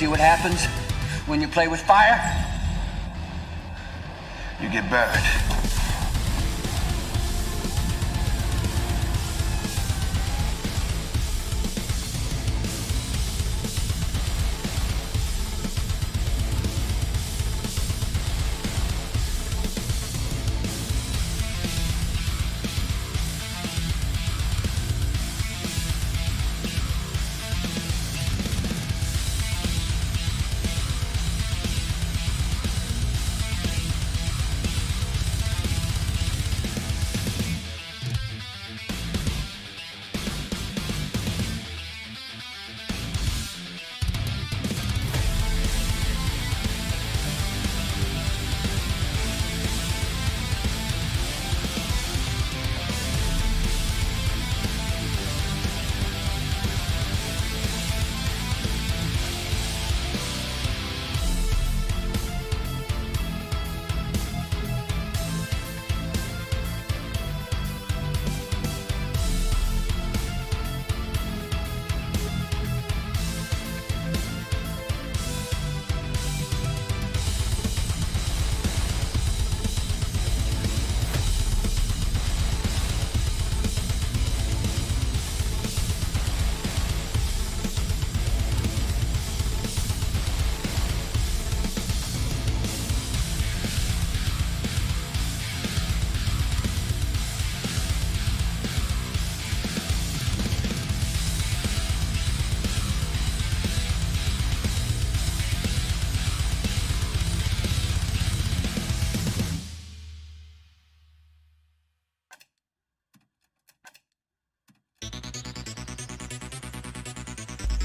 See what happens when you play with fire? You get buried.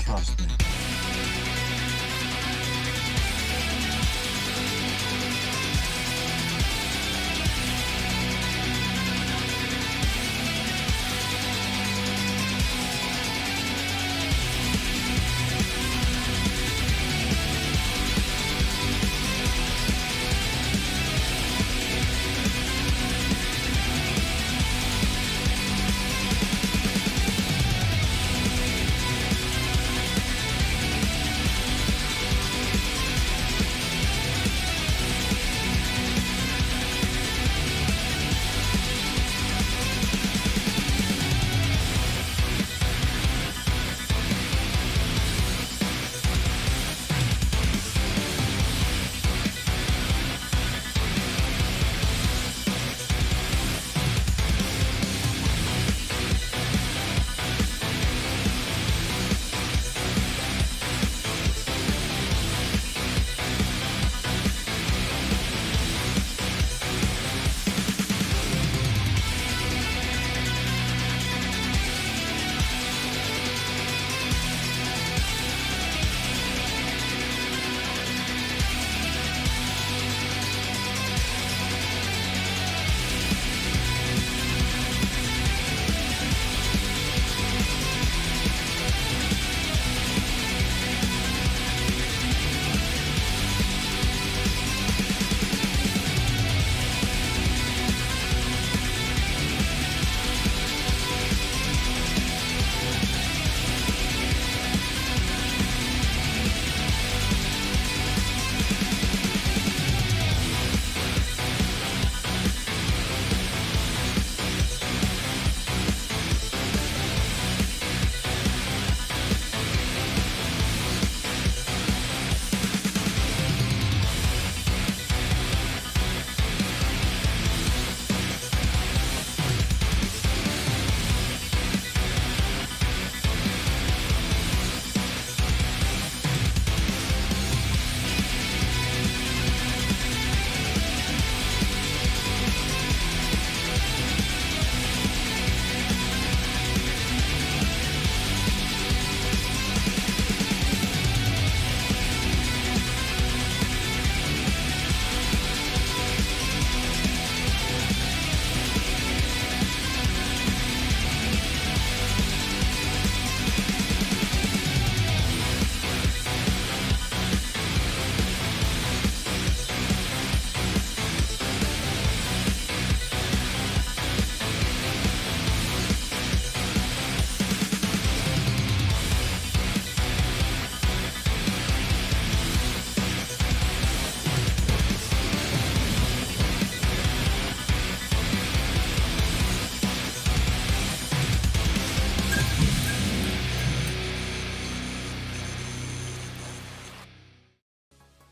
Trust me.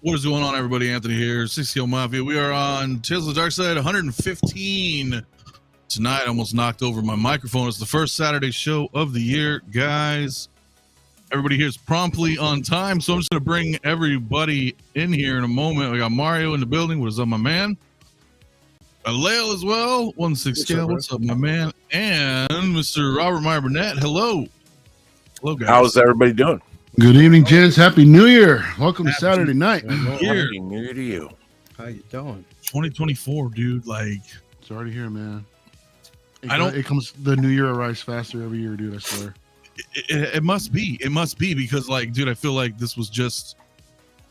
What is going on, everybody? Anthony here, 6KO Mafia. We are on Tales of the Dark Side 115. Tonight, I almost knocked over my microphone. It's the first Saturday show of the year, guys. Everybody here is promptly on time, so I'm just going to bring everybody in here in a moment. We got Mario in the building. What is up, my man? Lael as well. 16KO. What's up, my man? And Mr. Robert Meyer Burnett. Hello. Hello, guys. How's everybody doing? Good evening, gents. Happy New Year. Welcome to Saturday night. Happy New Year to you. How you doing? 2024, dude. Like, It's already here, man. It comes, the New Year arrives faster every year, dude. I swear. It must be. It must be because, like, dude, I feel like this was just,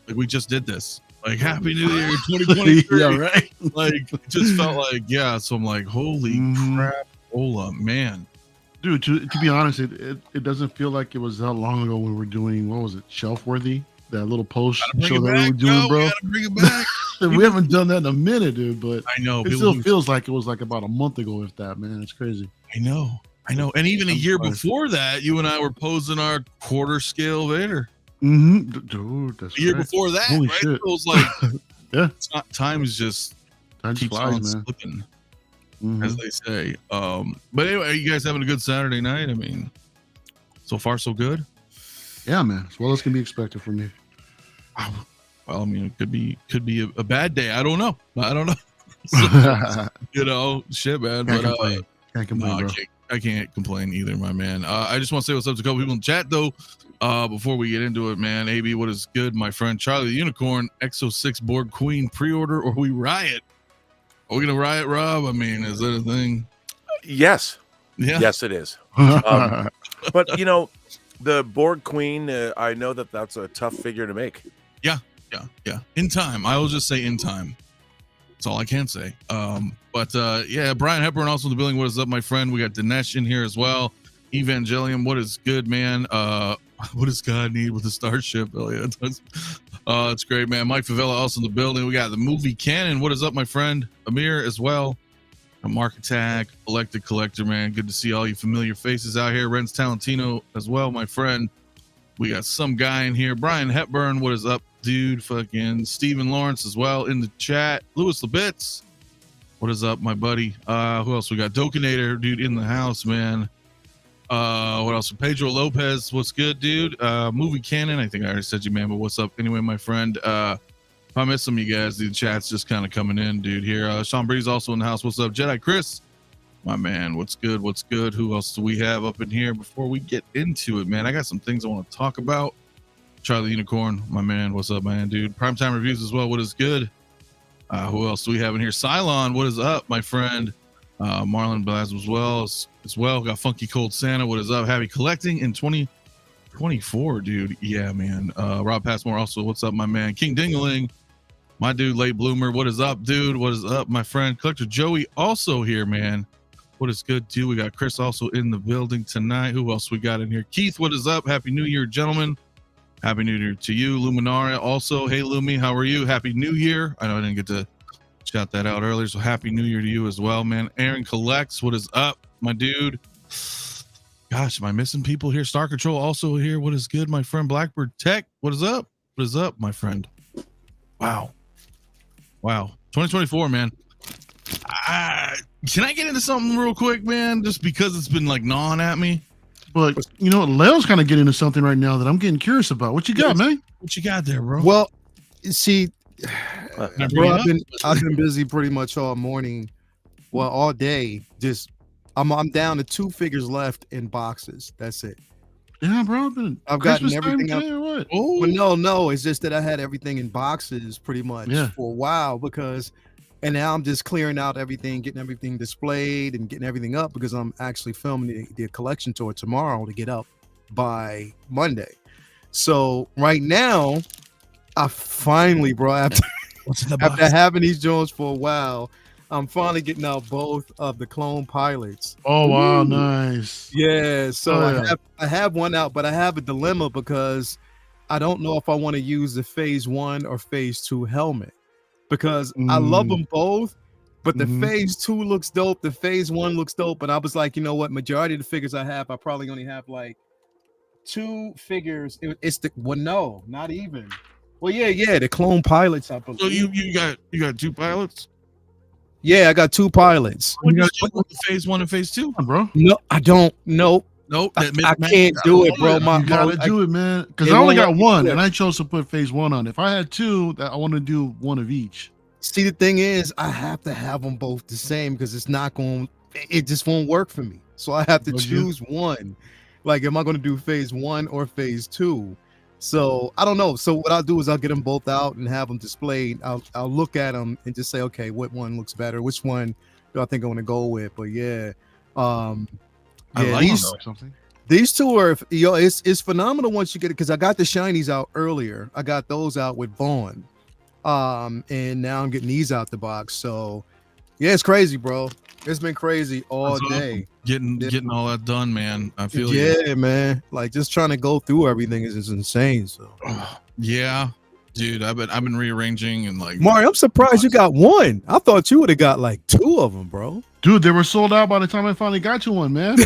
like, we just did this. Like, Happy New Year 2023. Yeah, right. Like, it just felt like, yeah. So I'm like, holy crap. Hola, man. Dude, to be honest, it doesn't feel like it was that long ago when we were doing, what was it, Shelf-Worthy? That little post show that we were doing, bro. We gotta bring it back. We haven't done that in a minute, dude, but I know. it still feels like it was like about a month ago, if that, man. It's crazy. I know. And even a year before that, you and I were posing our quarter scale Vader. Dude, that's A year right. before that, Holy right? shit. It was like, Yeah. Time is just Time keeps flies, on man. slipping, as they say. But anyway, are you guys having a good Saturday night? I mean, so far so good. Yeah, man. As well as can be expected from you. Well, I mean, it could be a bad day. I don't know. So, you know, shit, man. Can't But complain. Can't complain, bro. I can't complain either, my man. I just want to say what's up to a couple people in the chat, though. Before we get into it, man, AB, what is good, my friend? Charlie the Unicorn, Exo6 Board Queen, pre-order or we riot? Are we gonna riot, Rob? I mean, is that a thing? Yes. Yeah. Yes, it is. But, you know, the Borg Queen, I know that's a tough figure to make. Yeah. In time. I will just say in time. That's all I can say. But yeah, Brian Hepburn also in the building. What is up, my friend? We got Dinesh in here as well. Evangelium, what is good, man? What does God need with a starship? Oh yeah, it's great, man. Mike Favela also in the building. We got the movie Canon. What is up, my friend? Amir as well. Mark Attack, Elected Collector, man. Good to see all you familiar faces out here. Renz Talentino as well, my friend. We got some guy in here. Brian Hepburn, what is up, dude? Fucking Stephen Lawrence as well in the chat. Louis Labitz, what is up, my buddy? Who else we got? Dokinator, dude, in the house, man. What else? Pedro Lopez, what's good, dude? Movie Canon, I think I already said you, man, but what's up anyway, my friend? If I miss some of you guys, the chat's just kind of coming in, dude, here. Sean Breeze also in the house. What's up? Jedi Chris, my man, what's good? What's good? Who else do we have up in here before we get into it, man? I got some things I want to talk about. Charlie Unicorn, my man, what's up, man, dude? Primetime Reviews as well, what is good? Who else do we have in here? Cylon, what is up, my friend? Marlon Blaz as well. Got Funky Cold Santa, what is up? Happy collecting in 2024, dude. Yeah, man. Rob Passmore also, what's up, my man? King Dingaling, my dude, Late Bloomer, what is up, dude? What is up, my friend? Collector Joey also here, man. What is good, dude? We got Chris also in the building tonight. Who else we got in here? Keith, what is up? Happy New Year, gentlemen. Happy New Year to you. Luminaria also. Hey, Lumi, how are you? Happy New Year. I know I didn't get to shout that out earlier, so Happy New Year to you as well, man. Aaron Collects, what is up, my dude? Gosh, am I missing people here? Star Control also here. What is good, my friend? Blackbird Tech, what is up? What is up, my friend? Wow. 2024, man. Can I get into something real quick, man? Just because it's been like gnawing at me. But you know, Leo's kind of getting into something right now that I'm getting curious about. What you got, man? What you got there, bro? Well, see, Bro, I've been busy pretty much all morning, well, all day. Just I'm down to 2 figures left in boxes. That's it. Yeah, bro. I've gotten Christmas everything time up. today or what? Oh, Well, no, it's just that I had everything in boxes pretty much for a while and now I'm just clearing out everything, getting everything displayed and getting everything up because I'm actually filming the collection tour tomorrow to get up by Monday. So right now, I finally, bro, after having these joints for a while, I'm finally getting out both of the clone pilots. Oh wow, nice. Yeah, so Oh, I have one out, but I have a dilemma because I don't know if I want to use the phase 1 or phase 2 helmet because I love them both, but the phase 2 looks dope, the phase 1 looks dope, and I was like, you know what, majority of the figures I have, I probably only have like 2 figures. It's the, well, no, not even. Well, yeah, the clone pilots. I believe. So you got 2 pilots? Yeah, I got 2 pilots. What you got phase 1 and phase 2, bro? No, I don't. Nope. Nope. I can't do it, bro. You gotta do it, man. Because I only got 1, and I chose to put phase 1 on. If I had 2, that I want to do 1 of each. See, the thing is, I have to have them both the same because it's not going. It just won't work for me. So I have to choose one. Like, am I going to do phase 1 or phase 2? So I don't know. So what I'll do is I'll get them both out and have them displayed. I'll look at them and just say, okay, what one looks better? Which one do I think I want to go with? But yeah, I like these 2 are, it's phenomenal once you get it, because I got the shinies out earlier. I got those out with Vaughn, and now I'm getting these out the box. So yeah, it's crazy, bro. It's been crazy all day. Getting all that done, man. I feel yeah, man. Like, just trying to go through everything is insane. So yeah, dude, I've been rearranging and like Mario, I'm surprised you got 1. I thought you would have got like 2 of them, bro. Dude, they were sold out by the time I finally got to one, man. I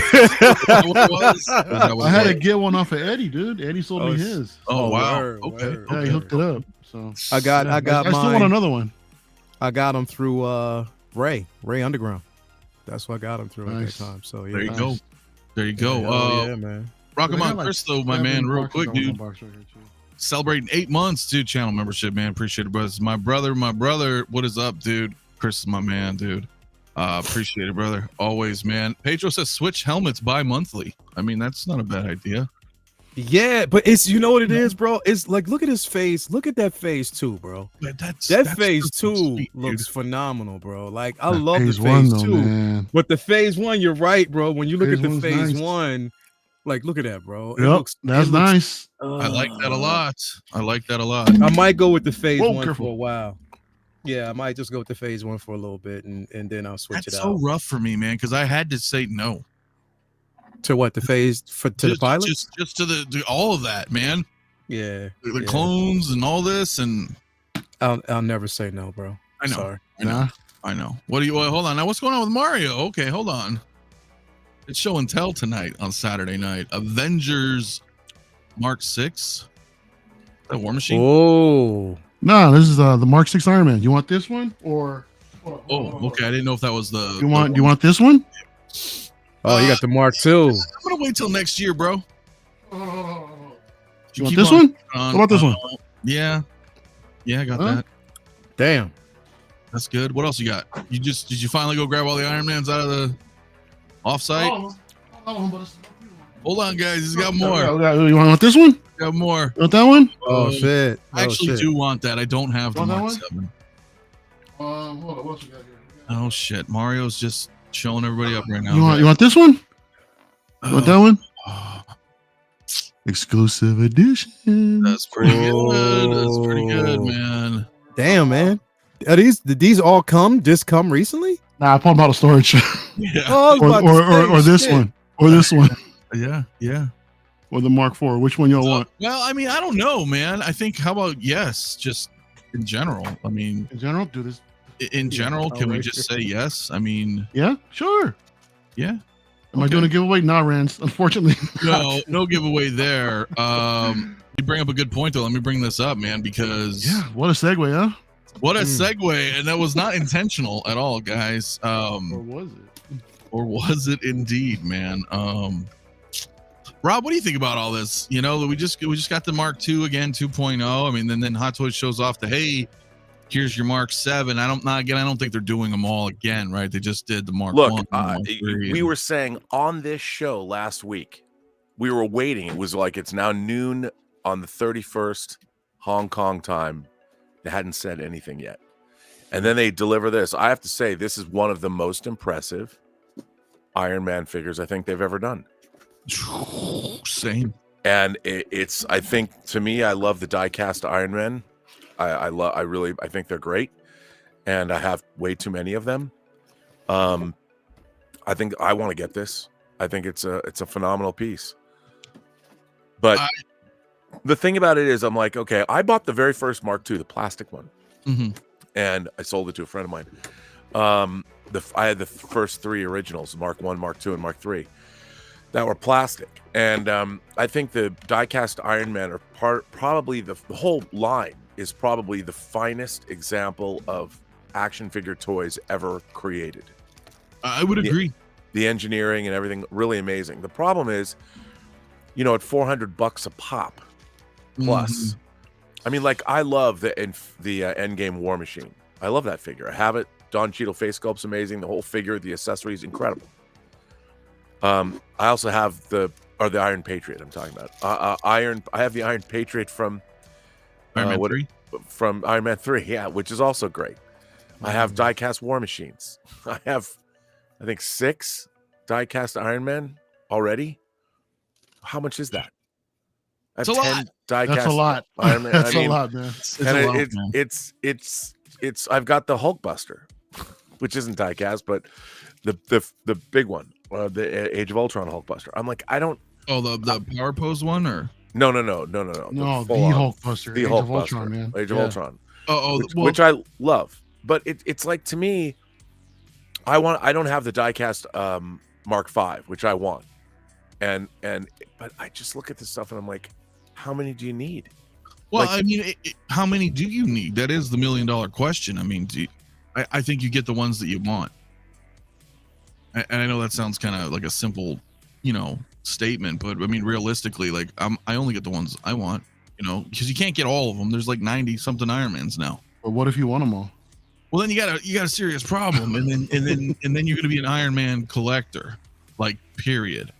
had to get one off of Eddie, dude. Eddie sold me his. Oh wow. Word, okay. word. Yeah, he hooked it up. So I got I mine. still want another one. I got them through Ray Underground. That's what I got them through at that time. So yeah, there you go. There you go. Yeah, man. Rock'em Chris, though, my man, real quick, dude. Celebrating 8 months, dude. Channel membership, man. Appreciate it, brothers. My brother. What is up, dude? Chris is my man, dude. Appreciate it, brother. Always, man. Pedro says switch helmets bi-monthly. I mean, that's not a bad idea. Yeah, but it's, you know what it is, bro? It's like, look at his face. Look at that phase 2, bro. That's phase 2 sweet, looks dude. phenomenal, bro. Like, I love the phase phase 1, 2. though, man. But the phase 1, you're right, bro. When you look Phase at the 1's phase nice. 1, like, look at that, bro. Yep, that's nice. I like that a lot. I like that a lot. I might go with the phase 1 careful. for a while. Yeah, I might just go with the phase 1 for a little bit, and then I'll switch That's it so out. rough for me, man, because I had to say no. To what, the phase to the pilot? Just to all of that, man. Yeah, The clones and all this, and I'll never say no, bro. I know. Sorry. I know. What do you? Well, hold on. Now, what's going on with Mario? Okay, hold on. It's show and tell tonight on Saturday night. Avengers Mark 6. That War Machine. Oh, No, this is the Mark 6 Iron Man. You want this one or? Oh, okay. I didn't know if that was the. You want this one? oh, you got the Mark II. I'm gonna wait till next year, bro. You want keep this on one? on, What about this one? Yeah, I got Huh? that. Damn. That's good. What else you got? Did you finally go grab all the Iron Mans out of the offsite? Hold on, guys. He's got more. You want this one? Got more. You want that one? Oh shit. I actually do want that. I don't have the Want that Mark one? 7. Hold on. What else you got here? Oh shit. Mario's just showing everybody up right now. You want this one? You want that one? Exclusive edition. That's pretty good. That's pretty good, man. Damn, man. Did these all just come recently? Nah, I pulled them out of storage. Yeah. Oh, I was about to or say, this shit. one. Or this one. Yeah. Or the Mark IV. Which one y'all want? Well, I mean, I don't know, man. I think, how about yes, just in general? I mean, In general, do this. in general, can we just say yes? I mean, Yeah, sure. yeah. Am I doing a giveaway? Nah, Rance. Unfortunately. No giveaway there. You bring up a good point though. Let me bring this up, man, because Yeah, what a segue, huh? what a segue, and that was not intentional at all, guys. Or was it? Or was it indeed, man? Rob, what do you think about all this? You know, we just got the Mark II again, 2.0. I mean, then Hot Toys shows off the, hey, here's your Mark 7. I don't think they're doing them all again, right? They just did the Mark 1. We were saying on this show last week, we were waiting. It was like it's now noon on the 31st Hong Kong time. They hadn't said anything yet. And then they deliver this. I have to say, this is one of the most impressive Iron Man figures I think they've ever done. Same. And it's, I think, to me, I love the die-cast Iron Man. I think they're great. And I have way too many of them. I think I want to get this. I think it's a phenomenal piece. But the thing about it is, I'm like, okay, I bought the very first Mark II, the plastic one. Mm-hmm. And I sold it to a friend of mine. I had the first 3 originals, Mark I, Mark II, and Mark III, that were plastic. And I think the die-cast Iron Man are probably the whole line is probably the finest example of action figure toys ever created. I would agree. The engineering and everything, really amazing. The problem is, at $400 a pop plus. I mean, like, I love the Endgame War Machine. I love that figure. I have it. Don Cheadle face sculpt's amazing. The whole figure, the accessories, incredible. I also have the Iron Patriot I'm talking about. I have the Iron Patriot from Iron Man 3? From Iron Man 3, yeah, which is also great. I have die-cast War Machines. I have, I think, 6 die-cast Iron Man already. How much is that? That's a lot. That's a lot. Iron Man. That's a lot, man. It's I've got the Hulkbuster, which isn't die-cast, but the big one, the Age of Ultron Hulkbuster. I'm like, I don't. Oh, the Power Pose one, or no. No, the Hulkbuster. The Age Hulkbuster. of Ultron, man. Age of Ultron. Which I love, but it's like, to me, I don't have the diecast Mark V, which I want, but I just look at this stuff and I'm like, how many do you need? Well, Like, I mean, how many do you need? That is the $1 million question. I mean, I think you get the ones that you want. And I know that sounds kind of like a simple, statement, but I mean, realistically, like, I only get the ones I want, because you can't get all of them. There's like 90 something Ironmans now. But what if you want them all? Well, then you got a serious problem, and then you're going to be an Iron Man collector, like, period.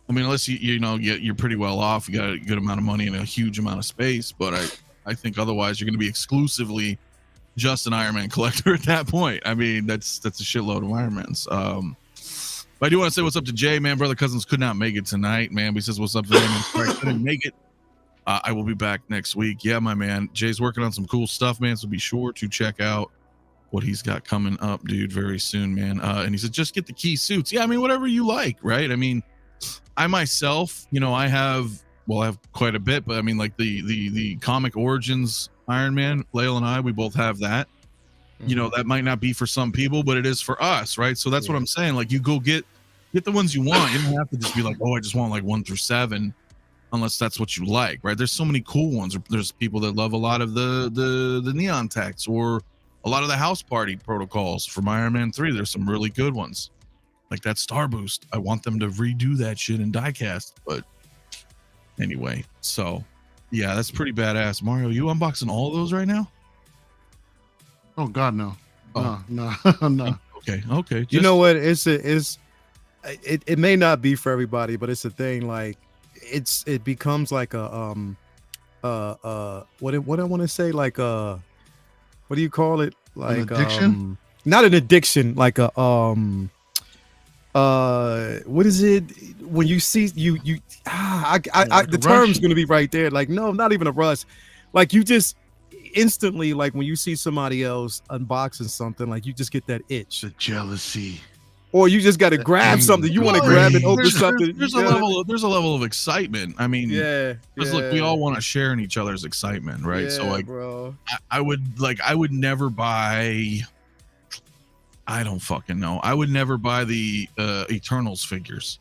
I mean, unless you're pretty well off, you got a good amount of money and a huge amount of space, but I think otherwise you're going to be exclusively just an Iron Man collector at that point. I mean, that's a shitload of Ironmans. But I do want to say what's up to Jay, man. Brother Cousins could not make it tonight, man. But he says what's up to him. I couldn't make it. I will be back next week. Yeah, my man. Jay's working on some cool stuff, man. So be sure to check out what he's got coming up, dude, very soon, man. And he said, just get the key suits. Yeah, I mean, whatever you like, right? I mean, I myself, I have quite a bit, but I mean, like the comic origins Iron Man, Lael and I, we both have that. That might not be for some people, but it is for us, right? So that's what I'm saying. Like, you go get the ones you want. You don't have to just be like, oh, I just want like 1 through 7, unless that's what you like, right? There's so many cool ones. There's people that love a lot of the neon techs, or a lot of the house party protocols from Iron Man 3. There's some really good ones, like that Star Boost. I want them to redo that shit in diecast. But anyway, so yeah, that's pretty badass. Mario, you unboxing all of those right now? Oh God, no. Oh. No. Okay. You know what? It may not be for everybody, but it's a thing. Like, it becomes like a what I want to say, like what do you call it? Like an addiction? Not an addiction, like a what is it when you see the term's gonna be right there. Like, no, not even a rush. Like, you just instantly, like, when you see somebody else unboxing something, like, you just get that itch, The jealousy. or you just got to grab something. You want to grab and open something. There's a level of excitement. I mean, because look, we all want to share in each other's excitement, right? So, like, bro, I would never buy. I don't fucking know. I would never buy the Eternals figures.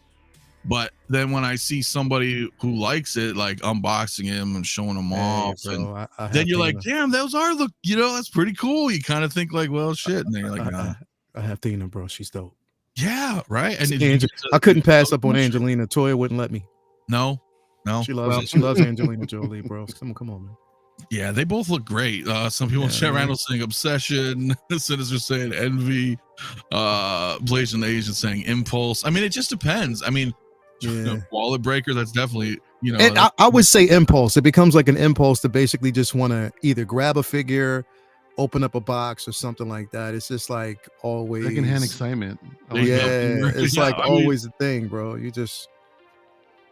But then when I see somebody who likes it, like unboxing him and showing them off, and then you're like, damn, those are that's pretty cool. You kind of think like, well, shit. And then you're like, nah. I have Tina, bro. She's dope. Yeah, right. And I couldn't pass up on Angelina. Toya wouldn't let me. No. She loves Angelina Jolie, bro. Come on, man. Yeah, they both look great. Some people in chat, Randall saying obsession, Sinister saying envy, Blazing the Asian saying impulse. I mean, it just depends. I mean, wallet breaker, that's definitely, And I would say impulse. It becomes like an impulse to basically just want to either grab a figure, open up a box, or something like that. It's just like always Secondhand excitement. It's like always a thing, bro. You just,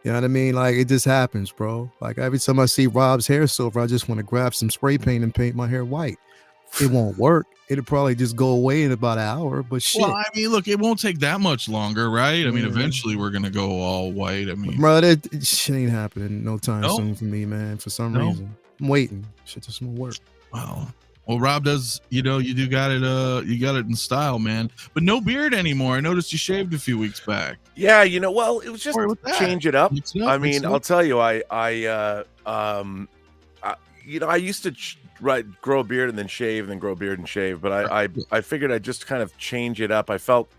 you know what I mean? Like, it just happens, bro. Like, every time I see Rob's hair silver, I just want to grab some spray paint and paint my hair white. It won't work. It'll probably just go away in about an hour, but shit. Well, I mean, look, it won't take that much longer, right? I mean, eventually we're gonna go all white. I mean, bro, that shit ain't happening no time soon for me, man. For some reason, I'm waiting. Shit just won't work. Wow. Well, Rob does, you do got it. You got it in style, man. But no beard anymore. I noticed you shaved a few weeks back. Yeah, well, it was just change it up. I mean, I'll tell you, I used to right, grow a beard and then shave, and then grow a beard and shave. But I figured I'd just kind of change it up. I felt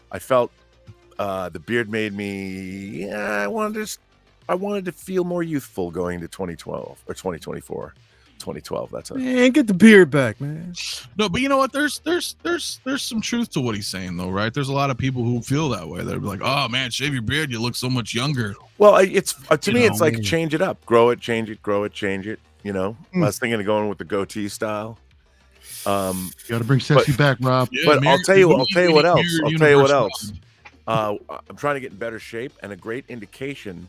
the beard made me. Yeah, I wanted to feel more youthful going to 2012 or 2024. 2012. That's it. Man, get the beard back, man. No, but you know what? There's some truth to what he's saying, though, right? There's a lot of people who feel that way. They're like, "Oh man, shave your beard, you look so much younger." Well, it's to me, it's like change it up, grow it, change it, grow it, change it. You know, I was thinking of going with the goatee style. You got to bring sexy back, Rob. Yeah, but I'll tell you what else. I'm trying to get in better shape, and a great indication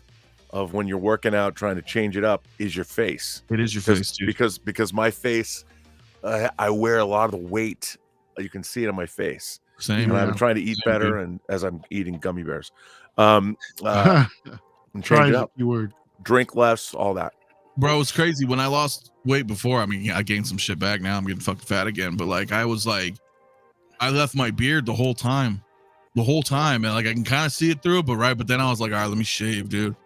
of when you're working out trying to change it up is your face. It is your face, dude. Because my face, I wear a lot of the weight. You can see it on my face. Same. And I've been trying to eat better, and as I'm eating gummy bears, and change it up. Drink less, all that. Bro, it's crazy. When I lost weight before, I mean, I gained some shit back. Now I'm getting fucking fat again. But like, I left my beard the whole time, and like I can kind of see it through it. But then I was like, all right, let me shave, dude.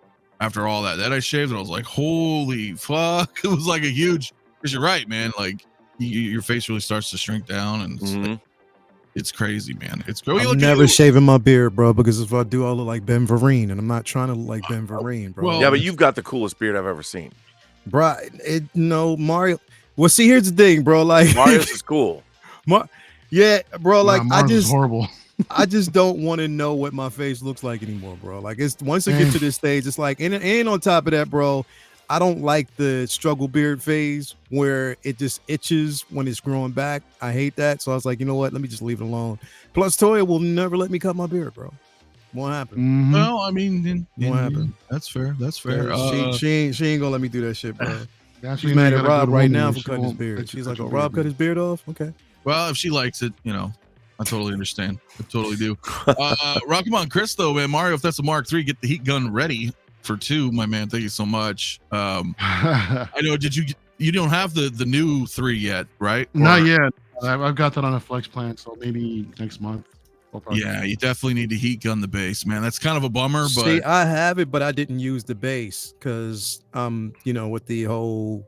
After all that I shaved, and I was like, holy fuck. It was like a huge, because you're right, man. Like your face really starts to shrink down, and it's crazy, man. It's crazy. I'm never shaving my beard, bro, because if I do, I'll look like Ben Vereen, and I'm not trying to look like Ben Vereen, bro. Well, yeah, but you've got the coolest beard I've ever seen. Bro, Mario. Well, see, here's the thing, bro. Like Mario's is cool. Yeah, bro. Like Mario's horrible. I just don't want to know what my face looks like anymore, bro. Like it's once I get to this stage, it's like, and on top of that, bro, I don't like the struggle beard phase where it just itches when it's growing back. I hate that. So I was like, you know what? Let me just leave it alone. Plus, Toya will never let me cut my beard, bro. Won't happen. Well, I mean, won't happen. That's fair. That's fair. She ain't gonna let me do that shit, bro. She's She's mad at Rob right now for cutting his beard. She's like, "Oh, Rob cut his beard off." Okay. Well, if she likes it, you know, I totally understand. I totally do. Rock on Chris, though, man. Mario, if that's a Mark III, get the heat gun ready for 2, my man. Thank you so much. I know. You don't have the new 3 yet, right? Not yet. I've got that on a flex plan, so maybe next month. Yeah, you definitely need to heat gun the base, man. That's kind of a bummer, but see, I have it, but I didn't use the base because you know, with the whole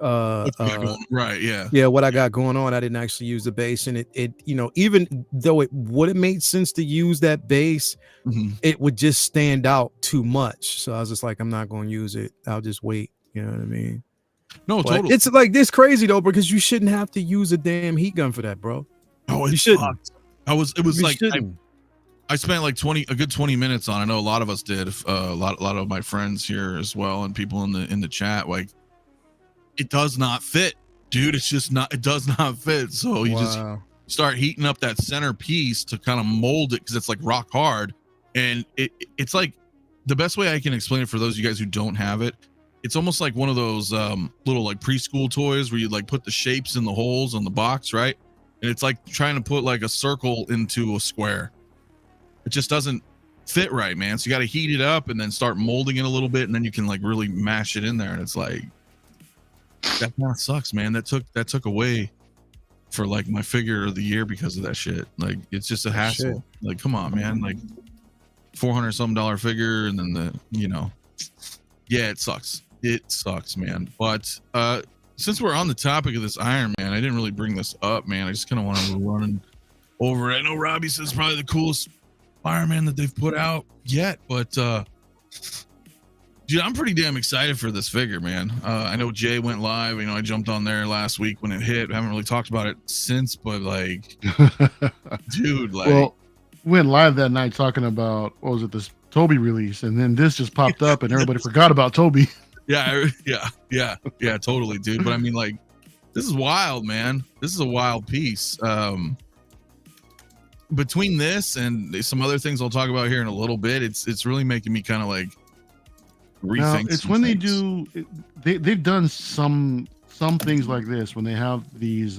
right, yeah, what I got going on, I didn't actually use the base, and it you know, even though it would have made sense to use that base, it would just stand out too much. So I was just like, I'm not going to use it. I'll just wait. You know what I mean? No, but totally. It's like this crazy though, because you shouldn't have to use a damn heat gun for that, bro. Oh, you shouldn't. It was like I spent like a good 20 minutes on. I know a lot of us did. A lot of my friends here as well, and people in the chat. Like, it does not fit, dude. It's just not. It does not fit. So you just start heating up that center piece to kind of mold it because it's like rock hard, and it's like the best way I can explain it for those of you guys who don't have it. It's almost like one of those little like preschool toys where you like put the shapes in the holes on the box, right? And it's like trying to put like a circle into a square. It just doesn't fit right, man. So you got to heat it up and then start molding it a little bit, and then you can like really mash it in there. And it's like, that kind of sucks, man. That took away for like my figure of the year because of that shit. Like, it's just a hassle. Like, come on, man. Like $400 some figure, and then yeah, it sucks. It sucks, man. But since we're on the topic of this Iron Man, I didn't really bring this up, man. I just kind of want to run over it. I know Robbie says probably the coolest Iron Man that they've put out yet, but dude, I'm pretty damn excited for this figure, man. I know Jay went live. I jumped on there last week when it hit. I haven't really talked about it since, but like, dude, like, well, we went live that night talking about this Toby release, and then this just popped up, and everybody forgot about Toby. Yeah, totally, dude. But I mean, like, this is wild, man. This is a wild piece. Between this and some other things I'll talk about here in a little bit, it's really making me kind of like rethink. Now, it's when things. They've done some things like this when they have these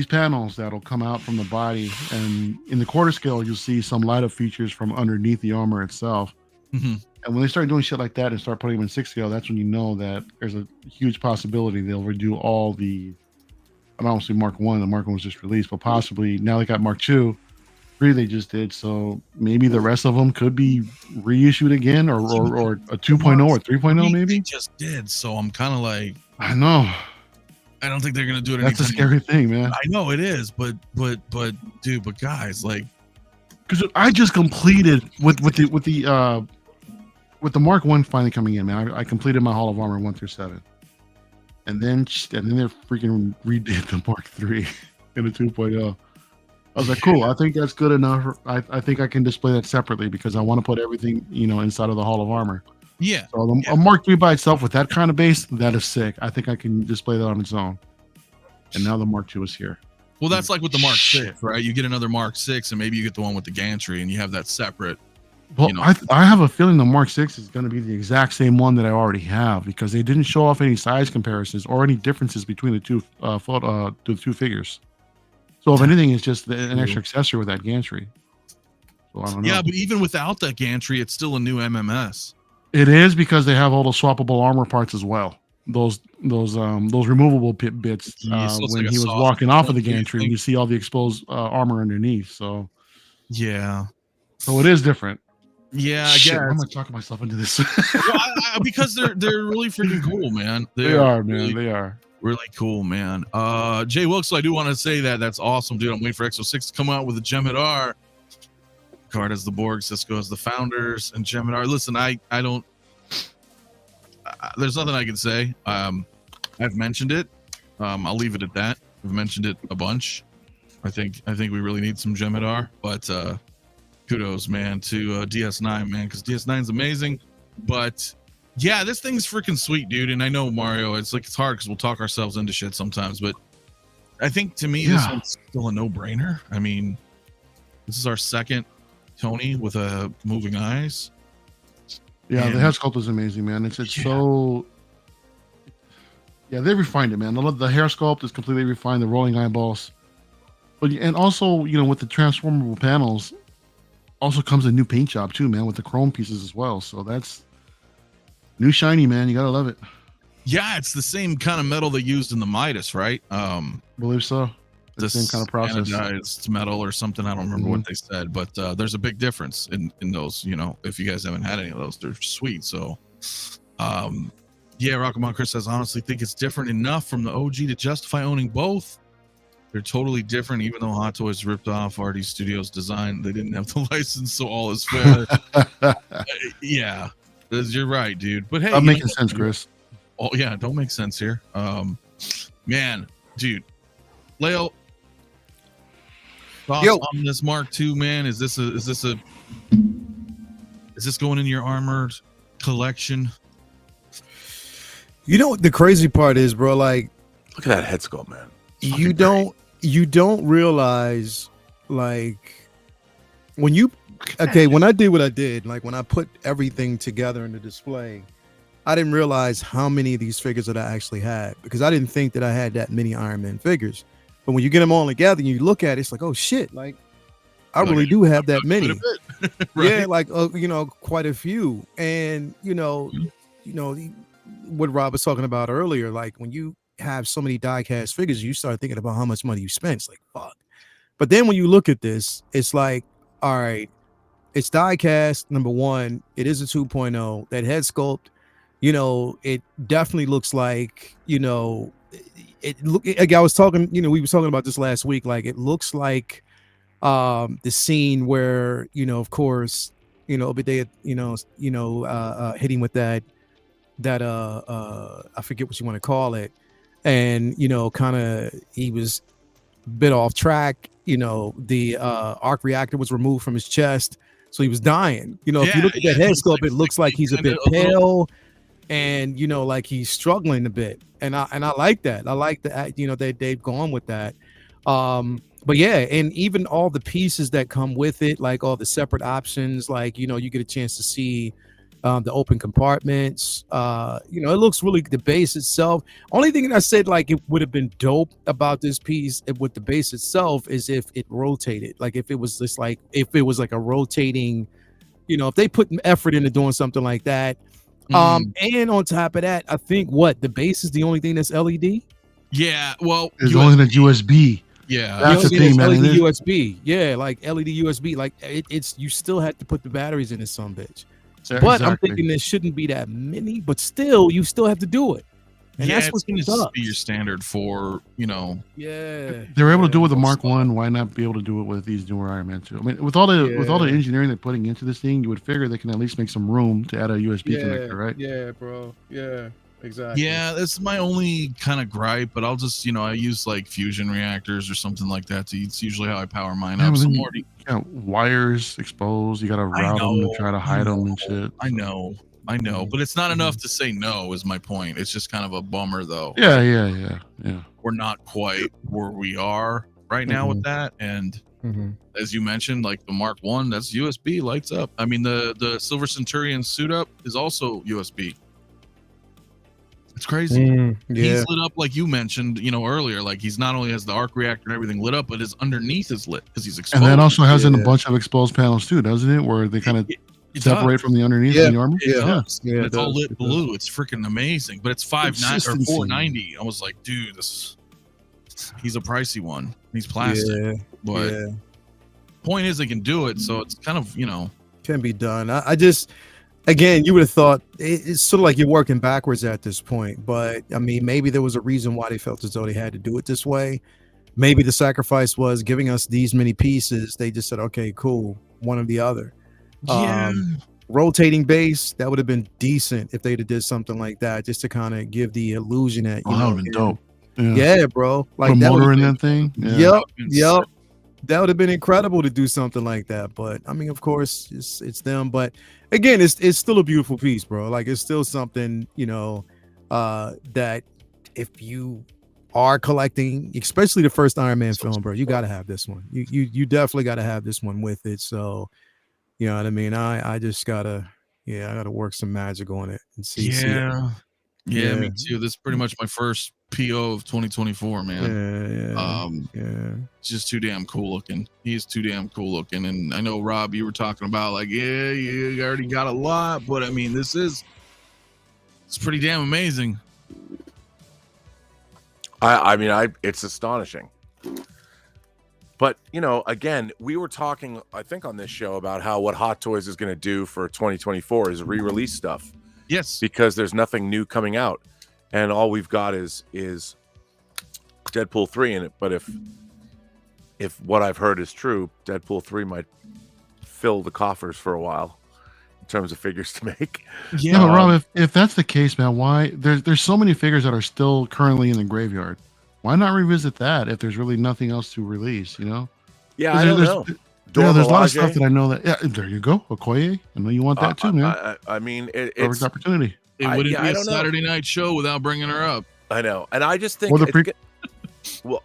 panels that'll come out from the body, and in the quarter scale you'll see some light up features from underneath the armor itself. And when they start doing shit like that and start putting them in 6 scale, that's when you know that there's a huge possibility they'll redo all the, I don't see Mark 1, the Mark 1 was just released, but possibly now they got Mark 2, 3 they just did, so maybe the rest of them could be reissued again, or a 2.0 or 3.0 maybe. They just did, so I'm kind of like, I know. I don't think they're gonna do it. That's a scary thing, man. I know it is, but dude, but guys, like, because I just completed with the Mark 1 finally coming in, man. I completed my Hall of Armor 1 through 7, and then they're freaking redid the Mark 3 in the 2.0. I was like, cool. I think that's good enough. I think I can display that separately because I want to put everything, inside of the Hall of Armor. Yeah. So a Mark 3 by itself with that kind of base, that is sick. I think I can display that on its own. And now the Mark 2 is here. Well, that's like with the Mark 6, right? You get another Mark 6, and maybe you get the one with the gantry, and you have that separate. Well, I have a feeling the Mark 6 is going to be the exact same one that I already have because they didn't show off any size comparisons or any differences between the two figures. So if anything, it's just an extra accessory with that gantry. So I don't know. Yeah, but even without that gantry, it's still a new MMS. It is because they have all the swappable armor parts as well. Those removable bits when he was walking off of the gantry, and you see all the exposed armor underneath. So yeah, so it is different. Yeah, I guess. I'm gonna talk myself into this. Well, because they're really freaking cool, man. They are, man. They are really cool, man. Jay Wilkes, I do want to say that's awesome, dude. I'm waiting for Exo6 to come out with a 𝗕𝗘𝗧𝗏. Card as the Borg, Cisco as the founders, and 𝗕𝗘𝗧𝗏. Listen, I don't. There's nothing I can say. I've mentioned it. I'll leave it at that. I've mentioned it a bunch. I think we really need some 𝗕𝗘𝗧𝗏, but kudos, man, to DS9, man, because DS9 is amazing. But yeah, this thing's freaking sweet, dude. And I know, Mario, it's hard because we'll talk ourselves into shit sometimes, but I think to me this one's still a no-brainer. I mean, this is our second Tony with a moving eyes. Yeah, the head sculpt is amazing, man. It's so. Yeah, they refined it, man. The hair sculpt is completely refined. The rolling eyeballs, and also with the transformable panels, also comes a new paint job too, man, with the chrome pieces as well. So that's new shiny, man. You gotta love it. Yeah, it's the same kind of metal they used in the Midas, right? Believe so. The same kind of process. Anodized metal or something. I don't remember what they said, but there's a big difference in those. If you guys haven't had any of those, they're sweet. So, yeah, Rockamon Chris says, honestly think it's different enough from the OG to justify owning both. They're totally different, even though Hot Toys ripped off RD Studios' design. They didn't have the license, so all is fair. Yeah, you're right, dude. But hey, I'm making sense, Chris. Oh yeah, don't make sense here. Man, dude, Leo, thoughts on this Mark II, man? Is this going in your armored collection? The crazy part is, bro, like, look at that head sculpt, man. You don't realize, like, when I did what I did, like when I put everything together in the display, I didn't realize how many of these figures that I actually had, because I didn't think that I had that many Iron Man figures. But when you get them all together and you look at it, it's like, oh shit, like I really do have that many. Right? Yeah, like quite a few. And what Rob was talking about earlier, like when you have so many die-cast figures, you start thinking about how much money you spent. It's like, fuck. But then when you look at this, it's like, all right, it's die-cast. Number one, it is a 2.0. That head sculpt, it definitely looks like, like I was talking, we were talking about this last week. Like it looks like the scene where, of course, Obadiah, hitting with that I forget what you want to call it. And, kind of he was a bit off track. The arc reactor was removed from his chest. So he was dying. If you look at that head sculpt, it looks like he's a bit pale and, like he's struggling a bit. And I like that. I like that, they've gone with that. But yeah, and even all the pieces that come with it, like all the separate options, like, you get a chance to see the open compartments. It looks really, the base itself. Only thing that I said, like, it would have been dope about this piece with the base itself is if it rotated. Like if it was just like, if it was like a rotating, if they put effort into doing something like that. And on top of that, I think the base is the only thing that's LED. Yeah, well, it's only the USB. Yeah, that's the thing, man. LED USB. Yeah, like LED USB. Like it's you still have to put the batteries in this some bitch. But exactly. I'm thinking there shouldn't be that many, but still, you still have to do it. And yeah, that's it's going what to be your standard for, you know. Yeah. They were able to do it with the Mark One. Why not be able to do it with these newer Iron Man 2? I mean, with all the engineering they're putting into this thing, you would figure they can at least make some room to add a USB connector, right? Yeah, bro. Yeah, exactly. Yeah, that's my only kind of gripe, but I'll just, I use like fusion reactors or something like that. It's usually how I power mine up. Some more. Wires exposed. You got to route them and try to hide them and shit. I know, but it's not enough to say no. Is my point. It's just kind of a bummer, though. Yeah. We're not quite where we are right now with that, and as you mentioned, like the Mark One, that's USB, lights up. I mean, the Silver Centurion suit up is also USB. It's crazy. He's lit up like you mentioned, earlier. Like he's not only has the arc reactor and everything lit up, but his underneath is lit because he's exposed. And that also has in a bunch of exposed panels too, doesn't it? Where they kind of separate from the underneath of the armor. Yeah, it's all lit blue. It's freaking amazing. But it's $590 or $490. I was like, dude, he's a pricey one. He's plastic. But point is, they can do it, so it's kind of can be done. I just. Again, you would have thought it's sort of like you're working backwards at this point. But I mean, maybe there was a reason why they felt as though they had to do it this way. Maybe the sacrifice was giving us these many pieces. They just said, okay, cool, one or the other. Rotating base, that would have been decent if they'd have did something like that, just to kind of give the illusion that that would have been dope. Yeah, bro. Like a motor in that thing. Yep. That would have been incredible to do something like that. But I mean, of course, it's them. But again, it's still a beautiful piece, bro. Like it's still something, that if you are collecting, especially the first Iron Man film, bro, you got to have this one. You definitely got to have this one with it. So, you know what I mean? I just gotta work some magic on it and see. Yeah, me too. This is pretty much my first PO of 2024, man. It's just too damn cool looking. He's too damn cool looking. And I know, Rob, you were talking about like, you already got a lot, but I mean, it's pretty damn amazing. It's astonishing. But, again, we were talking, I think, on this show about how what Hot Toys is going to do for 2024 is re-release stuff. Yes. Because there's nothing new coming out. And all we've got is Deadpool 3 in it. But if what I've heard is true, Deadpool 3 might fill the coffers for a while in terms of figures to make. Yeah, but Rob, if that's the case, man, why there's so many figures that are still currently in the graveyard. Why not revisit that if there's really nothing else to release, Yeah, I don't know. There's a lot of stuff that I know that. Yeah, there you go, Okoye. I know you want that too, man. I mean, it's perfect opportunity. It wouldn't be a Saturday night show without bringing her up. I know, and I just think or the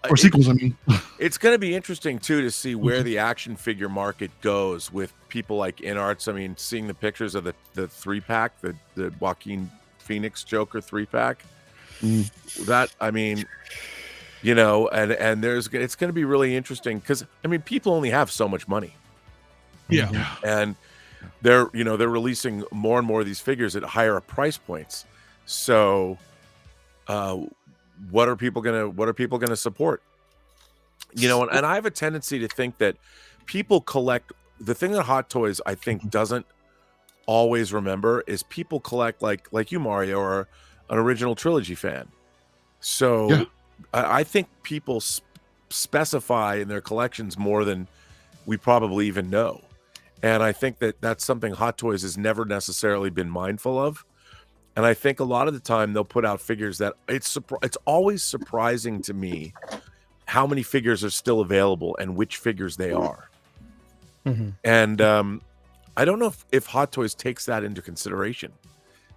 or sequels. I mean, it's going to be interesting too to see where the action figure market goes with people like InArts. I mean, seeing the pictures of the 3-pack, the Joaquin Phoenix Joker 3-pack. That I mean. And it's going to be really interesting because I mean people only have so much money. Yeah. And they're releasing more and more of these figures at higher price points. So what are people going to support? And I have a tendency to think that people collect the thing that Hot Toys I think doesn't always remember is people collect like you, Mario, or an original trilogy fan. So I think people specify in their collections more than we probably even know. And I think that that's something Hot Toys has never necessarily been mindful of. And I think a lot of the time they'll put out figures that it's always surprising to me how many figures are still available and which figures they are. And I don't know if Hot Toys takes that into consideration.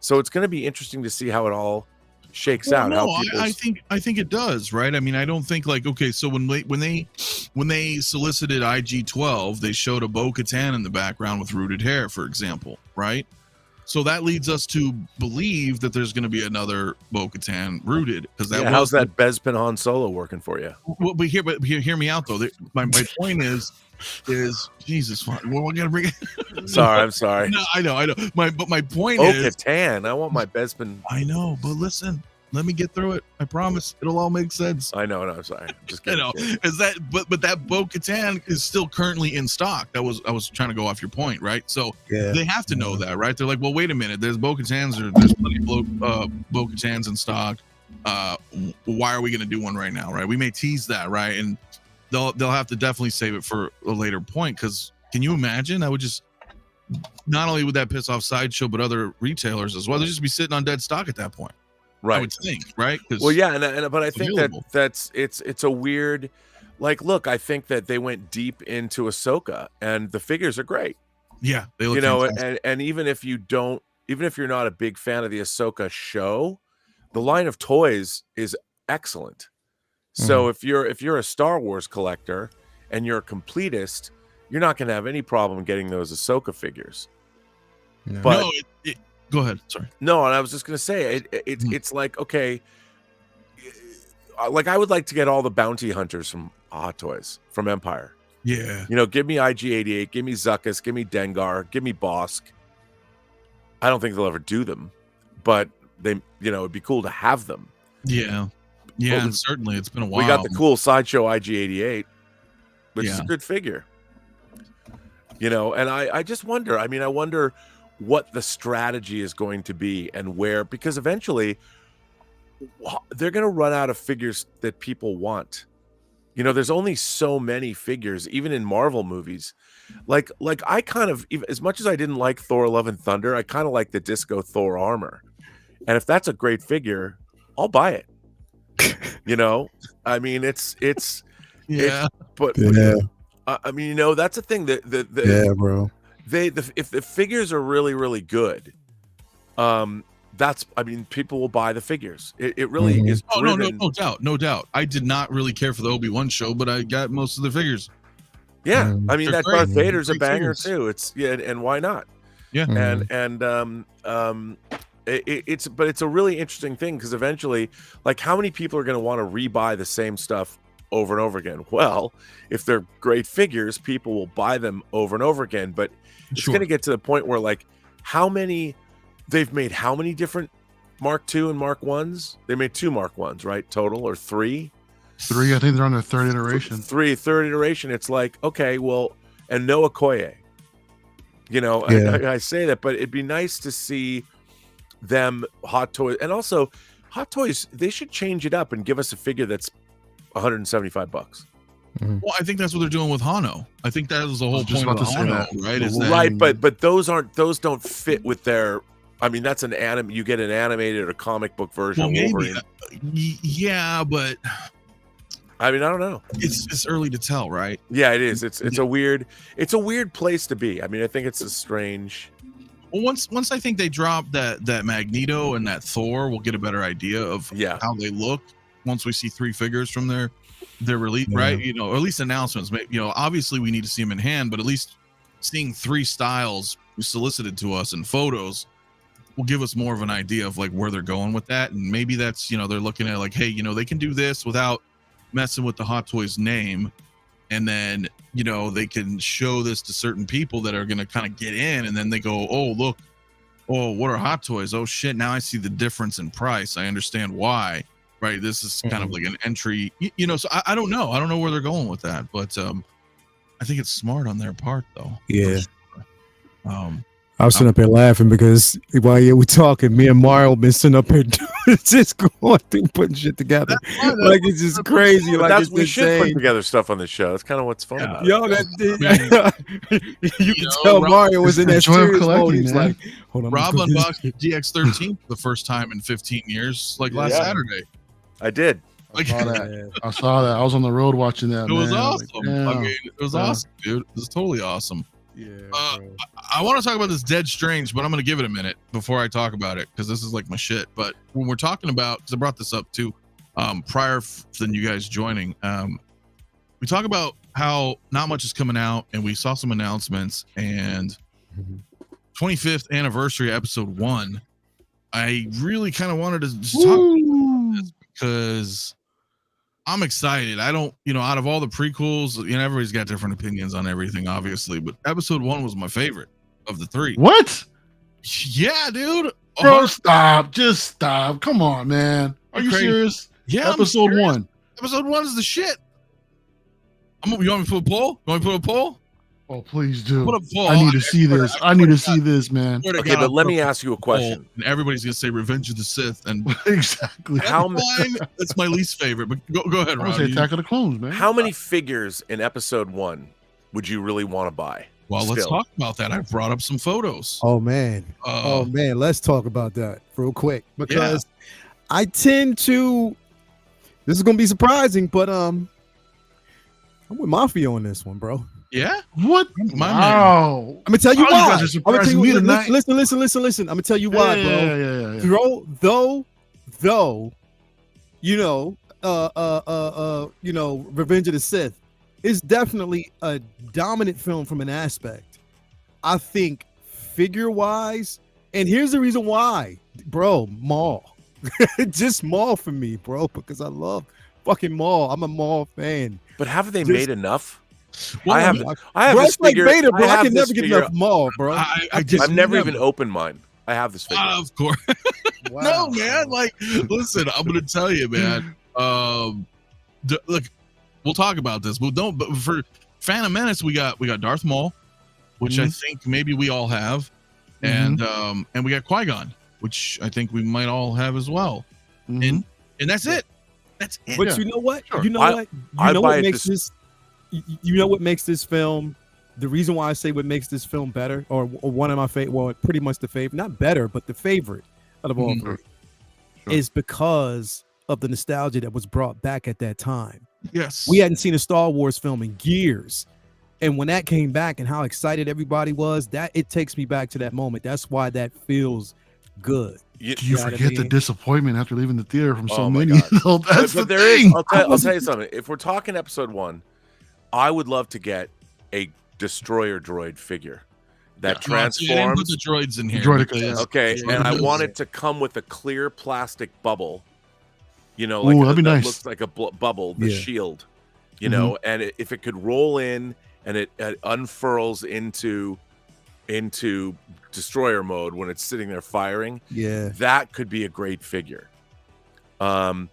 So it's going to be interesting to see how it all shakes out. No, I think it does, right? I mean, I don't think so when they solicited IG-12, they showed a Bo-Katan in the background with rooted hair, for example, right? So that leads us to believe that there's going to be another Bo-Katan rooted because how's that Bespin Han Solo working for you? Well, hear me out though. My point is Jesus. We're gonna bring it. Sorry, I'm sorry. No, I know. My point is Bo-Katan. I want my Bespin. I know, but listen. Let me get through it. I promise it'll all make sense. I know. No, I'm sorry. I'm just kidding. Is that but that Bo-Katan is still currently in stock. I was trying to go off your point, right? So they have to know that, right? They're like, well, wait a minute. There's Bo-Katans, there's plenty of Bo-Katans in stock. why are we going to do one right now, right? We may tease that, right? And they'll have to definitely save it for a later point, because can you imagine? I would just, not only would that piss off Sideshow, but other retailers as well. They'll just be sitting on dead stock at that point. Right. I would think, right? Well, yeah, but I think available. it's a weird, like, look, I think that they went deep into Ahsoka, and the figures are great. Yeah, they look, you know, fantastic. and even if you're not a big fan of the Ahsoka show, the line of toys is excellent. So if you're a Star Wars collector and you're a completist, you're not going to have any problem getting those Ahsoka figures. Yeah. But No, go ahead. Sorry. no, and I was just going to say it's like, okay, like I would like to get all the bounty hunters from Hot Toys from Empire. Yeah. You know, give me 𝗕𝗙𝗢𝗢𝗢𝗢, give me Zuckuss, give me Dengar, give me Bosk. I don't think they'll ever do them, but they, you know, it'd be cool to have them. Yeah. Yeah, and certainly it's been a while. We got the cool Sideshow 𝗕𝗙𝗢𝗢𝗢𝗢𝗢, which is a Yeah. good figure. You know, and I just wonder, I mean, I wonder what the strategy is going to be and where, because eventually they're going to run out of figures that people want. You know, there's only so many figures, even in Marvel movies. Like I kind of, as much as I didn't like Thor: Love and Thunder, I kind of like the Disco Thor armor. And if that's a great figure, I'll buy it. You know, I mean, it's Yeah. but Yeah. I mean, you know, that's the thing that Yeah, bro. if the figures are really, really good, that's, I mean, people will buy the figures. It really is. Oh, no doubt. I did not really care for the Obi-Wan show, but I got most of the figures. Yeah, I mean, They're that great. Darth Vader's a Great banger figures. too. It's, yeah, and why not? Yeah. But it's a really interesting thing, because eventually, like, how many people are going to want to rebuy the same stuff over and over again? Well, if they're great figures, people will buy them over and over again. But it's Sure. going to get to the point where, like, they've made how many different Mark II and Mark I's? They made 2 Mark I's, right? Total, or 3? 3, I think they're on their 3rd iteration. Third iteration. It's like, okay, well, and 𝗕𝗘𝗢𝗢𝗢𝗢. You know, Yeah. I say that, but it'd be nice to see them Hot Toys, and also Hot Toys, they should change it up and give us a figure that's $175. Well, I think that's what they're doing with Hano. I think that was the whole just point of about the to say Hano, that. right? Is that, Right, but those don't fit with their, I mean, that's you get an animated or comic book version well, of maybe, Wolverine. yeah, but I mean, I don't know. it's early to tell, right? Yeah, it is. It's a weird place to be. I mean, I think it's a strange. Well, once I think they drop that Magneto and that Thor, we'll get a better idea of how they look. Once we see 3 figures from their release, right? You know, or at least announcements. You know, obviously we need to see them in hand, but at least seeing 3 styles solicited to us in photos will give us more of an idea of like where they're going with that. And maybe that's, you know, they're looking at like, hey, you know, they can do this without messing with the Hot Toys name, and then, you know, they can show this to certain people that are going to kind of get in, and then they go, oh, look, oh, what are Hot Toys? Oh shit, now I see the difference in price. I understand why, right? This is kind of like an entry, you know. So I don't know where they're going with that, but I think it's smart on their part, though. Yeah. I was sitting up here laughing because while you were talking, me and Mario been sitting up here just going through putting shit together. Like, it's just crazy. But Like, that's, it's we should put insane. together stuff on this show. That's kind of what's fun about it. Yo, you can tell Rob- Mario was in that It's the joy of serious mode. collecting, He's man. like, hold on. Rob let me cook unboxed GX13 for the first time in 15 years, like last Yeah. Saturday. I did. Like, I saw that. I saw that. I was on the road watching that. it was man. awesome. Like, damn. I mean, it was awesome, dude. It was totally awesome. this. I want to talk about this Dead Strange, but I'm going to give it a minute before I talk about it, because this is like my shit. But when we're talking about, because I brought this up too, prior than you guys joining, we talk about how not much is coming out, and we saw some announcements, and 25th anniversary episode 1. I really kind of wanted to just talk about this because I'm excited. I don't, you know, out of all the prequels, you know, everybody's got different opinions on everything, obviously, but episode 1 was my favorite of the 3. What? Yeah, dude. Bro, stop. Just stop. Come on, man. Are you Crazy. serious? Yeah, I'm Episode serious. 1. Episode 1 is the shit. You want me to put a poll? You want me to put a poll? Oh, please do. What a ball. I need to see this. I need to see this, man. Okay, but let me ask you a question. And everybody's gonna say Revenge of the Sith, and Exactly. that's my least favorite. But go ahead, I would Rob. say Attack of the Clones, man. How many figures in episode 1 would you really want to buy? Well, let's still? talk about that. I brought up some photos. Oh man. Let's talk about that real quick because I tend to. This is gonna be surprising, but I'm with Mafia on this one, bro. Yeah. What? My man. Wow. I'm gonna tell you Oh, you why. guys are surprising me tonight. Listen. I'm gonna tell you why, bro. Yeah. Though, Revenge of the Sith is definitely a dominant film from an aspect. I think figure-wise, and here's the reason why, bro. Maul, just Maul for me, bro, because I love fucking Maul. I'm a Maul fan. But have they made enough? Well, I have Bro, this it's like figure. Vader, bro. I can this never get figure- enough Maul, bro. I've never even opened mine. I have this figure. Of course. Wow. No, man. Like, listen, I'm gonna tell you, man. Look, we'll talk about this, but for Phantom Menace, we got Darth Maul, which I think maybe we all have, and we got Qui-Gon, which I think we might all have as well, and that's it. That's it. But you know what? Sure. You know what? You know buy what it makes this. You know what makes this film. The reason why I say what makes this film better, or one of my favorite, well, pretty much the favorite, not better, but the favorite out of all three, is because of the nostalgia that was brought back at that time. Yes. We hadn't seen a Star Wars film in years. And when that came back and how excited everybody was, that it takes me back to that moment. That's why that feels good. Do you forget the disappointment after leaving the theater from so many? God. That's but the there is. thing. I'll tell you something. If we're talking episode 1, I would love to get a destroyer droid figure that transforms. You didn't put the droids in here. Okay, and I want it to come with a clear plastic bubble. You know, like that'd be nice. Looks like a bubble, the shield. You know, and if it could roll in and it unfurls into destroyer mode when it's sitting there firing, that could be a great figure. Phantom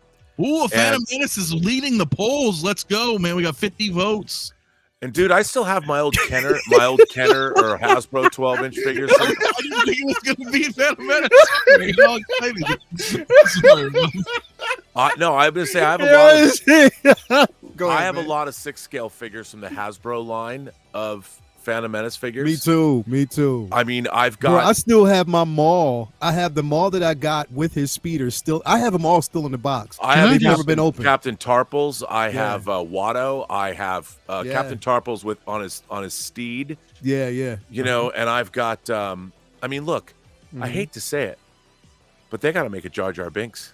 Menace is leading the polls. Let's go, man. We got 50 votes. And dude, I still have my old Kenner or Hasbro 12-inch figures. I didn't think it was gonna be Phantom Menace. No, I'm gonna say I have a lot of 6-scale figures from the Hasbro line of Phantom Menace figures. Me too. I mean, I've got. Bro, I still have my Maul. I have the Maul that I got with his speeder still. I have them all still in the box. They've never been open. Captain Tarpals. I have Watto. I have Captain Tarpals on his steed. Yeah. You know, and I've got. I mean, look, I hate to say it, but they got to make a Jar Jar Binks.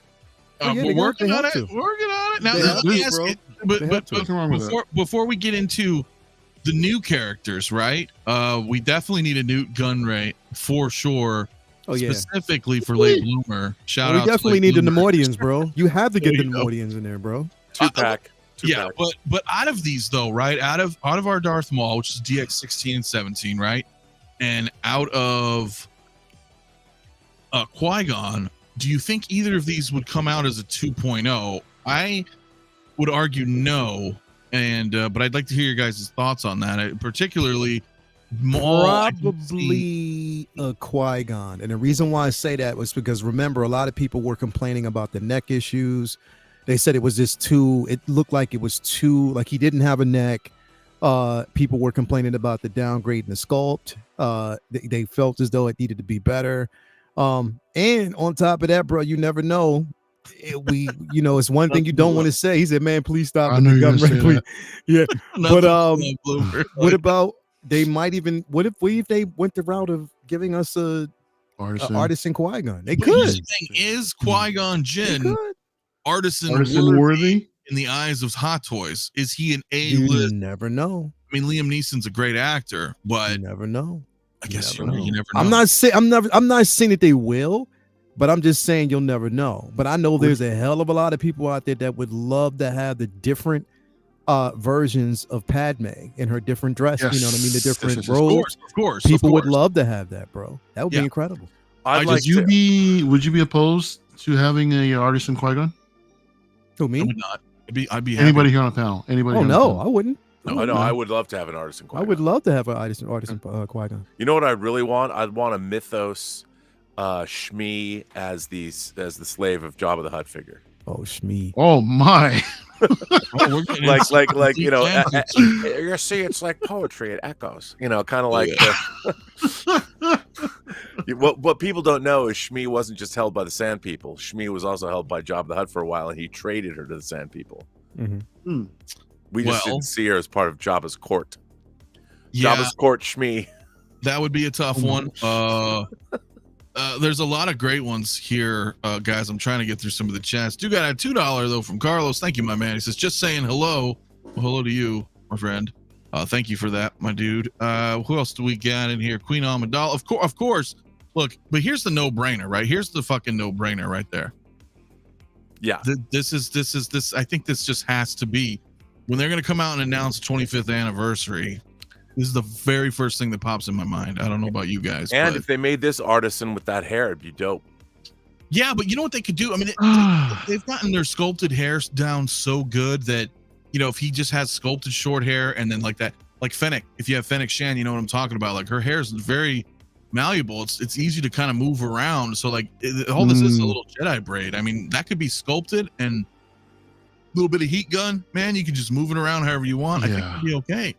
We're working on it. Working on it. Now, let me ask you, but before we get into the new characters, right? We definitely need a Newt Gunray for sure. Oh yeah, specifically for Late Bloomer. Shout out. We definitely need the Neimoidians, bro. You have to get the Neimoidians in there, bro. Two-pack. But out of these though, right? Out of our Darth Maul, which is DX 16 and 17, right? And out of Qui-Gon, do you think either of these would come out as a 2.0? I would argue no. And but I'd like to hear your guys' thoughts on that, particularly Maul. Probably a Qui-Gon, and the reason why I say that was because remember, a lot of people were complaining about the neck issues. They said it was just too. It looked like it was too like he didn't have a neck. People were complaining about the downgrade in the sculpt. They felt as though it needed to be better. And on top of that, bro, you never know. It's one thing you don't want to say. He said, "Man, please stop with the gun right, please." Yeah, but what about they might even? What if they went the route of giving us a artisan Qui-Gon? They could. The thing is, Qui-Gon Jinn artisan worthy in the eyes of Hot Toys. Is he an A-list? You never know. I mean, Liam Neeson's a great actor, but you never know. I guess you never know. I'm not saying that they will. But I'm just saying you'll never know. But I know there's a hell of a lot of people out there that would love to have the different versions of Padme in her different dress. You know what I mean? The different robes. Of course. People would love to have that, bro. That would be incredible. Would you be opposed to having a artisan Qui-Gon? Who, me? I would not. I'd be anybody here on the panel. Anybody? Oh no, I wouldn't. No, I would love to have an artisan Qui-Gon. I would love to have an artisan Qui-Gon. You know what I really want? I'd want a Mythos Shmi as the slave of Jabba the Hutt figure. Oh, Shmi. Oh my. like you know, you see, it's like poetry. It echoes. You know, kind of like. What people don't know is Shmi wasn't just held by the Sand People. Shmi was also held by Jabba the Hutt for a while, and he traded her to the Sand People. Mm-hmm. We just didn't see her as part of Jabba's court. Yeah, Jabba's court Shmi. That would be a tough one. There's a lot of great ones here, guys. I'm trying to get through some of the chats. Do got a $2 though from Carlos. Thank you, my man. He says, just saying hello. Well, hello to you, my friend. Thank you for that, my dude. Who else do we got in here? Queen Amidala. Of course. Look, but here's the no-brainer, right? Here's the fucking no-brainer right there. Yeah. This. I think this just has to be when they're going to come out and announce the 25th anniversary. This is the very first thing that pops in my mind. I don't know about you guys. And if they made this artisan with that hair, it'd be dope. Yeah, but you know what they could do? I mean, they've gotten their sculpted hair down so good that, you know, if he just has sculpted short hair and then like that, like Fennec, if you have Fennec Shan, you know what I'm talking about. Like her hair is very malleable. It's easy to kind of move around. So like all this is a little Jedi braid. I mean, that could be sculpted and a little bit of heat gun, man. You can just move it around however you want. I think it'd be okay.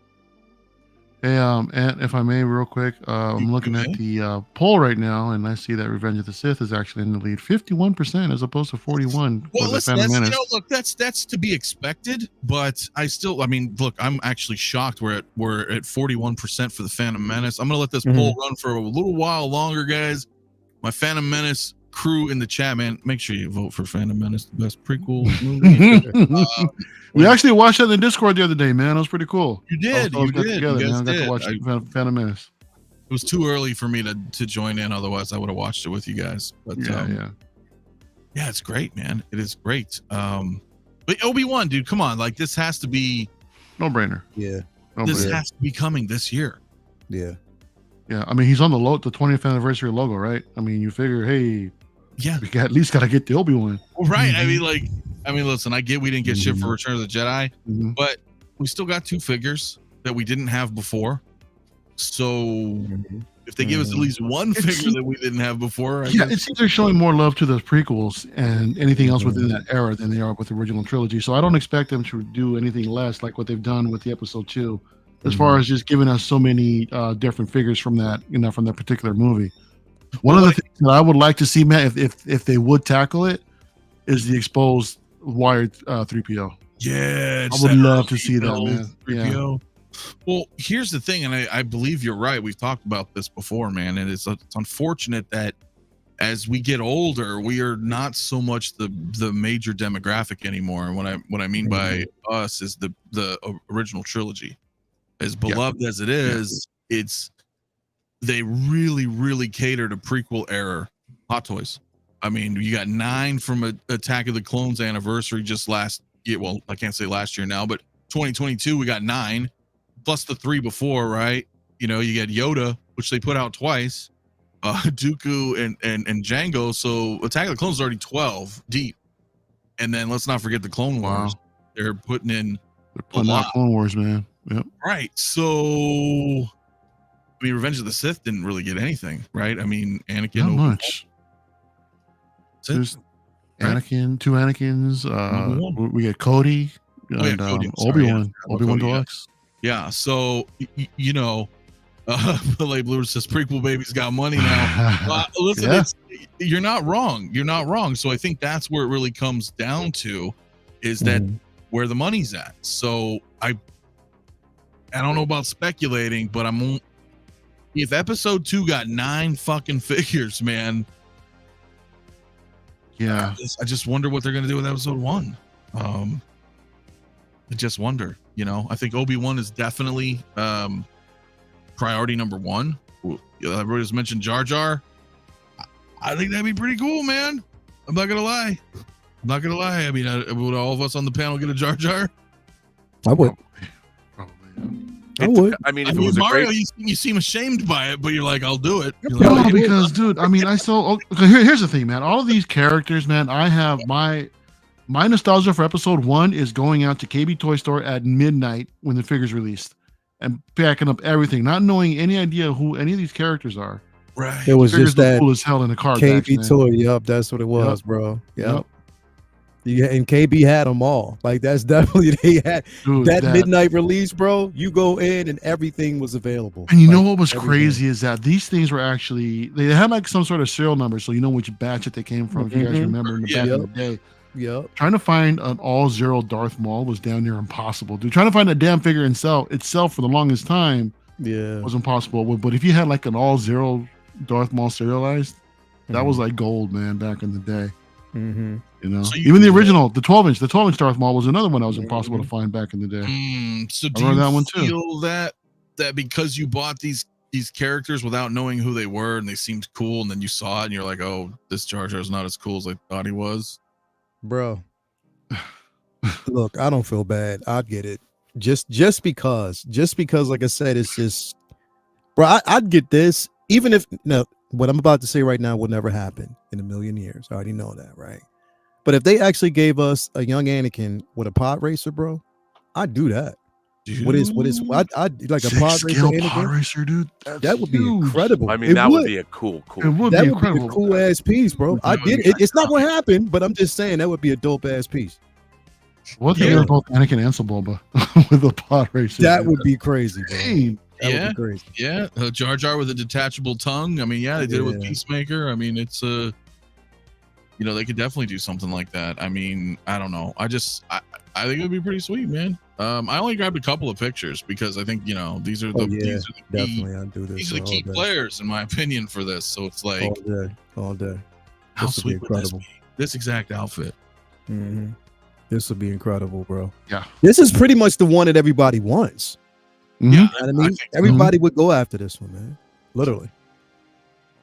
Hey, and if I may, real quick, I'm looking at the poll right now, and I see that Revenge of the Sith is actually in the lead, 51% as opposed to 41. Well, listen, look, that's to be expected, but I mean, look, I'm actually shocked we're at 41% for the Phantom Menace. I'm gonna let this poll run for a little while longer, guys. My Phantom Menace crew in the chat, man, make sure you vote for Phantom Menace, the best prequel movie. We actually watched that in the Discord the other day, man. It was pretty cool. You did. You did. Together, man. I got to watch Phantom Menace. It was too early for me to join in. Otherwise, I would have watched it with you guys. But yeah, it's great, man. It is great. But Obi-Wan, dude, come on. Like, this has to be no brainer. Yeah. This has to be coming this year. Yeah. Yeah. I mean, he's on the 20th anniversary logo, right? I mean, you figure, hey, we at least got to get the Obi-Wan. Right. I mean, listen, I get we didn't get shit for Return of the Jedi, but we still got 2 figures that we didn't have before. So if they give us at least 1 figure that we didn't have before, it seems they're showing more love to the prequels and anything else within that era than they are with the original trilogy. So I don't expect them to do anything less like what they've done with the episode 2, as far as just giving us so many different figures from that, from that particular movie. One of the things that I would like to see, Matt, if they would tackle it, is the exposed wired 3PO. Yeah, I would love to see that, man. 3PO. Well, here's the thing, and I believe you're right. We've talked about this before, man, and it's unfortunate that as we get older, we are not so much the major demographic anymore. And what I mean by us is the original trilogy. As beloved as it is, they really cater to prequel era Hot Toys. I mean, you got 9 from Attack of the Clones anniversary just last year. Well, I can't say last year now, but 2022 we got 9 plus the 3 before, right? You got Yoda, which they put out twice, Dooku and Jango. So Attack of the Clones is already 12 deep, and then let's not forget the Clone Wars. Wow. They're putting out Clone Wars, man. Yep. Right. So, I mean, Revenge of the Sith didn't really get anything, right? I mean, Anakin. Not much. There's Anakin, 2 Anakins. We get Cody and Obi-Wan. Obi-Wan Deluxe. Yeah. So, Late Blue says prequel baby's got money now. Listen, you're not wrong. You're not wrong. So I think that's where it really comes down to, is that where the money's at. So I don't know about speculating, but if episode 2 got 9 fucking figures, man. Yeah. I just wonder what they're going to do with episode 1. I just wonder, I think Obi-Wan is definitely priority number 1. Everybody's mentioned Jar Jar. I think that'd be pretty cool, man. I'm not going to lie. I mean, would all of us on the panel get a Jar Jar? I would. I would. I mean, if it was Mario, you seem ashamed by it, but you're like, I'll do it. No, because, dude, I mean, here's the thing, man. All of these characters, man, I have my My nostalgia for episode 1 is going out to KB Toy Store at midnight when the figure's released and packing up everything, not knowing any idea who any of these characters are. Right. It was just that cool as hell in the car. KB toy. Yup, that's what it was, bro. Yep. Yeah, and KB had them all. Like that's definitely they had that midnight release, bro. You go in and everything was available. And you know what was crazy is that these things were actually they had like some sort of serial number, so you know which batch that they came from. If you guys remember in the back in the day. Yep. Trying to find an all-zero Darth Maul was down near impossible, dude. Trying to find a damn figure itself for the longest time, was impossible. But if you had like an all-zero Darth Maul serialized, that was like gold, man, back in the day. You know, so even the original, the 12-inch Darth Maul was another one that was impossible to find back in the day. So do you that one too. Feel that because you bought these characters without knowing who they were and they seemed cool, and then you saw it and you're like, oh, this Jar Jar is not as cool as I thought he was? Bro, look, I don't feel bad. I'd get it just because, like I said, it's just, bro. I'd get this even if what I'm about to say right now will never happen in a million years. I already know that, right? But if they actually gave us a young Anakin with a pod racer, bro, I'd do that. Dude. What is I'd like a pod racer Anakin? Pod racer, dude. That would be incredible. I mean, that would be a cool. It would be incredible. Be a cool ass piece, bro. I get it. It's not gonna happen, but I'm just saying that would be a dope ass piece. What if both Anakin and Sebulba with a pod racer? That would be crazy, bro. That would be crazy. Yeah, Jar Jar with a detachable tongue. I mean, they did it with Peacemaker. I mean, it's they could definitely do something like that. I mean, I don't know. I think it would be pretty sweet, man. I only grabbed a couple of pictures because I think these are the key players in my opinion for this. So it's like all day. How sweet would this be? This exact outfit. This would be incredible, bro. Yeah, this is pretty much the one that everybody wants. Yeah, I mean, everybody would go after this one, man. Literally.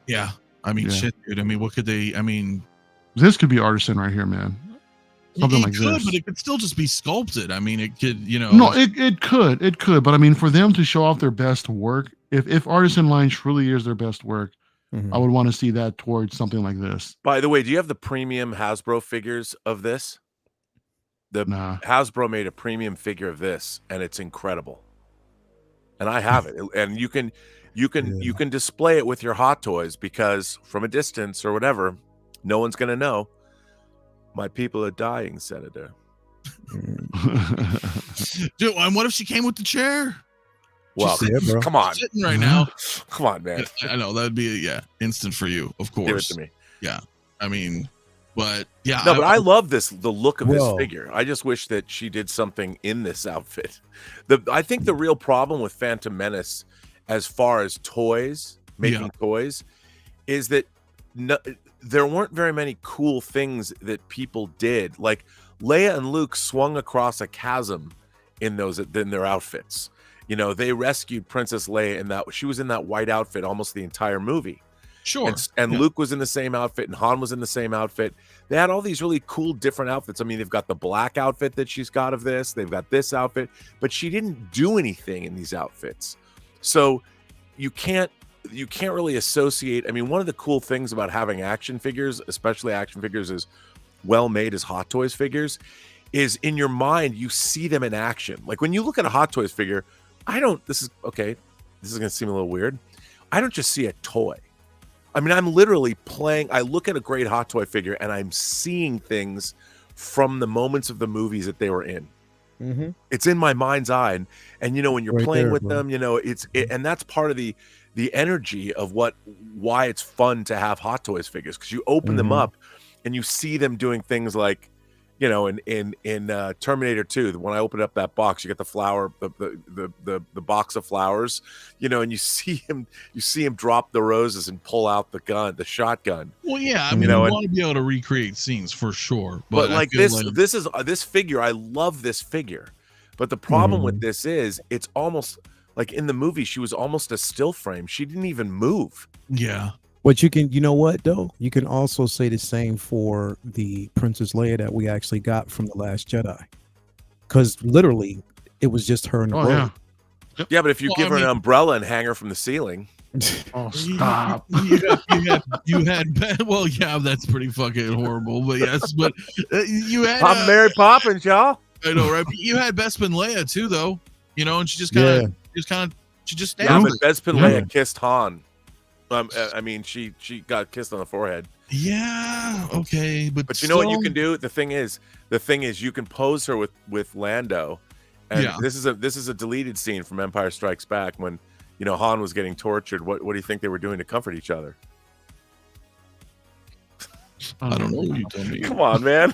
Yeah, I mean, shit, dude. I mean, what could they? I mean, this could be artisan right here, man. Something like this, but it could still just be sculpted. I mean, it could, No, it could, but I mean, for them to show off their best work, if artisan line truly is their best work, I would want to see that towards something like this. By the way, do you have the premium Hasbro figures of this? Hasbro made a premium figure of this, and it's incredible. And I have it, and you can display it with your Hot Toys because from a distance or whatever, no one's gonna know. My people are dying, Senator. Dude, and what if she came with the chair? Well, come on, sitting right now. Come on, man. I know that'd be instant for you, of course. Give it to me. Yeah, I mean, but yeah, no, but I love the look of this figure. I just wish that she did something in this outfit. I think the real problem with Phantom Menace, as far as toys, making toys, is that there weren't very many cool things that people did. Like Leia and Luke swung across a chasm in their outfits. They rescued Princess Leia in that she was in that white outfit almost the entire movie. Sure. And Luke was in the same outfit and Han was in the same outfit. They had all these really cool different outfits. I mean, they've got the black outfit that she's got of this. They've got this outfit, but she didn't do anything in these outfits. So you can't really associate. I mean, one of the cool things about having action figures, especially action figures as well made as Hot Toys figures, is in your mind, you see them in action. Like when you look at a Hot Toys figure, this is going to seem a little weird. I don't just see a toy. I mean, I'm literally playing. I look at a great Hot Toy figure and I'm seeing things from the moments of the movies that they were in. It's in my mind's eye. And when you're playing with them, and that's part of the energy of why it's fun to have Hot Toys figures, because you open them up and you see them doing things like, in Terminator 2, when I open up that box, you get the flower, the box of flowers, and you see him drop the roses and pull out the shotgun. Well, yeah, I mean, you want to be able to recreate scenes for sure. But like this figure, I love this figure. But the problem with this is it's almost like in the movie, she was almost a still frame. She didn't even move. Yeah. But you know what though? You can also say the same for the Princess Leia that we actually got from The Last Jedi, because literally it was just her in the road. Yeah, but if you give her an umbrella and hang her from the ceiling, Oh, stop. You had well, yeah, that's pretty fucking horrible. But yes, but you had I'm Mary Poppins, y'all. I know, right? But you had Bespin Leia too, though. And she just kind of, she just Yeah, stabbed but her. Bespin Leia kissed Han. I mean, she got kissed on the forehead. Yeah, okay, but you know what you can do? The thing is, you can pose her with Lando, and this is a deleted scene from Empire Strikes Back when Han was getting tortured. What do you think they were doing to comfort each other? I don't know what you told me. Come on, man.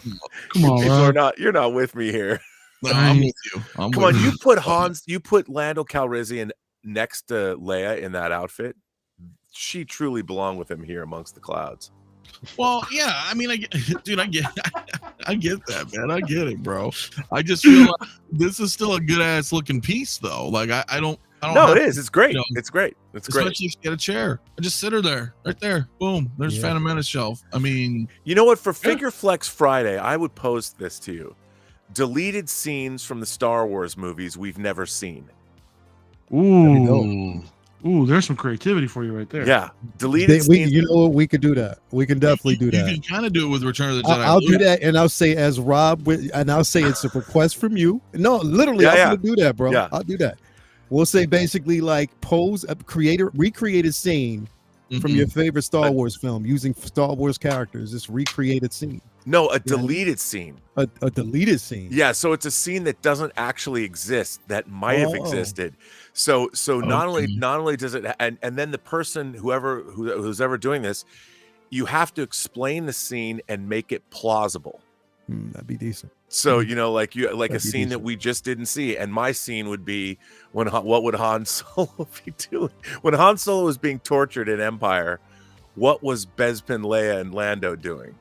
Come on, you're not with me here. No, I'm with you. Come on, you put Lando Calrissian next to Leia in that outfit. She truly belonged with him here amongst the clouds. Well, yeah, I mean, I get that, man. I get it, bro. I just feel like this is still a good ass looking piece, though. Like I don't. No, it is. It's great. It's great. It's great. Especially if you get a chair. I just sit her there, right there. Boom. There's Phantom Menace shelf. I mean, you know what? For Figure Flex Friday, I would post this to you: deleted scenes from the Star Wars movies we've never seen. Ooh, there's some creativity for you right there. Yeah, deleted scenes. You know what? We could do that. We can definitely do that. You can kind of do it with Return of the Jedi. I'll do that, and I'll say as Rob, and I'll say it's a request from you. No, literally, I'm gonna do that, bro. Yeah. I'll do that. We'll say basically like recreate a scene from your favorite Star Wars film using Star Wars characters. This recreated scene. No, a deleted scene. A deleted scene. Yeah, so it's a scene that doesn't actually exist that might have existed. So not only does it, and then the person who's ever doing this, you have to explain the scene and make it plausible. That'd be decent. So like a scene that we just didn't see, and my scene would be what would Han Solo be doing when Han Solo was being tortured in Empire? What was Bespin Leia and Lando doing?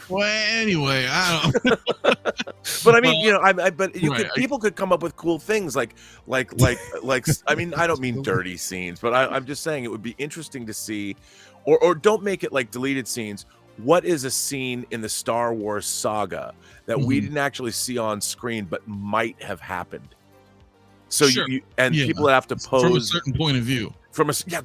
Well, anyway, I don't. But I mean, people could come up with cool things like I mean, I don't mean dirty scenes, but I'm just saying it would be interesting to see, or don't make it like deleted scenes. What is a scene in the Star Wars saga that we didn't actually see on screen but might have happened? So people have to pose from a certain point of view.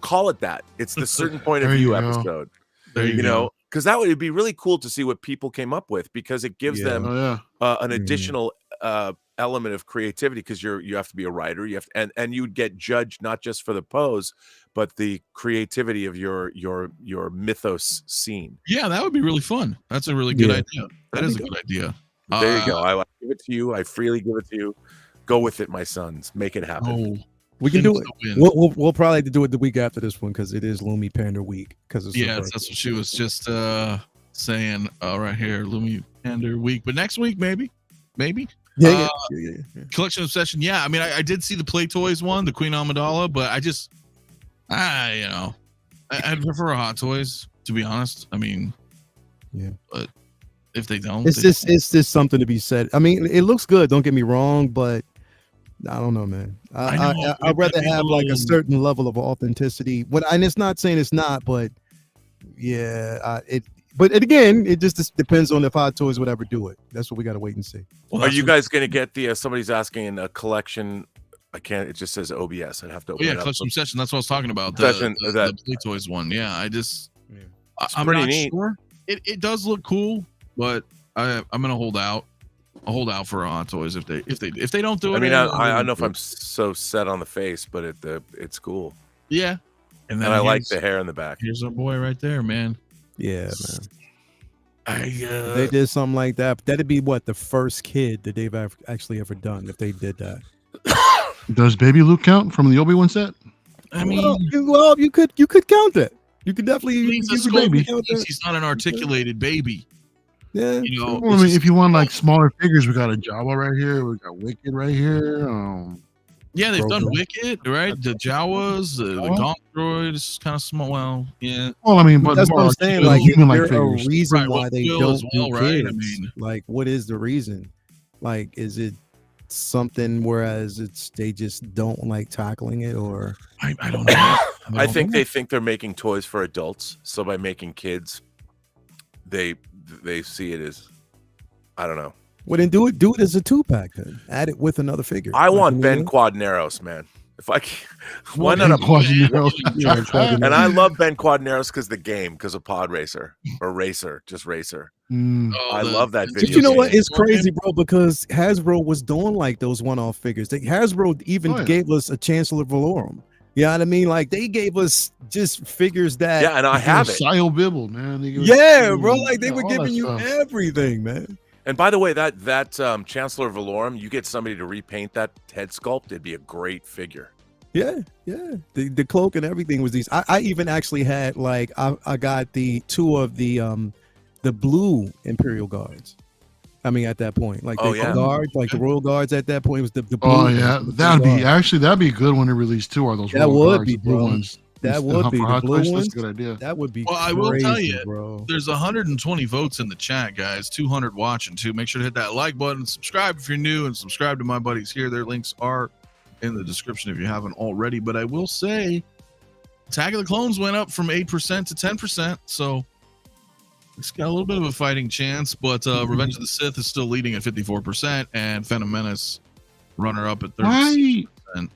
Call it that. It's the certain point of view episode. There you go. Because that would be really cool to see what people came up with, because it gives them an additional element of creativity, because you have to be a writer, and you would get judged not just for the pose but the creativity of your mythos scene. Yeah, that would be really fun. That's a really good idea. That is a good idea. There you go. I give it to you. I freely give it to you. Go with it, my sons. Make it happen. We can do it. We'll probably have to do it the week after this one, because it is Lumi Pander week. Because that's what she was just saying right here, Lumi Pander week. But next week, maybe. Yeah. Collection Obsession. Yeah, I mean, I did see the Play Toys one, the Queen Amidala, but I just, I'd prefer Hot Toys, to be honest. I mean, but if they don't, it's just something to be said. I mean, it looks good. Don't get me wrong, but I don't know, man. I'd rather have like a certain level of authenticity. And it's not saying it's not, but But again, it just depends on if Hot Toys would ever do it. That's what we got to wait and see. Well, are you guys going to get the? Somebody's asking a collection. I can't. It just says OBS. I'd have to. Open it up. Collection Session. That's what I was talking about. The Play Toys one. Yeah, I'm pretty not neat. Sure. It does look cool, but I'm gonna hold out. I'll hold out for Hot Toys if they don't do it. I mean, I don't know if I'm so set on the face, but it's cool. Yeah, and I like the hair in the back. Here's our boy right there, man. Yeah, man. They did something like that. That'd be the first kid that they've actually ever done if they did that. Does Baby Luke count from the Obi-Wan set? I mean, you could count that. You could definitely. He's not an articulated baby. Yeah. Well, I mean, if you want like smaller figures, we got a Jawa right here. We got Wicked right here. Yeah, they've done Wicked, right? The Jawas, the Gonk droids, kind of small. Well, yeah. Well, I mean, but that's what I'm saying. Like, there's a reason right, why they Will don't as well, do right? kids. I mean, like, what is the reason? Like, is it something whereas they just don't like tackling it, or I don't know. I think they think they're making toys for adults, so by making kids, they see it as, I don't know. Well, then do it as a 2-pack then. Add it with another figure. I want Ben Quadneros, man. If I can, why not a Quadraneros. And I love Ben Quadraneros because of Pod Racer or Racer, just Racer. I love that video. But you know what? game. It's crazy, bro, because Hasbro was doing like those one-off figures. Hasbro even gave us a Chancellor Valorum. You know what I mean? Like they gave us just figures that. Yeah, and I have it. Bibble, man. Yeah, bro. Like they were giving you everything, man. And by the way, that Chancellor Valorum, you get somebody to repaint that head sculpt, it'd be a great figure. Yeah. The cloak and everything was these. I even actually had like I got the two of the blue Imperial Guards. I mean, at that point, like the guards, like the Royal Guards. At that point, it was the blue. Oh yeah, that'd be a good one to release too. Are those that Royal would Guards, be blue bro. ones? That would be the blue ones. That's a good idea. That would be. Well, crazy, I will tell you, bro. There's 120 votes in the chat, guys. 200 watching too. Make sure to hit that like button, subscribe if you're new, and subscribe to my buddies here. Their links are in the description if you haven't already. But I will say, Attack of the Clones went up from 8% to 10%, so it's got a little bit of a fighting chance. But Revenge of the Sith is still leading at 54%, and Phantom Menace runner up at 30%.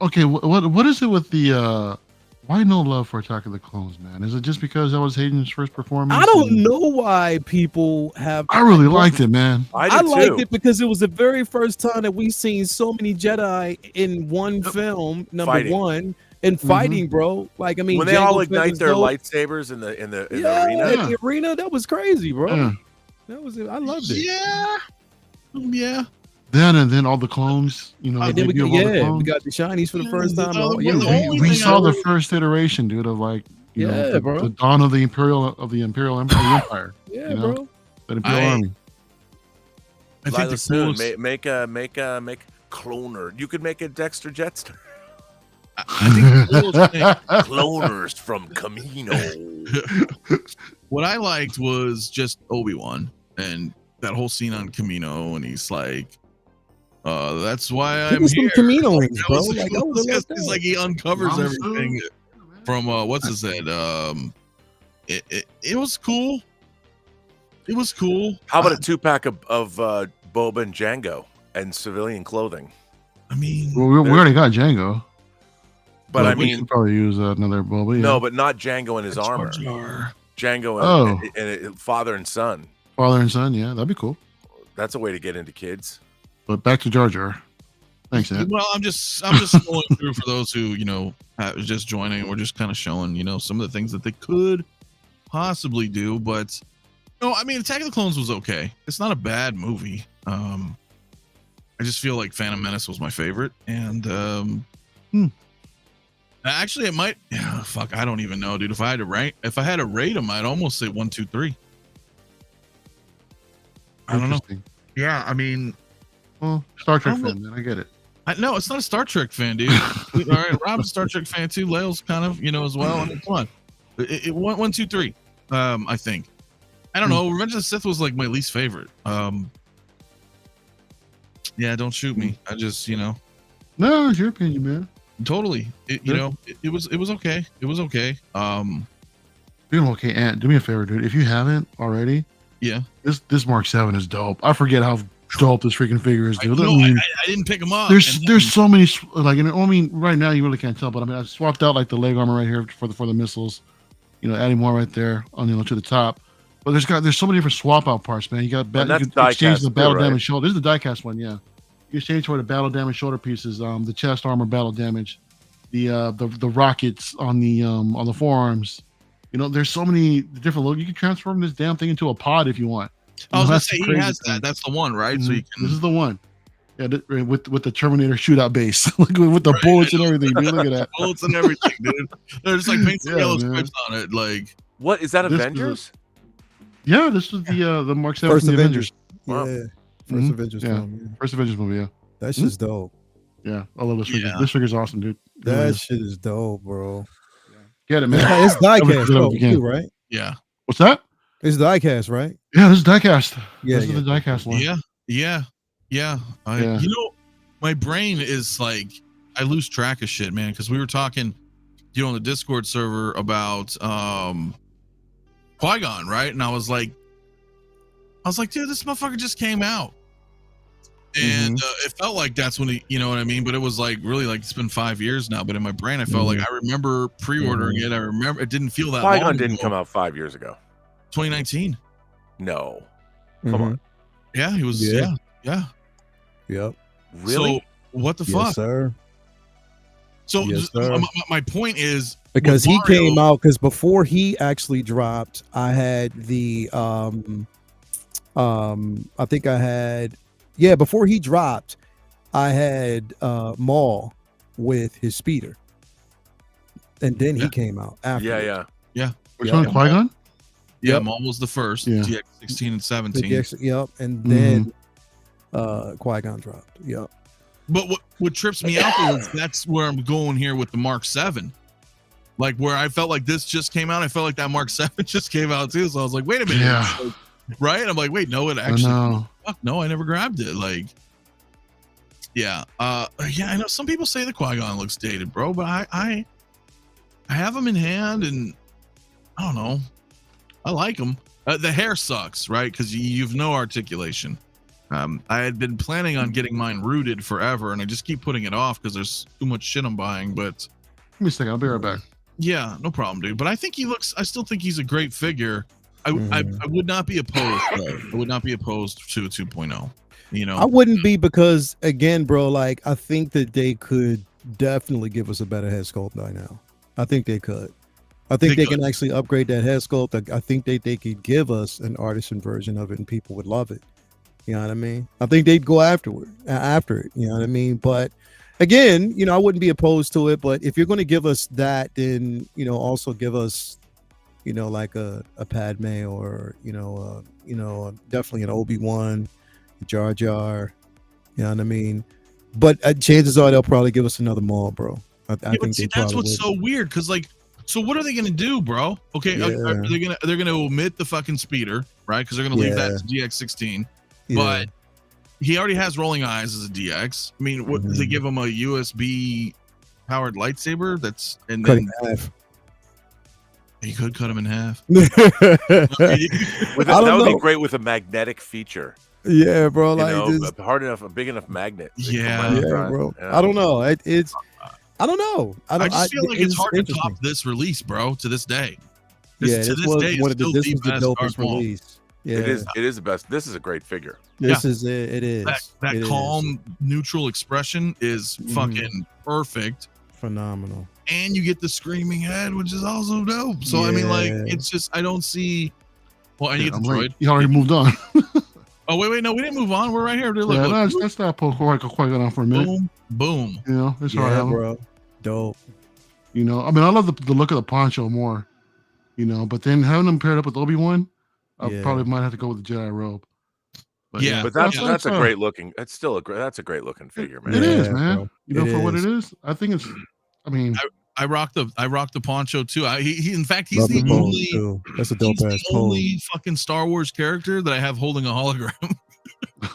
Okay, what is it with the why no love for Attack of the Clones, man? Is it just because that was Hayden's first performance? I don't know why people have. I really liked it, man. I liked it because it was the very first time that we seen so many Jedi in one film. Number one, and fighting, bro. Like I mean, when they all ignite their lightsabers in the arena. In the arena, that was crazy, bro. Yeah. That was I loved it. Yeah. Then all the clones, you know. And then we got the shinies for the first time. We saw the first iteration, dude, of like bro, the dawn of the Imperial Empire. Yeah, you know? bro. The Imperial Army. I think the soon make a cloner. You could make a Dexter Jetster. I think the coolest thing, cloners from Camino. What I liked was just Obi-Wan and that whole scene on Camino, and he's like, that's why I'm here. Camino rings, bro. It's like he uncovers everything from what's his head. It was cool. It was cool. How about a 2-pack of Boba and Django and civilian clothing? I mean, well, we already got Django. But I we mean, should probably use another Boba. No, but not Django and his armor. Django and father and son. Father and son, yeah, that'd be cool. That's a way to get into kids. But back to Jar Jar. Thanks, Ed. Well, I'm just going through for those who just joining. We're just kind of showing some of the things that they could possibly do. But no, I mean, Attack of the Clones was okay. It's not a bad movie. I just feel like Phantom Menace was my favorite, and actually, it might. Fuck, I don't even know, dude. If I had to rate them, I'd almost say 1, 2, 3. I don't know. Yeah, I mean, well, Star Trek fan, man. I get it. No, it's not a Star Trek fan, dude. All right, Rob's a Star Trek fan too. Lael's kind of, as well. I mean, come on. It 1, 2, 3. I think. I don't know. Revenge of the Sith was like my least favorite. Yeah, don't shoot me. I just, No, it's your opinion, man. Totally. It was okay. It was okay. Doing okay, Ant. Do me a favor, dude. If you haven't already, this Mark 7 is dope. I forget how dope this freaking figure is, dude. I didn't pick him up. There's so many right now you really can't tell, but I mean I swapped out like the leg armor right here for the missiles, adding more right there on to the top. But there's so many different swap out parts, man. You got you can exchange the battle damage shoulder. This is the diecast one, yeah. You exchange for the battle damage shoulder pieces, the chest armor battle damage, the rockets on the forearms. There's so many different looks. You can transform this damn thing into a pod if you want. I was gonna say he has that. That's the one, right? So you can. This is the one. Yeah, with the Terminator shootout base, with the bullets and everything, dude. Look at that. Bullets and everything, dude. There's like paint some yellow stripes on it. Like, what is that? Avengers? This was the Mark 7 First Avengers. Wow. Yeah, First Avengers film. Yeah. First Avengers movie. Yeah, that's just dope. Yeah, I love this figure. This figure's awesome, dude. That shit is dope, bro. Get it, man. It's diecast, too, right? Yeah. What's that? It's diecast, right? Yeah, this is diecast. Yeah, this is the diecast one. Yeah. My brain is like, I lose track of shit, man. Because we were talking, on the Discord server about Qui-Gon, right? And I was like, dude, this motherfucker just came out. And it felt like that's when he, you know what I mean? But it was like really like it's been 5 years now. But in my brain, I felt like I remember pre-ordering it. I remember it didn't feel that long Qui-Gon didn't ago. come out 5 years ago. 2019. No. Come on. Yeah, he was. Yeah. Yeah. Yep. Really? So what the Yes, fuck? sir. So Yes, sir. my point is Because with he Mario- came out because before he actually dropped, I had the I think I had before he dropped, I had Maul with his speeder. And then he came out after. Yeah. Which one? Qui-Gon? Yeah, Maul was the first. Yeah. GX 16 and 17. Yep. And then Qui-Gon dropped. Yep. But what trips me out though is that's where I'm going here with the Mark 7. Like where I felt like this just came out, I felt like that Mark 7 just came out too. So I was like, wait a minute. Yeah. Like, right? I'm like, wait, no, it actually fuck no, I never grabbed it. Like yeah. I know some people say the Qui-Gon looks dated, bro, but I have him in hand and I don't know. I like him. The hair sucks, right? Because you've no articulation. I had been planning on getting mine rooted forever, and I just keep putting it off because there's too much shit I'm buying. But Give me a second. I'll be right back. yeah, no problem, dude. But I think I still think he's a great figure. I would not be opposed. Though. I would not be opposed to a 2.0. You know, I wouldn't be because again, bro, like I think that they could definitely give us a better head sculpt by now. I think they could. I think they can actually upgrade that head sculpt. I think they could give us an artisan version of it and people would love it. You know what I mean? I think they'd go after it. You know what I mean? But again, you know, I wouldn't be opposed to it. But if you're going to give us that, then, you know, also give us, you know, like a Padme or, definitely an Obi-Wan, Jar Jar. You know what I mean? But chances are they'll probably give us another Maul, bro. I think see, that's what's so weird. Because like, so what are they gonna do, bro? Okay, they're gonna omit the fucking speeder, right? Because they're gonna leave that to GX16. But he already has rolling eyes as a DX. I mean, what they give him a USB powered lightsaber? That's and cut then him in half. You could cut him in half. That would be great with a magnetic feature. Yeah, bro. You Like know, a big enough magnet. Yeah, bro. Yeah. I don't know. It's. I don't know. I just feel like it's hard to top this release, bro. To this day. This was the dopest release. Yeah, it is the best. This is a great figure. This is it. It is. That calm, neutral expression is fucking perfect. Phenomenal. And you get the screaming head, which is also dope. So I mean, like, it's just I don't see. Well, and you get the droid. You already moved on. Oh wait, no, we didn't move on. We're right here. Look, that's not Qui-Gon on for a minute. Boom. You know, it's all right, bro. Dope. You know, I mean, I love the look of the poncho more. You know, but then having them paired up with Obi-Wan, I probably might have to go with the Jedi robe. But but that's a great looking. That's still that's a great looking figure, man. It is, man. Bro. You know, for what it is, I think it's. I mean, I rock the poncho too. He in fact he's Love the only. Too. That's a dope ass pose. Only fucking Star Wars character that I have holding a hologram.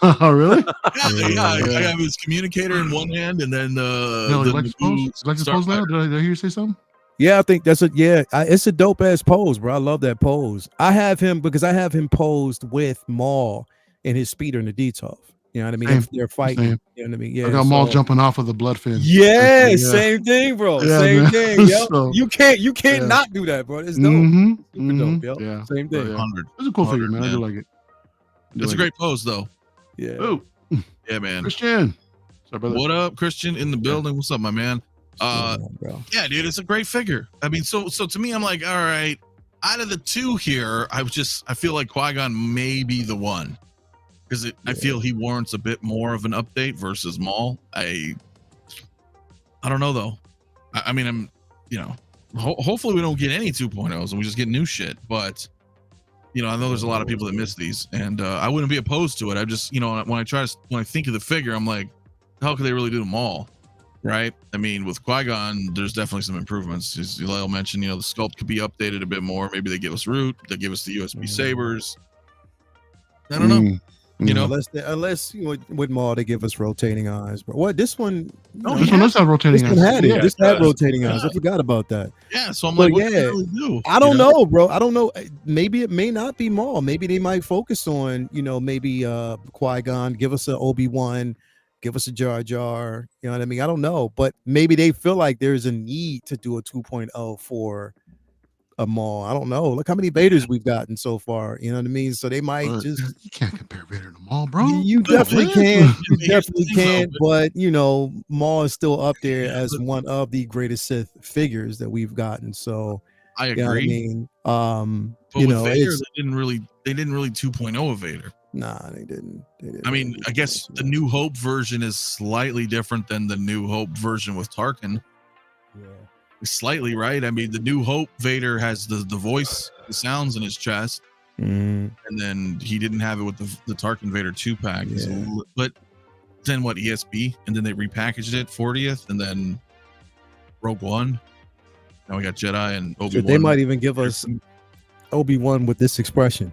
Oh really? I have his communicator in one hand, and then like to pose now? Did I hear you say something? Yeah, I think that's it's a dope ass pose, bro. I love that pose. I have him posed with Maul and his speeder in the DTOF. You know what I mean? They're fighting. Same. You know what I mean? Yeah. I got Maul jumping off of the blood fin. Yeah, same thing, bro. Yeah, same man. thing. Yo. So, you can't not do that, bro. It's dope. Super dope, yo. Yeah. Same thing. 100. It's a cool figure, man. I do like it. It's a great pose, though. Yeah. Oh, yeah, man. Christian. Sorry, brother. What up, Christian in the building? What's up, my man? Bro. Yeah, dude, it's a great figure. I mean, so to me, I'm like, all right, out of the two here, I feel like Qui-Gon may be the one because I feel he warrants a bit more of an update versus Maul. I don't know though. I mean, I'm, you know, hopefully we don't get any 2.0s and we just get new shit. But you know, I know there's a lot of people that miss these, and I wouldn't be opposed to it. I just, you know, when I think of the figure, I'm like, how could they really do them all? Right? I mean, with Qui-Gon, there's definitely some improvements. As Lyle mentioned, you know, the sculpt could be updated a bit more. Maybe they give us root, they give us the USB sabers. I don't know. You know, unless with Maul they give us rotating eyes. But what this one? This one does have rotating This eyes. one had it. Yeah, This it had does. rotating eyes. I forgot about that. yeah. So I'm But like, what yeah, can they really do? I don't know, bro. I don't know. Maybe it may not be Maul. Maybe they might focus on, maybe Qui-Gon, give us a Obi-Wan, give us a Jar Jar. You know what I mean? I don't know, but maybe they feel like there's a need to do a 2.0 for a Maul. I don't know. Look how many Vaders we've gotten so far. You know what I mean? So they might But just. you can't compare Vader to Maul, bro. You Good, definitely man. can. You Here's the definitely thing, though, can. But Maul is still up there as one of the greatest Sith figures that we've gotten. So I you know what I agree. mean? But with Vader, they didn't really 2.0 of Vader. Nah, they didn't. I mean, I guess the New Hope version is slightly different than the New Hope version with Tarkin. Yeah. Slightly, right? I mean, the New Hope Vader has the voice, the sounds in his chest, and then he didn't have it with the Tarkin Vader 2-pack. Yeah. So, but then what? ESB, and then they repackaged it 40th, and then Rogue One. Now we got Jedi and Obi-Wan. They might even give us Obi-Wan with this expression.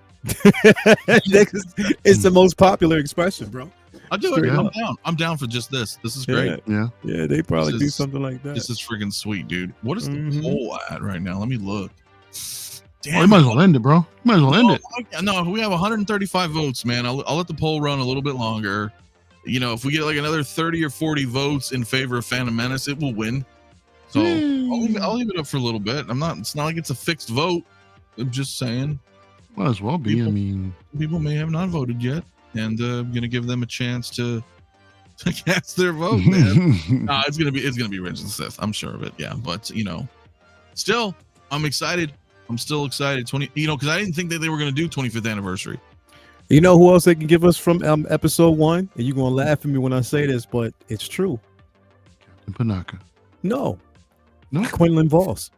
It's the most popular expression, bro. I'll do it. Yeah. I'm down. I'm down for just this. This is great. Yeah. Yeah, they probably This do is- something like that. This is freaking sweet, dude. What is the Mhm. poll at right now? Let me look. Well, you might as well end it, bro. You might as well end it. No, we have 135 votes, man. I'll let the poll run a little bit longer. If we get like another 30 or 40 votes in favor of Phantom Menace, it will win. So I'll leave it up for a little bit. It's not like it's a fixed vote. I'm just saying Might as well be. I mean, people may have not voted yet, and I'm gonna give them a chance to cast their vote, man. Nah, it's gonna be Revenge of the Sith. I'm sure of it. Yeah, but still, I'm excited. I'm still excited. Because I didn't think that they were gonna do 25th anniversary. You know who else they can give us from episode 1? And you're gonna laugh at me when I say this, but it's true. Captain Panaka. No, No. Quinlan Voss.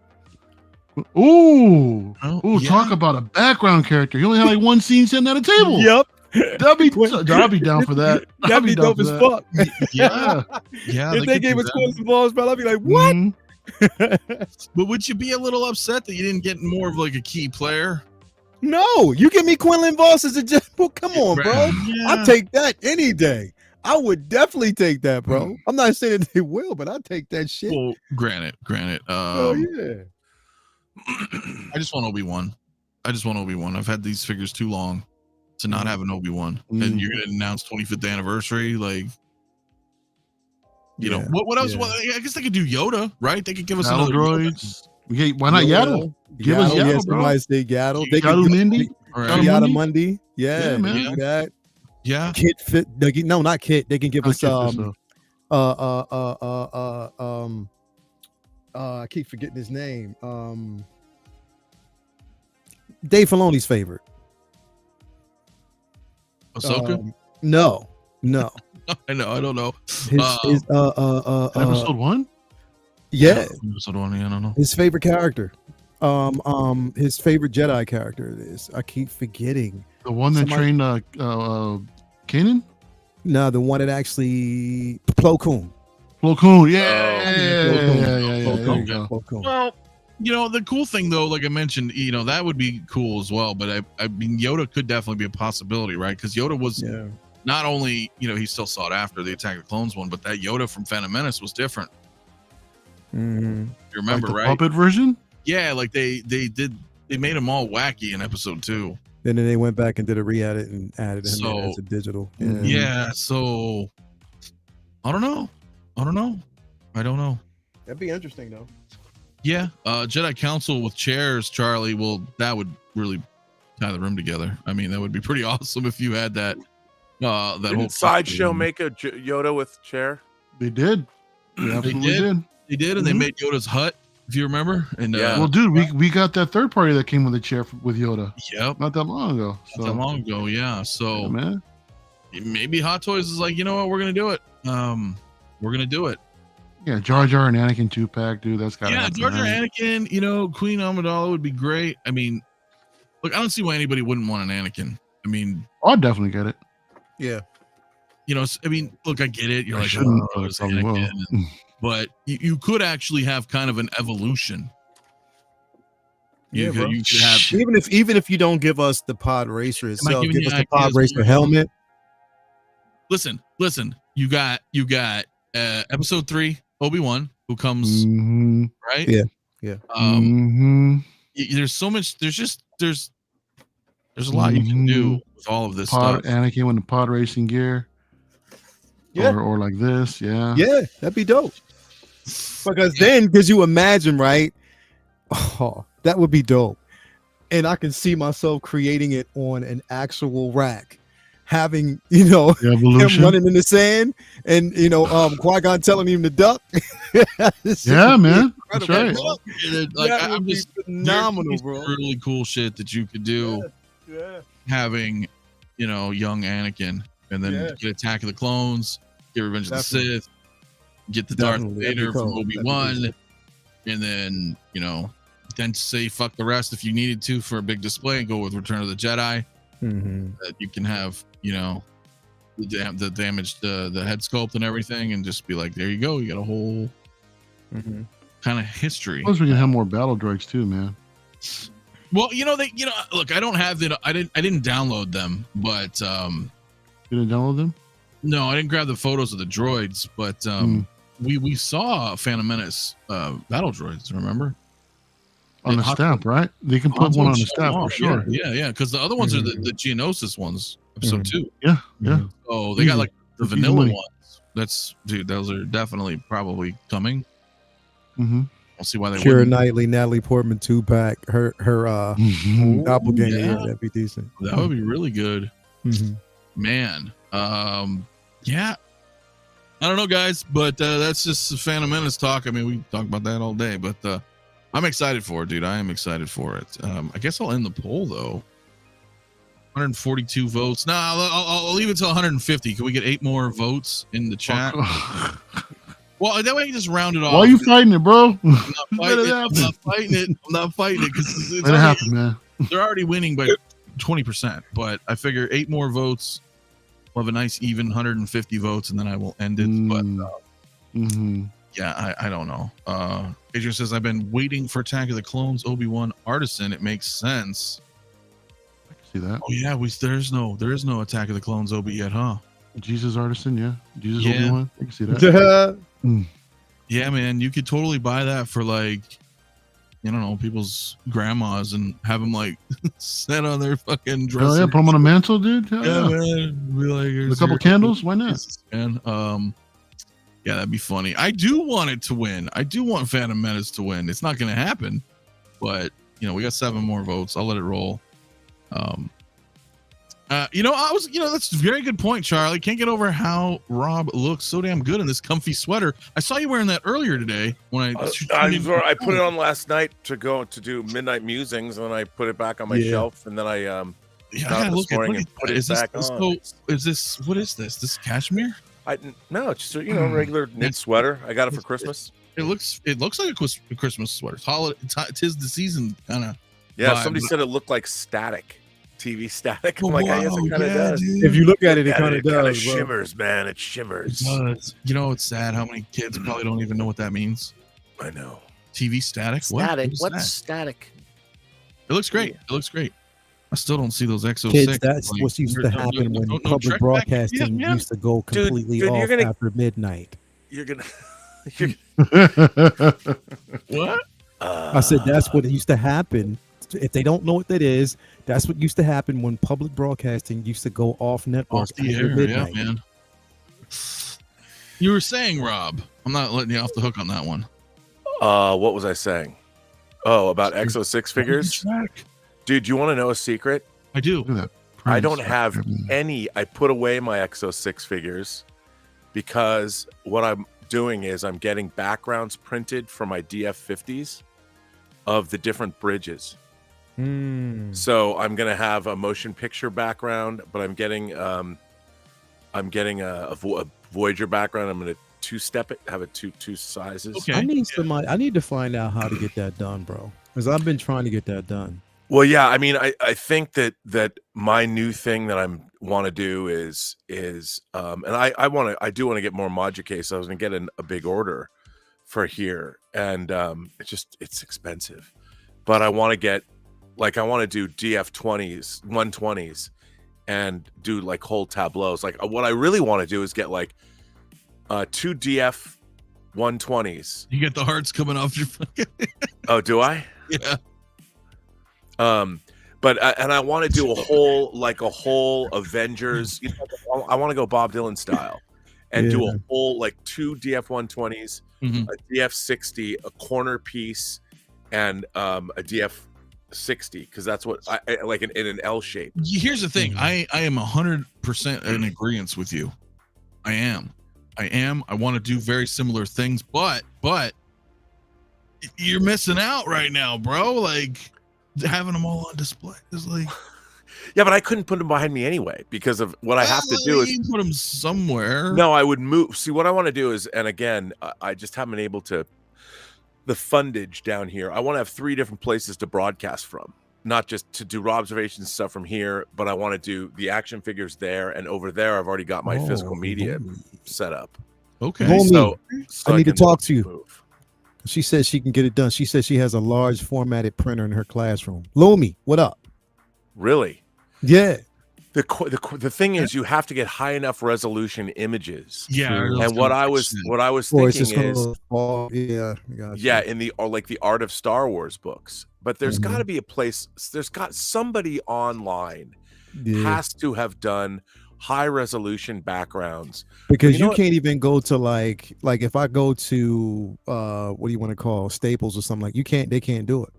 Ooh. Oh, Ooh, yeah. talk about a background character. He only had like one scene sitting at a table. Yep, I'd be down for that. that'd be down dope for as that. fuck. Yeah, yeah. If they could gave do us that. Quinlan Voss, bro, I'd be like, what? Mhm. But would you be a little upset that you didn't get more of like a key player? No, you give me Quinlan Voss as a general. Come on, bro. Yeah. I'd take that any day. I would definitely take that, bro. I'm not saying that they will, but I'd take that shit. Well, granted. Oh yeah. I just want Obi-Wan. I've had these figures too long to not have an Obi-Wan. And you're gonna announce 25th anniversary, like Yeah. what else? Yeah. Well, I guess they could do Yoda, right? They could give us Battle another Yoda. droids. Why not Yaddle? Give us Yaddle, Yaddle, yes, bro. somebody say Yaddle. They Yaddle could Mindy? All right. Yaddle Yaddle Mundi? Mundi. Yeah, Yeah, man. they can do that. Yeah. Kit fit. No, not Kit. They can give Not us Kit Fisto. I keep forgetting his name. Dave Filoni's favorite. Ahsoka? No. I know. I don't know. Episode 1? Yeah, Episode 1. I don't know. his favorite character. His favorite Jedi character it is. I keep forgetting. The one that trained Kanan? No, the one that actually Plo Koon. Plo Koon. Yeah. Plo Koon. Yeah. Plo There you Koon. go. Plo Koon. Well, the cool thing though, like I mentioned, that would be cool as well. But I mean, Yoda could definitely be a possibility, right? Because Yoda was not only, he's still sought after the Attack of the Clones one, but that Yoda from Phantom Menace was different. Mm-hmm. You remember, Like the right? puppet version? Yeah, like they made them all wacky in episode 2. And then they went back and did a re-edit and added him So- as a digital. Yeah, so I don't know. That'd be interesting though. Yeah, Jedi Council with chairs, Charlie. Well, that would really tie the room together. I mean, that would be pretty awesome if you had that. That Didn't whole Sideshow make a Yoda with chair? They did. They absolutely did. They did, and they made Yoda's hut, if you remember. And Yeah. Well, dude, we got that third party that came with a chair with Yoda yep, not that long ago. So, not that long ago. Yeah, so yeah, man. maybe Hot Toys is like, you know what, we're gonna do it. We're gonna do it. Yeah, Jar Jar and Anakin 2-pack, dude. That's gotta Yeah, happen. Jar Jar man. Anakin. Queen Amidala would be great. I mean, look, I don't see why anybody wouldn't want an Anakin. I mean, I'd definitely get it. Yeah. I mean, look, I get it. You're I like, shouldn't, oh, but I it's probably will. Anakin. But you could actually have kind of an evolution. You could have Even if you don't give us the pod racer itself, giving give you us the pod ideas racer more? helmet. listen. You got episode 3, Obi-Wan, who comes right. Yeah. There's so much. There's a lot you can do with all of this stuff. Anakin with the pod racing gear. Yeah. Or like this. Yeah. Yeah, that'd be dope. Because you imagine, right? Oh, that would be dope. And I can see myself creating it on an actual rack, having, him running in the sand and, Qui-Gon telling him to duck. Yeah, man. That's right. That would be phenomenal, bro. Really cool shit that you could do having, young Anakin and then get Attack of the Clones, get Revenge of the Sith, get the Darth Vader from Obi-Wan, and then, then say fuck the rest if you needed to for a big display and go with Return of the Jedi. That you can have, the damaged the head sculpt and everything, and just be like, there you go, you got a whole kind of history. Plus, we can have more battle droids too, man. Well, look, I don't have that. I didn't download them, but you didn't download them? No, I didn't grab the photos of the droids, but we saw Phantom Menace battle droids. Remember? On the staff, right? They can put one on the staff for sure. Yeah. Because the other ones are the Geonosis ones, episode 2. Yeah. Oh, they got like the vanilla ones. Those are definitely probably coming. I'll see why they. Keira Knightley, Natalie Portman 2-pack, her doppelganger. Yeah, that'd be decent. That would be really good, man. Yeah. I don't know, guys, but that's just Phantom Menace talk. I mean, we talk about that all day, but I'm excited for it, dude. I am excited for it. I guess I'll end the poll though. 142 votes. Nah, I'll leave it till 150. Can we get 8 more votes in the chat? Well, that way you just round it off. Why are you fighting it, bro? I'm not fighting it because let it happen, man. They're already winning by 20%, but I figure 8 more votes. We'll have a nice even 150 votes, and then I will end it. But yeah, I don't know. Adrian says, I've been waiting for Attack of the Clones, Obi-Wan Artisan. It makes sense. I can see that. Oh yeah, there is no Attack of the Clones Obi yet, huh? Jesus Artisan, yeah. Jesus Obi-Wan. I can see that. Yeah, man, you could totally buy that for like, I don't know, people's grandmas and have them like set on their fucking dresser. Oh yeah, put them on a mantle, dude. Yeah, man. Be like, a couple candles. Why not? Man, yeah, that'd be funny. I do want it to win. I do want Phantom Menace to win. It's not going to happen, but we got 7 more votes. I'll let it roll. That's a very good point, Charlie. Can't get over how Rob looks so damn good in this comfy sweater. I saw you wearing that earlier today when I put it on last night to go to do midnight musings, and then I put it back on my shelf, and then I this morning and put it back on. So what is this? This cashmere? No, it's just a regular knit sweater. I got it for Christmas. It looks like a Christmas sweater. It's holiday. Tis the season kind of. Yeah, somebody said it looked like static. TV static. I'm like, I guess it kind of does. Dude. If you look at it, it kind of does. It shimmers, man. It shimmers. It does. It's sad how many kids probably don't even know what that means. I know. TV static. Static. What's static? It looks great. It looks great. I still don't see those Exo 6. Kids, that's what used to happen when public broadcasting used to go completely off after midnight. You're gonna. What? I said that's what used to happen. If they don't know what that is, that's what used to happen when public broadcasting used to go off network. Off the air, yeah, man. You were saying, Rob, I'm not letting you off the hook on that one. What was I saying? Oh, about Exo 6 figures? Dude, you want to know a secret? I do. I don't have any. I put away my Exo 6 figures because what I'm doing is I'm getting backgrounds printed for my DF50s of the different bridges. So I'm gonna have a motion picture background, but I'm getting a Voyager background. I'm gonna 2-step it, have it two sizes. Okay. I need to find out how to get that done, bro, because I've been trying to get that done. Well, yeah, I mean, I think that my new thing that I want to do is and I do want to get more Moduspace. So I was gonna get a big order for here, and it's expensive, but I want to get. Like I want to do DF20s, 120s and do like whole tableaus. Like what I really want to do is get like 2 DF 120s. You get the hearts coming off your fucking. Oh, do I? Yeah. But and I want to do a whole Avengers. You know, I want to go Bob Dylan style, and do a whole like 2 DF 120s, a DF 60, a corner piece, and a DF 60, because that's what I like in an L shape. Here's the thing. I am 100% in agreement with you. I am. I want to do very similar things, but you're missing out right now, bro. Like having them all on display is like. Yeah, but I couldn't put them behind me anyway because of what I have to do is put them somewhere. No, I would move. See, what I want to do is, and again, I just haven't been able to. The fundage down here, I want to have 3 different places to broadcast from, not just to do observations stuff from here, but I want to do the action figures there, and over there I've already got my physical media set up. Okay, so I need to talk to you. Move. She says she can get it done. She says she has a large formatted printer in her classroom. Lumi, what up? Really? Yeah. The thing is, you have to get high enough resolution images. Yeah, and what I was thinking is, yeah, in the like the Art of Star Wars books. But there's got to be a place. There's got somebody online has to have done high resolution backgrounds, because you can't even go to like if I go to what do you want to call Staples or something, like they can't do it.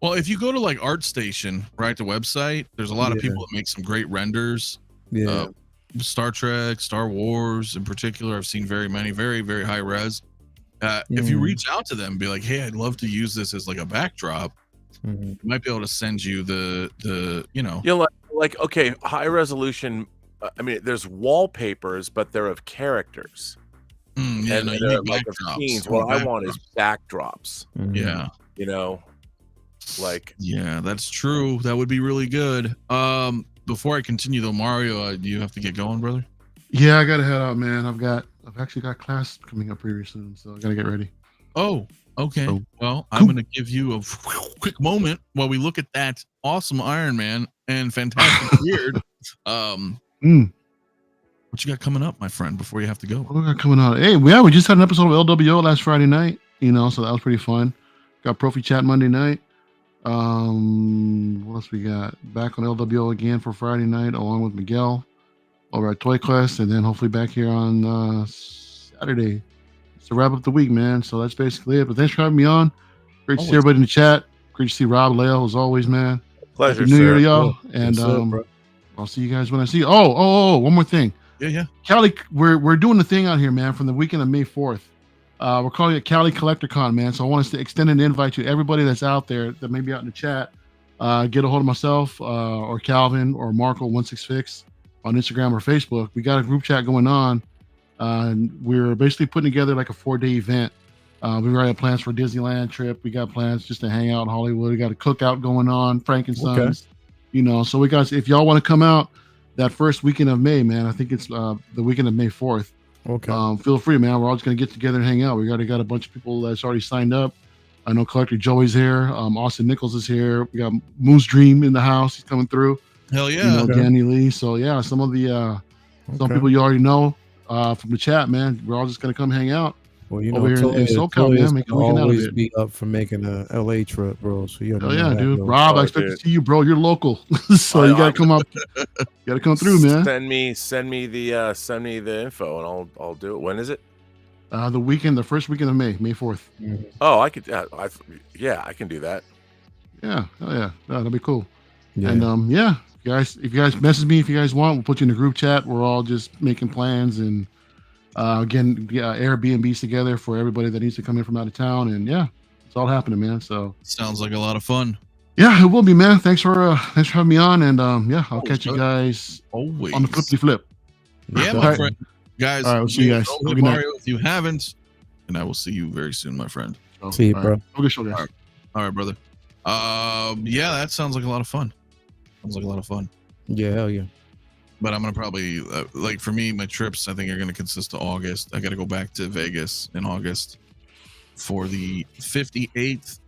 Well, if you go to like ArtStation, right, the website, there's a lot of people that make some great renders. Yeah. Star Trek, Star Wars in particular, I've seen very many, very, very high res. If you reach out to them, be like, hey, I'd love to use this as like a backdrop. You might be able to send you the you know. You know, like okay, high resolution. I mean, there's wallpapers, but they're of characters. And they're like of scenes. What I want is backdrops. Yeah. You know. Like, yeah, that's true. That would be really good. Before I continue though, Mario, do you have to get going, brother? Yeah, I gotta head out, man. I've actually got class coming up pretty soon, so I gotta get ready. Oh, okay. So, well, I'm gonna give you a quick moment while we look at that awesome Iron Man and Fantastic Weird. What you got coming up, my friend, before you have to go? What we got coming out? Hey, we just had an episode of LWO last Friday night, you know, so that was pretty fun. Got Profi Chat Monday night. What else we got? Back on LWO again for Friday night, along with Miguel over at Toy Quest, and then hopefully back here on Saturday. It's to wrap up the week, man. So that's basically it. But thanks for having me on. Great to see everybody in the chat. Great to see Rob, Leo, as always, man. Pleasure, Happy New Year to y'all. Cool. And I'll see you guys when I see you. Oh, one more thing. Yeah. Cali, we're doing the thing out here, man, from the weekend of May 4th. We're calling it Cali Collector Con, man. So I want us to extend an invite to everybody that's out there that may be out in the chat. Get a hold of myself or Calvin or Marco166 on Instagram or Facebook. We got a group chat going on. And we're basically putting together like a 4-day event. We already have plans for a Disneyland trip. We got plans just to hang out in Hollywood. We got a cookout going on, Frankenstein's. Okay. You know, so we got, if y'all want to come out that first weekend of May, man, I think it's the weekend of May 4th. Okay. Feel free, man. We're all just gonna get together and hang out. We already got a bunch of people that's already signed up. I know Collector Joey's here. Austin Nichols is here. We got Moose Dream in the house. He's coming through. Hell yeah. You know, Danny Lee. So yeah, some of the some people you already know from the chat, man. We're all just gonna come hang out. Well, you know, over here in SoCal, man. Make a weekend out of it. Be up for making a LA trip, bro. So you hell yeah, dude. Rob, I expect to see you, bro. You're local, so you gotta come up. You gotta come through, man. Send me the info, and I'll do it. When is it? The first weekend of May 4th. Oh, I could. I can do that. Yeah, hell yeah, that'll be cool. Yeah. And guys, if you guys message me, if you guys want, we'll put you in the group chat. We're all just making plans and. Airbnbs together for everybody that needs to come in from out of town, and yeah, it's all happening, man. So sounds like a lot of fun. Yeah, it will be, man. Thanks for having me on, and I'll catch you guys always on the flip. Yeah, my friend. Guys, all right, we'll see you guys. Good Mario, if you haven't, and I will see you very soon, my friend. See you, bro. Okay, show, guys. All right, brother. Yeah, that sounds like a lot of fun. Yeah, hell yeah. But I'm going to probably, like for me, my trips, I think are going to consist of August. I got to go back to Vegas in August for the 58th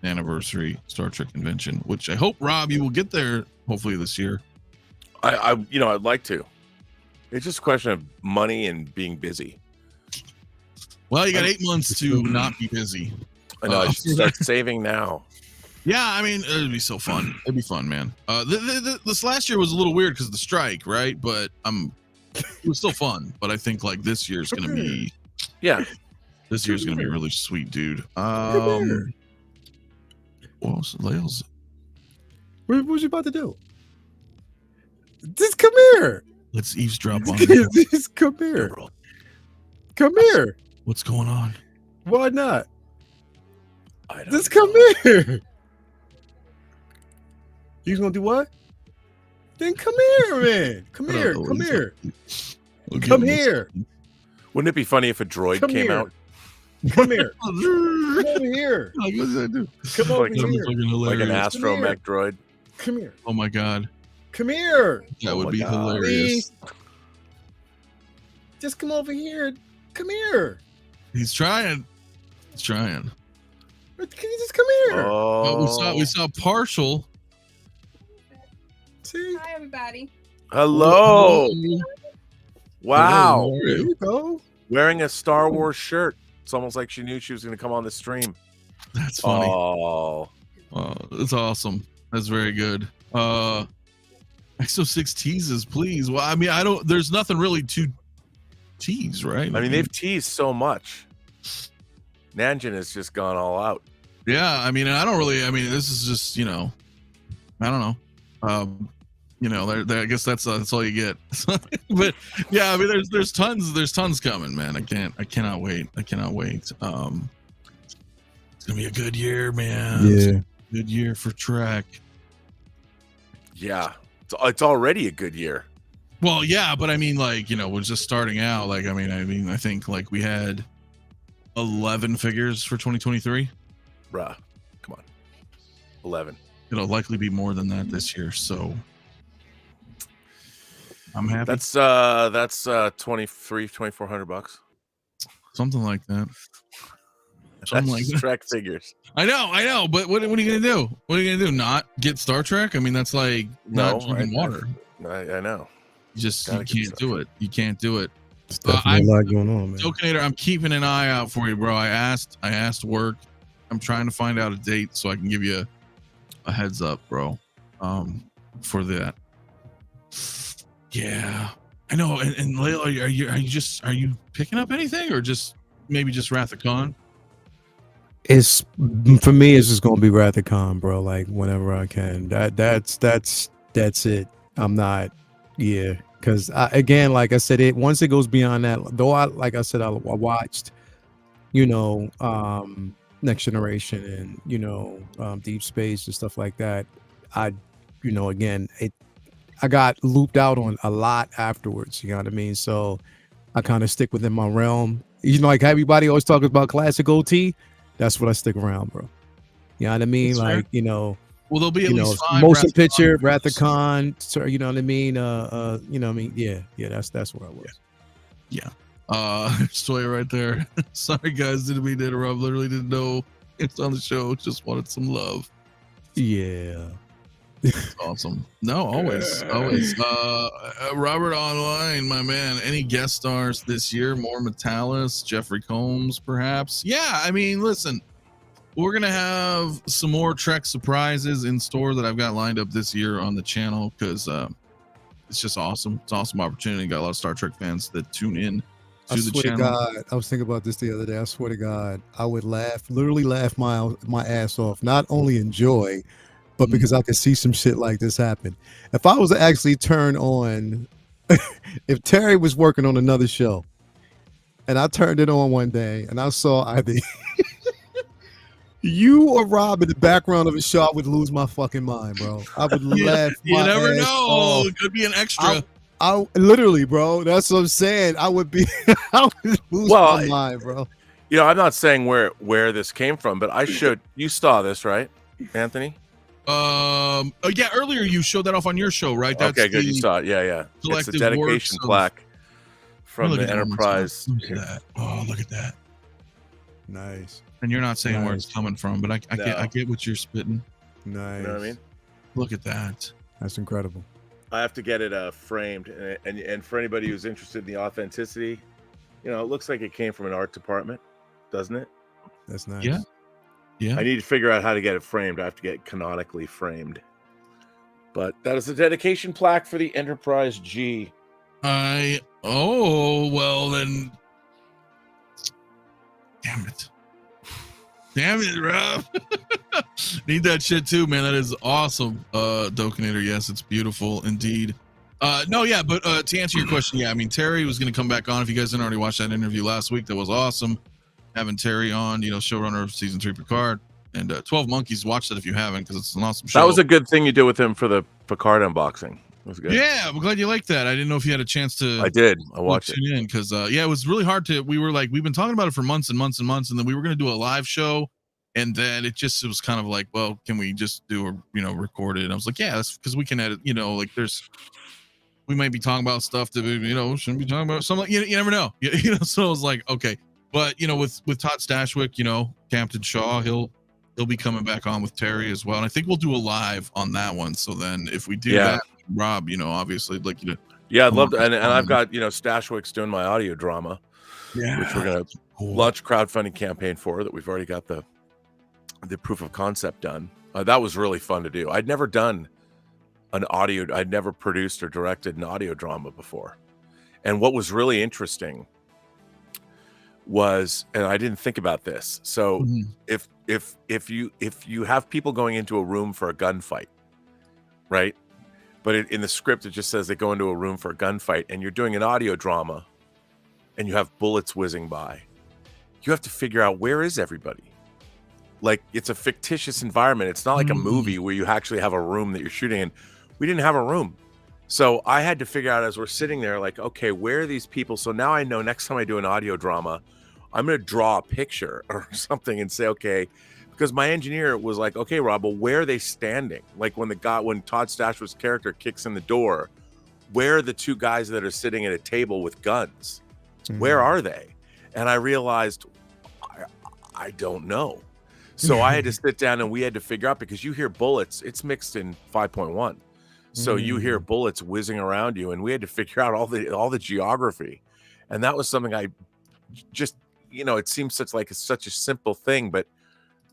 anniversary Star Trek convention, which I hope, Rob, you will get there hopefully this year. I'd like to. It's just a question of money and being busy. Well, you got 8 months to not be busy. I know. I should start saving now. Yeah, I mean, it'd be so fun. It'd be fun, man. This last year was a little weird because of the strike, right? But it was still fun. But I think like this year's gonna be, this year's gonna be really sweet, dude. What else? What was you about to do? Just come here. Let's eavesdrop on. Just come here. Come here. What's going on? Why not? Just know. come here. He's gonna do what? Then come here, man. Come here. Come here. Okay, Come here. Wouldn't it be funny if a droid came here. out? Come here. Come over here. Like, what does that do? Come over Like, here. like an astromech droid. Come here. Oh my god, Come here. that would my be God. hilarious. Please. Just come over here. Come here. He's trying. He's trying. Can you just come here? Oh, we saw partial. See? Hi, everybody. Hello. Wow. Hello. There you go. Wearing a Star Wars shirt. It's almost like she knew she was going to come on the stream. That's funny. Oh. That's awesome. That's very good. XO6 teases, please. Well, I mean, there's nothing really to tease, right? I mean, they've teased so much. Nanjin has just gone all out. Yeah, I mean, this is just, I don't know. I guess that's all you get. But yeah, I mean, there's tons coming, man. I cannot wait. It's gonna be a good year, man. Yeah. Good year for Trek. Yeah. It's already a good year. Well, yeah, but I mean, like, we're just starting out. Like, I think like we had 11 figures for 2023. Bruh. Come on. 11. It'll likely be more than that this year. So I'm happy. That's $2,400. Something like that. That's Trek figures. I know. But what are you gonna do? What are you gonna do? Not get Star Trek? I mean, that's like not drinking water. I know. You can't do it. You can't do it. There's definitely a lot going on, man. 𝗠𝗘𝗢𝗢, I'm keeping an eye out for you, bro. I asked work. I'm trying to find out a date so I can give you a heads up, bro. For that. Yeah, I know. And Layla, are you picking up anything, or maybe just Wrath of Khan? It's for me. It's just gonna be Wrath of Khan, bro. Like whenever I can. That's it. I'm not. Yeah, because again, like I said, once it goes beyond that. Though I watched, Next Generation and Deep Space and stuff like that. I got looped out on a lot afterwards. You know what I mean? So I kind of stick within my realm. Like everybody always talks about classic OT. That's what I stick around, bro. You know what I mean? That's like, fair. Well, there'll be at least 5 motion picture, Wrath of Khan. You know what I mean? Yeah. That's where I was. Yeah. Story right there. Sorry, guys. Didn't mean to interrupt. Literally didn't know it's on the show. Just wanted some love. Yeah. Awesome. No, always. Robert Online, my man. Any guest stars this year? More Metalis, Jeffrey Combs, perhaps? Yeah, I mean, listen, we're gonna have some more Trek surprises in store that I've got lined up this year on the channel because it's just awesome. It's an awesome opportunity. Got a lot of Star Trek fans that tune in to the channel. God, I was thinking about this the other day. I swear to God, I would literally laugh my ass off. Not only enjoy, but because I could see some shit like this happen. If I was to actually turn on, if Terry was working on another show, and I turned it on one day, and I saw either you or Rob in the background of a show, I would lose my fucking mind, bro. I would laugh. You my never ass know. off. It could be an extra. I literally, bro. That's what I'm saying. I would lose my mind, bro. I'm not saying where this came from, but you saw this, right, Anthony? Yeah, earlier you showed that off on your show, right? That's okay, good. You saw it. Yeah. It's a dedication plaque from the Enterprise. Look at that. Oh, look at that. Nice. And you're not saying where it's coming from, but I get what you're spitting. Nice. You know what I mean? Look at that. That's incredible. I have to get it framed, and for anybody who's interested in the authenticity, it looks like it came from an art department, doesn't it? That's nice. Yeah. Yeah. I need to figure out how to get it framed. I have to get it canonically framed. But that is the dedication plaque for the Enterprise G. Well then. Damn it, Rob. Need that shit too, man. That is awesome. 𝗕𝗘𝗢𝗢𝗢, yes, it's beautiful indeed. No, yeah, but to answer your question, yeah, I mean, Terry was going to come back on. If you guys didn't already watch that interview last week, that was awesome. Having Terry on, showrunner of season 3 Picard, and 12 Monkeys. Watch that if you haven't, because it's an awesome show. That was a good thing you did with him for the Picard unboxing. It was good. Yeah, I'm glad you liked that. I didn't know if you had a chance to. I did. I watched it in because it was really hard to. We were like, we've been talking about it for months and months and months, and then we were going to do a live show, and then it was kind of like, well, can we just do a record it? And I was like, yeah, that's because we can edit. We might be talking about stuff that shouldn't be talking about. Something you never know. So I was like, okay, but with 𝗕𝗘𝗢𝗢𝗢𝗢, Captain Shaw, he'll be coming back on with Terry as well, and I think we'll do a live on that one. So then if we do that, Rob, obviously I'd like you to. Yeah, I'd love to, and I've got Stashwick's doing my audio drama, which we're gonna launch a crowdfunding campaign for. That we've already got the proof of concept done. That was really fun to do. I'd never done I'd never produced or directed an audio drama before, and what was really interesting was, and I didn't think about this. So if you have people going into a room for a gunfight, right? But in the script, it just says they go into a room for a gunfight, and you're doing an audio drama, and you have bullets whizzing by. You have to figure out, where is everybody? Like, it's a fictitious environment. It's not like a movie where you actually have a room that you're shooting in. We didn't have a room. So I had to figure out, as we're sitting there, like, okay, where are these people? So now I know next time I do an audio drama, I'm going to draw a picture or something and say, okay, because my engineer was like, okay, Rob, but where are they standing? Like when Todd Stashwick's character kicks in the door, where are the two guys that are sitting at a table with guns? Where are they? And I realized I don't know. So I had to sit down and we had to figure out, because you hear bullets, it's mixed in 5.1. So you hear bullets whizzing around you, and we had to figure out all the geography. And that was something I just, it seems such a simple thing, but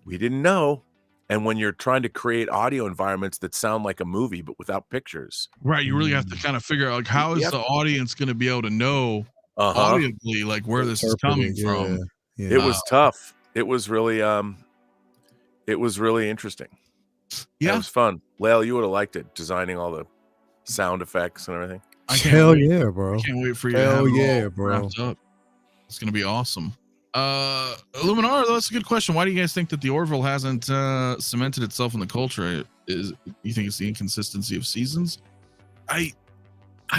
we didn't know. And when you're trying to create audio environments that sound like a movie but without pictures, right, you really have to kind of figure out, like, how is the audience going to be able to know audibly, like, where this is coming from? Yeah. It was tough. It was really interesting. Yeah, it was fun. Lael, you would have liked it, designing all the sound effects and everything. Hell yeah, bro! I can't wait for you. Hell yeah, bro! It's gonna be awesome. Illuminar, that's a good question. Why do you guys think that the Orville hasn't cemented itself in the culture? You think it's the inconsistency of seasons? I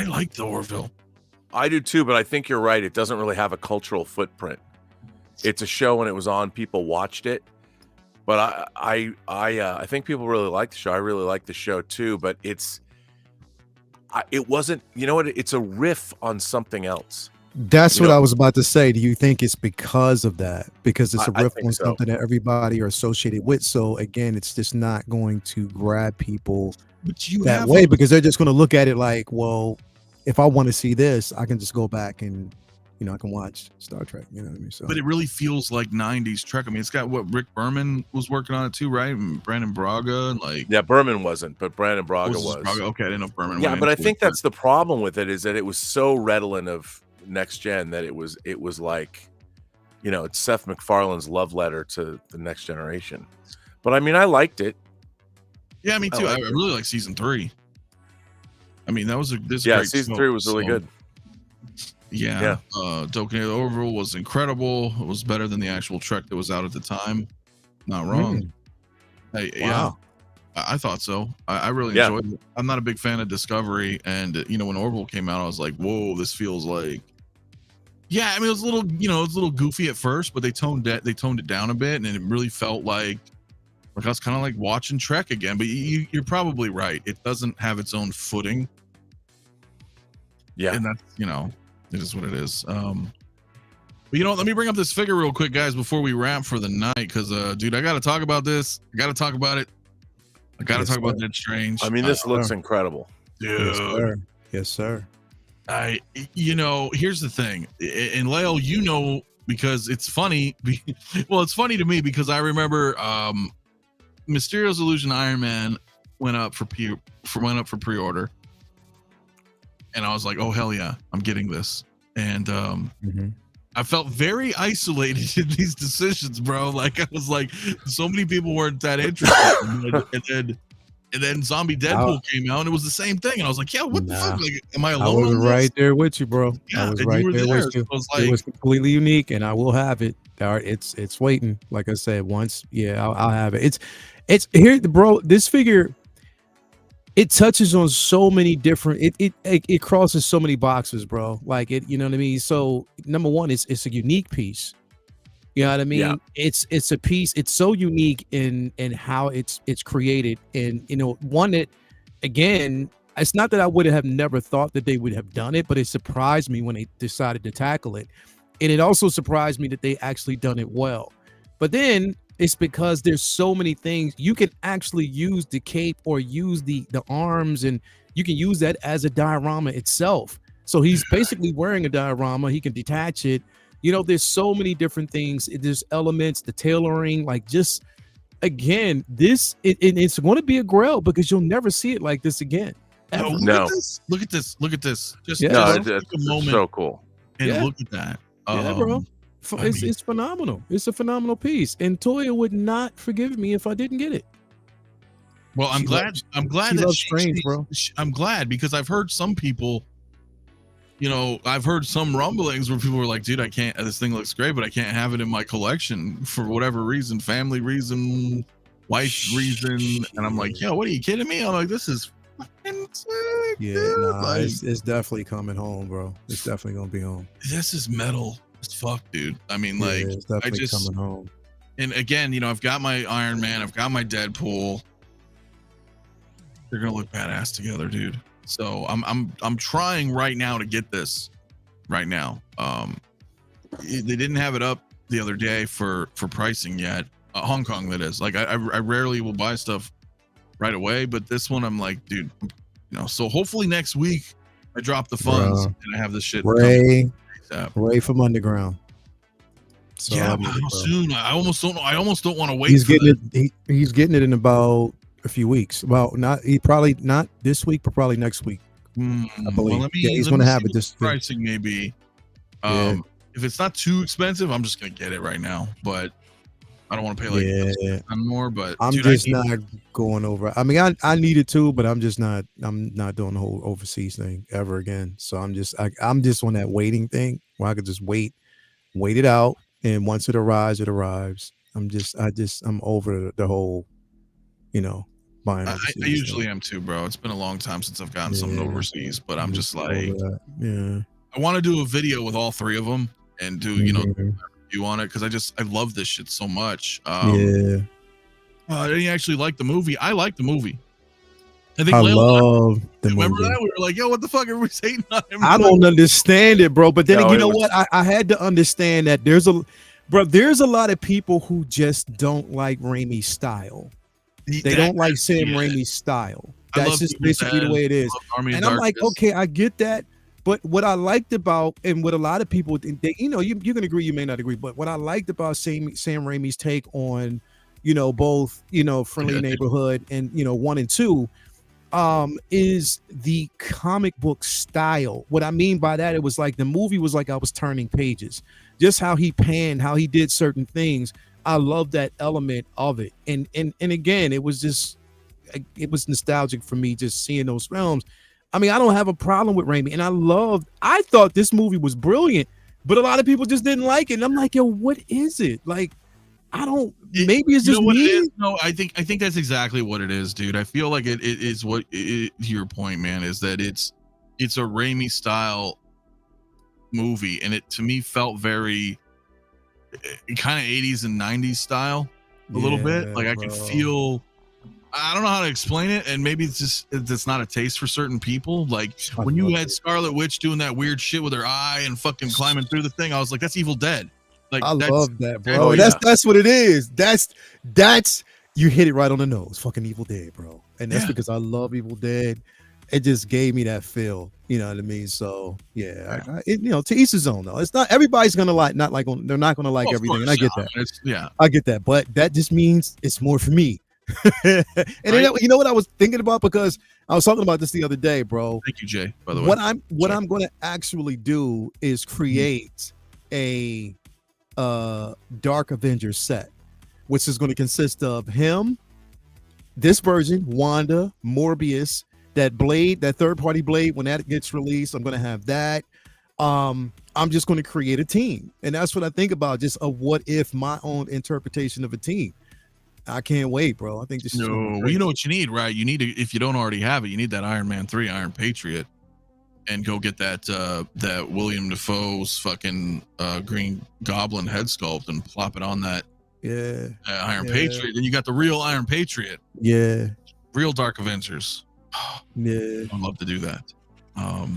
like the Orville. I do too, but I think you're right. It doesn't really have a cultural footprint. It's a show when it was on, people watched it. But I think people really like the show. I really like the show too. But it wasn't. You know what? It's a riff on something else. That's what I was about to say. Do you think it's because of that? Because it's a riff on something that everybody are associated with. So again, it's just not going to grab people that way, because they're just going to look at it like, well, if I want to see this, I can just go back and, I can watch Star Trek. You know what I mean? So, but it really feels like 90s Trek. I mean, it's got what Rick Berman was working on it too, right? And Brandon Braga, Berman wasn't, but Brandon Braga was. Okay, I didn't know if Berman. Yeah, but I think that's the problem with it, is that it was so redolent of Next Gen that it was like, it's Seth MacFarlane's love letter to the Next Generation. But I mean, I liked it. Yeah, me too. I really like season 3. I mean, that was season 3 was really good. Yeah. 𝗕𝗘𝗢𝗢𝗢 Orville was incredible. It was better than the actual Trek that was out at the time. Not wrong. Yeah, I thought so. I really enjoyed it. I'm not a big fan of Discovery, and when Orville came out, I was like, whoa, this feels like. Yeah, I mean, it was a little, it was a little goofy at first, but they toned it down a bit, and it really felt like I was kind of like watching Trek again. But you're probably right. It doesn't have its own footing. Yeah, and that's it is what it is. But let me bring up this figure real quick, guys, before we wrap for the night, because dude, I gotta talk about this. I gotta talk about it. I gotta talk about Dead Strange. I mean, this looks incredible. dude. Yes, sir. Yes, sir. Here's the thing, and Leo, because it's funny. Well, it's funny to me because I remember Mysterio's Illusion Iron Man went up for pre-order, and I was like, oh hell yeah, I'm getting this. And I felt very isolated in these decisions, bro. Like I was like, so many people weren't that interested. And then Zombie Deadpool came out, and it was the same thing. And I was like, "Yeah, what the fuck? Like, am I alone?" I was right there with you, bro. Yeah, I was right there with you. It was completely unique, and I will have it. It's waiting. Like I said, once, I'll have it. It's here, bro. This figure, it touches on so many different. It crosses so many boxes, bro. Like it, you know what I mean. So number one, it's a unique piece. You know what I mean? Yeah. It's a piece. It's so unique in how it's created, and one that, again, it's not that I would have never thought that they would have done it, but it surprised me when they decided to tackle it, and it also surprised me that they actually done it well. But then it's because there's so many things you can actually use the cape or use the arms, and you can use that as a diorama itself. So he's basically wearing a diorama. He can detach it. There's so many different things. There's elements, the tailoring, like just, again, it's going to be a grail because you'll never see it like this again. No. Look at this. Just it's a moment. So cool. And look at that. Yeah, bro. It's phenomenal. It's a phenomenal piece. And Toya would not forgive me if I didn't get it. Well, I'm glad that Strange, bro. I'm glad because I've heard some people, I've heard some rumblings where people were like, dude, I can't, this thing looks great, but I can't have it in my collection for whatever reason, family reason, wife reason. And I'm like, yo, what are you kidding me? I'm like, this is fucking sick. Yeah, dude. nah, it's definitely coming home, bro. It's definitely going to be home. This is metal as fuck, dude. I mean, like, it's definitely coming home. And again, I've got my Iron Man, I've got my Deadpool. They're going to look badass together, dude. So I'm trying right now to get this right now. They didn't have it up the other day for pricing yet. Hong Kong, that is. Like I rarely will buy stuff right away, but this one I'm like, dude, so hopefully next week I drop the funds and I have this shit. Ray from Underground. So yeah, but how soon? I almost don't want to wait. He's getting it in about a few weeks. Well, probably not this week, but probably next week. I believe. Well, he's going to have it this pricing maybe. If it's not too expensive, I'm just going to get it right now. But I don't want to pay like more. But I'm just not going over. I mean, I need it too, but I'm not doing the whole overseas thing ever again. So I'm just on that waiting thing where I could just wait it out, and once it arrives, it arrives. I'm over the whole. Buying. I usually am too, bro. It's been a long time since I've gotten something overseas, but I'm just like, I want to do a video with all three of them and do, review on it because I love this shit so much. I didn't actually like the movie. I like the movie. I love the movie. Remember that? We were like, yo, what the fuck? Everybody's hating on him. I don't understand it, bro. But then you know what? I had to understand that there's a lot of people who just don't like Raimi's style. They don't like Sam Raimi's style. That's just basically the way it is. And I'm like, okay, I get that. But what I liked about, and what a lot of people, you can agree, you may not agree, but what I liked about Sam Raimi's take on, both, Friendly Neighborhood and, 1 and 2, is the comic book style. What I mean by that, it was like the movie was like I was turning pages. Just how he panned, how he did certain things. I love that element of it. And again, it was nostalgic for me just seeing those films. I mean, I don't have a problem with Raimi, and I thought this movie was brilliant, but a lot of people just didn't like it. And I'm like, yo, what is it? Like, maybe it's just me. No, I think that's exactly what it is, dude. I feel like it is what to your point, man, is that it's a Raimi style movie, and it to me felt very kind of 80s and 90s style a little bit. Like I could feel, I don't know how to explain it, and maybe it's not a taste for certain people. Like when you had Scarlet Witch doing that weird shit with her eye and fucking climbing through the thing, I was like, that's Evil Dead. Like I love that, bro. That's what it is. That's you hit it right on the nose. Fucking Evil Dead, bro. And that's because I love Evil Dead. it just gave me that feel. You know what I mean? So yeah, to each his own though. It's not everybody's gonna like they're not gonna like everything, and I get that. I get that, but that just means it's more for me. And then, you know what I was thinking about, because I was talking about this the other day, bro. Thank you, Jay. By the way, what I'm going to actually do is create a Dark Avengers set, which is going to consist of him, this version, Wanda, Morbius, that blade, that third-party blade. When that gets released, I'm going to have that. I'm just going to create a team, and that's what I think about. Just a what if, my own interpretation of a team. I can't wait, bro. I think this is well, you know what you need, right? You need to, if you don't already have it, you need that Iron Man 3 Iron Patriot, and go get that William Dafoe's fucking Green Goblin head sculpt and plop it on that Iron Patriot. Then you got the real Iron Patriot. Yeah. Real Dark Avengers. Yeah. I'd love to do that. But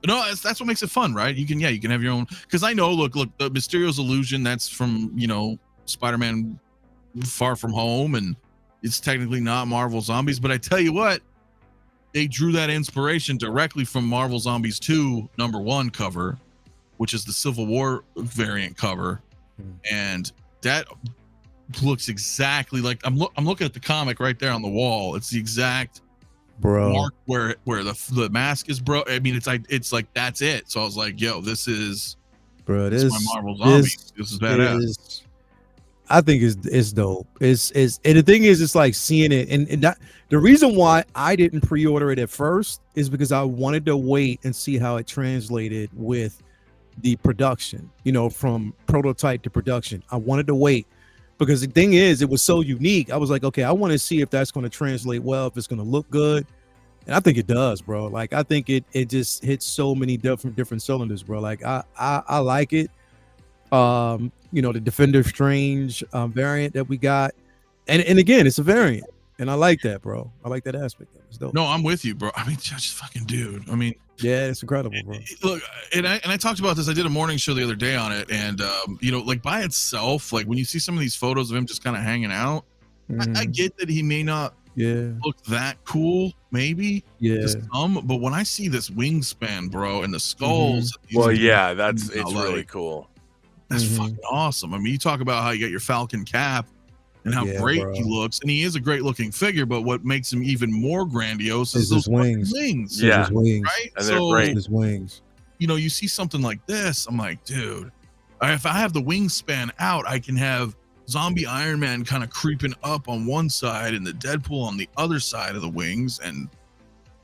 no, that's what makes it fun, right? You can have your own, because I know, look, the Mysterio's illusion, that's from, Spider-Man Far From Home, and it's technically not Marvel Zombies, but I tell you what, they drew that inspiration directly from Marvel Zombies 2 #1 cover, which is the Civil War variant cover, and that looks exactly like, I'm looking at the comic right there on the wall. It's the exact mark where the mask is, bro. I mean, it's like that's it. So I was like, yo, this is my Marvel Zombies. This is badass. I think it's dope. It's and the thing is, it's like seeing it, and that the reason why I didn't pre-order it at first is because I wanted to wait and see how it translated with the production, from prototype to production. I wanted to wait because the thing is, it was so unique. I was like, okay, I want to see if that's going to translate well, if it's going to look good. And I think it does, bro. Like, I think it just hits so many different cylinders, bro. Like, I like it. The Defender Strange variant that we got, and again, it's a variant, and I like that, bro. I like that aspect of it. It's dope. No, I'm with you, bro. I mean, just fucking dude. I mean, yeah, it's incredible, bro. Look, and I talked about this. I did a morning show the other day on it, and like by itself, like when you see some of these photos of him just kind of hanging out, I get that he may not look that cool, maybe to some, but when I see this wingspan, bro, and the skulls, it's really cool. That's fucking awesome. I mean, you talk about how you got your Falcon cap and how great he looks, and he is a great looking figure, but what makes him even more grandiose is those wings. Yeah, right. And they're great. His wings. You see something like this, I'm like, dude, if I have the wingspan out, I can have zombie Iron Man kind of creeping up on one side and the Deadpool on the other side of the wings, and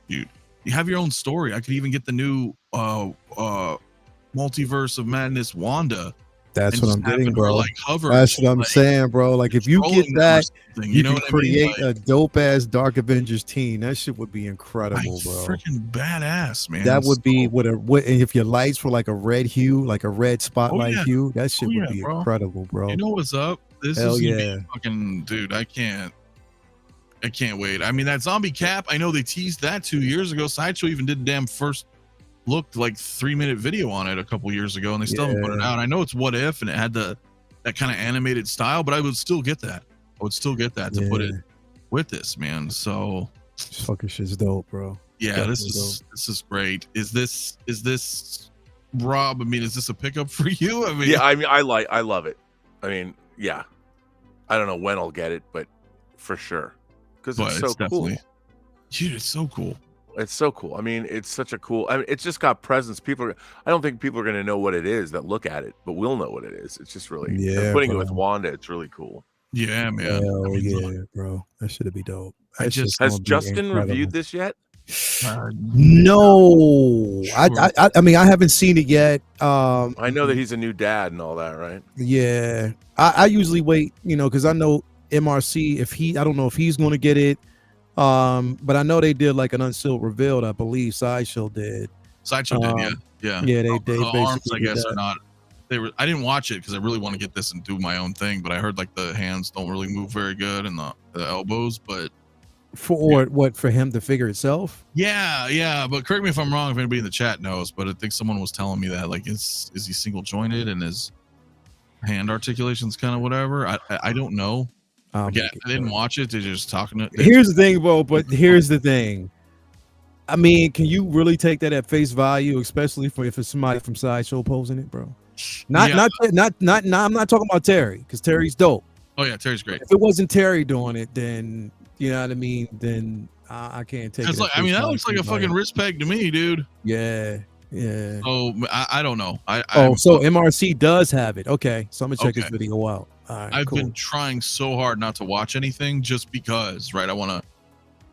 dude, you have your own story. I could even get the new Multiverse of Madness Wanda. That's what I'm getting, bro. Like hover. That's what I'm saying, bro. Like, if you get that, you can create a dope ass Dark Avengers team. That shit would be incredible, bro. Freaking badass, man. That would be if your lights were like a red hue, like a red spotlight hue. That shit would be incredible, bro. You know what's up? This is fucking, dude. I can't wait. I mean, that zombie cap, I know they teased that 2 years ago. Sideshow even did the damn first looked like 3-minute video on it a couple years ago, and they still haven't put it out. I know it's What If, and it had that kind of animated style, but I would still get that. To put it with this, man. So this fucking shit's dope, bro. Yeah, this is great. Is this Rob? I mean, is this a pickup for you? I mean, I love it. I mean, yeah. I don't know when I'll get it, but for sure, because it's so cool. Dude, it's so cool. It's so cool. I mean, it's such a cool. I mean, it's just got presence. I don't think people are going to know what it is that look at it, but we'll know what it is. It's just really, putting it with Wanda, it's really cool. Yeah, man. Bro, that should be dope. Has Justin reviewed this yet? No, sure. I mean, I haven't seen it yet. I know that he's a new dad and all that, right? Yeah, I usually wait, because I know MRC. I don't know if he's going to get it. But I know they did like an unsealed reveal. I believe Sideshow did. Sideshow did, yeah. They the arms, I guess, are not. I didn't watch it because I really want to get this and do my own thing. But I heard like the hands don't really move very good and the elbows. But for him to figure itself? Yeah. But correct me if I'm wrong. If anybody in the chat knows, but I think someone was telling me that like is he single jointed and his hand articulation's kind of whatever. I don't know. Again, I didn't watch it. They're just talking. Here's the thing, bro. But here's the thing. I mean, can you really take that at face value, especially if it's somebody from Sideshow posing it, bro? Not. I'm not talking about Terry, because Terry's dope. Oh yeah, Terry's great. If it wasn't Terry doing it, then you know what I mean. Then I can't take it. Like, I mean, that looks like a fucking wrist peg to me, dude. Yeah. Yeah. Oh, I don't know. So MRC does have it. Okay, so I'm gonna check this video out. All right, I've been trying so hard not to watch anything just because, right? I want to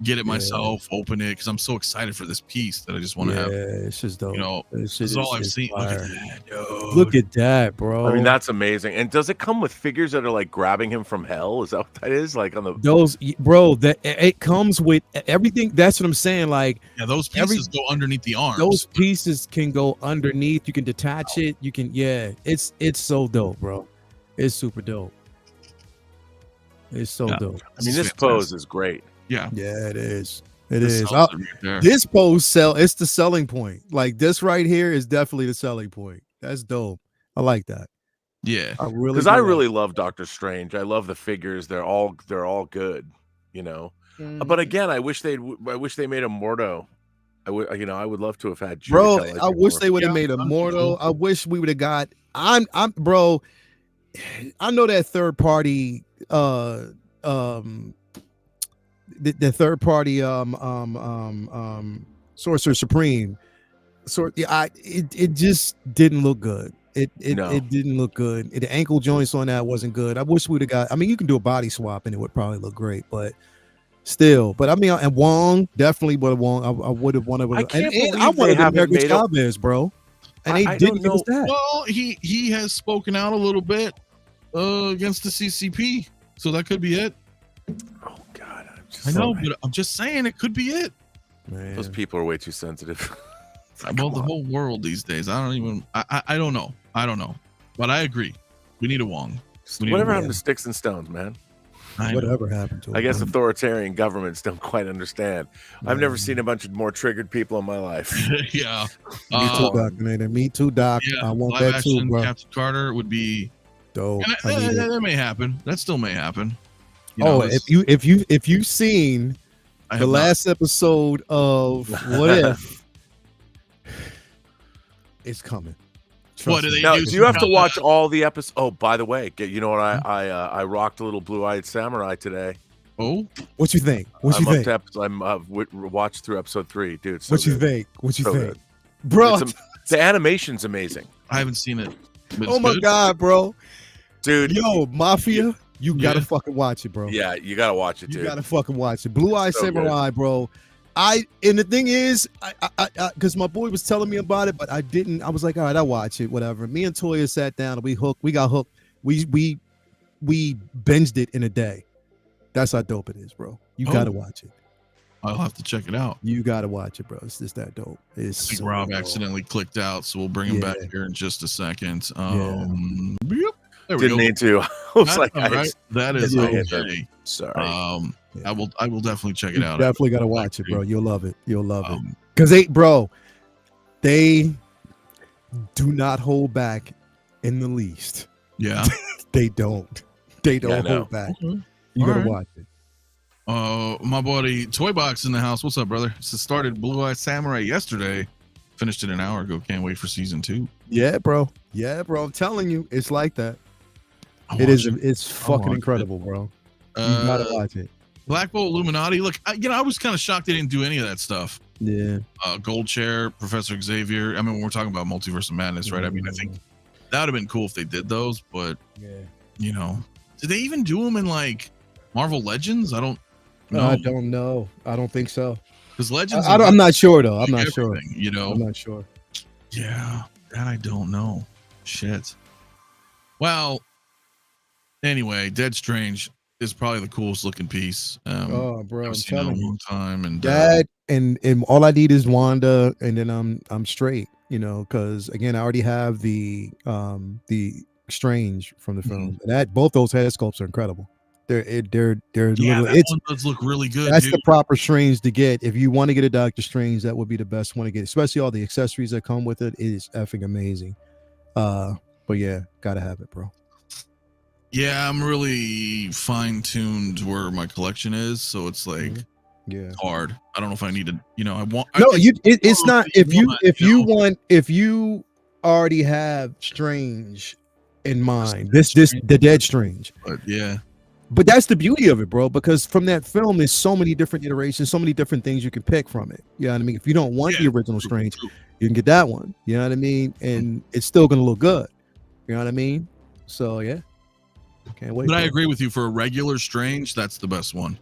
get it myself, open it, because I'm so excited for this piece that I just want to have. Yeah, it's just dope. You know, this is all I've seen. Look at that, dude. Look at that, bro. I mean, that's amazing. And does it come with figures that are like grabbing him from hell? Is that what that is? Like on the those, bro? That it comes with everything. That's what I'm saying. Like, yeah, those pieces go underneath the arms. Those pieces can go underneath. You can detach it. You can, It's so dope, bro. It's super dope. It's so dope. I mean, this pose is great. Yeah, it is. It is. This pose it's the selling point. Like this right here is definitely the selling point. That's dope. I like that. Yeah, I really love Doctor Strange. I love the figures. They're all good. You know, but again, I wish they made a Mordo. I would love to have had. Bro, I wish they would have made a Mordo. I wish we would have got. Bro. I know that third party. The third party Sorcerer Supreme, it just didn't look good. It didn't look good. The ankle joints on that wasn't good. I wish we'd have got. I mean, you can do a body swap and it would probably look great, but still. But I mean, and Wong definitely would have Wong. I would have wanted. I can't believe I wanted to have made Chavez, bro. And they didn't give us that. Well, he has spoken out a little bit against the CCP, so that could be it. Oh God, I know, but I'm just saying it could be it. Man. Those people are way too sensitive. Well, the whole world these days. I don't know. But I agree. We need a Wong. Whatever happened to sticks and stones, man? Whatever happened to I guess authoritarian governments don't quite understand. I've never seen a bunch of more triggered people in my life. Yeah. Me too, Doc. Me too, Doc. Yeah, I want that too, bro. Captain Carter would be dope. That may happen. That still may happen. If you've seen the last episode of What If, it's coming. What do they now, do? Do you have to watch all the episodes? Oh, by the way, you know what? I rocked a little 𝗕𝗘𝗎𝗄𝗎 Samurai today. What you think? I'm watched through episode 3, dude. What you think? What you think, bro? The animation's amazing. I haven't seen it. Oh my God, bro, dude! Yo, Mafia, you gotta fucking watch it, bro. Yeah, you gotta watch it, dude. You gotta fucking watch it. Blue Eye Samurai, bro. And the thing is, I because my boy was telling me about it, but I didn't. I was like, all right, I'll watch it, whatever. Me and Toya sat down and we got hooked. We binged it in a day. That's how dope it is, bro. You gotta watch it. I'll have to check it out. You gotta watch it, bro. It's just that dope. I think Rob accidentally clicked out, so we'll bring him back here in just a second. Yep. Didn't mean to. I was like, all right. That is okay. Sorry. I will definitely check it out. Definitely gotta watch it, bro. You'll love it. You'll love it. Because they do not hold back in the least. Yeah. They don't hold back. Okay. You gotta watch it. My buddy Toy Box in the house. What's up, brother? So started Blue Eye Samurai yesterday. Finished it an hour ago. Can't wait for season 2. Yeah, bro. I'm telling you, it's like that. It's fucking incredible, bro. You gotta watch it. Black Bolt Illuminati. Look, I was kind of shocked they didn't do any of that stuff. Yeah. Gold Chair, Professor Xavier. I mean, when we're talking about Multiverse of Madness, right? I mean, I think that would have been cool if they did those, but did they even do them in like Marvel Legends? I don't know. I don't know. I don't think so. Because Legends, I'm not sure though. I'm not sure. I'm not sure. Yeah, that I don't know. Shit. Well, anyway, Dead Strange is probably the coolest looking piece. Bro, I'm telling you, a long time, and that and all I need is Wanda, and then I'm straight. Because again, I already have the Strange from the film. That both those head sculpts are incredible. They're little. One does look really good. That's the proper Strange to get. If you want to get a Doctor Strange, that would be the best one to get. Especially all the accessories that come with it. It is effing amazing. But yeah, gotta have it, bro. Yeah, I'm really fine-tuned where my collection is, so it's like Yeah. hard. I don't know if I need to, I want. No, it's I not. if If you already have Strange in mind, the Dead Strange. But yeah. But that's the beauty of it, bro, because from that film, there's so many different iterations, so many different things you can pick from it. You know what I mean? If you don't want the original Strange, you can get that one. You know what I mean? And it's still going to look good. You know what I mean? So, yeah. Can't wait. But I agree with you. For a regular Strange, that's the best one.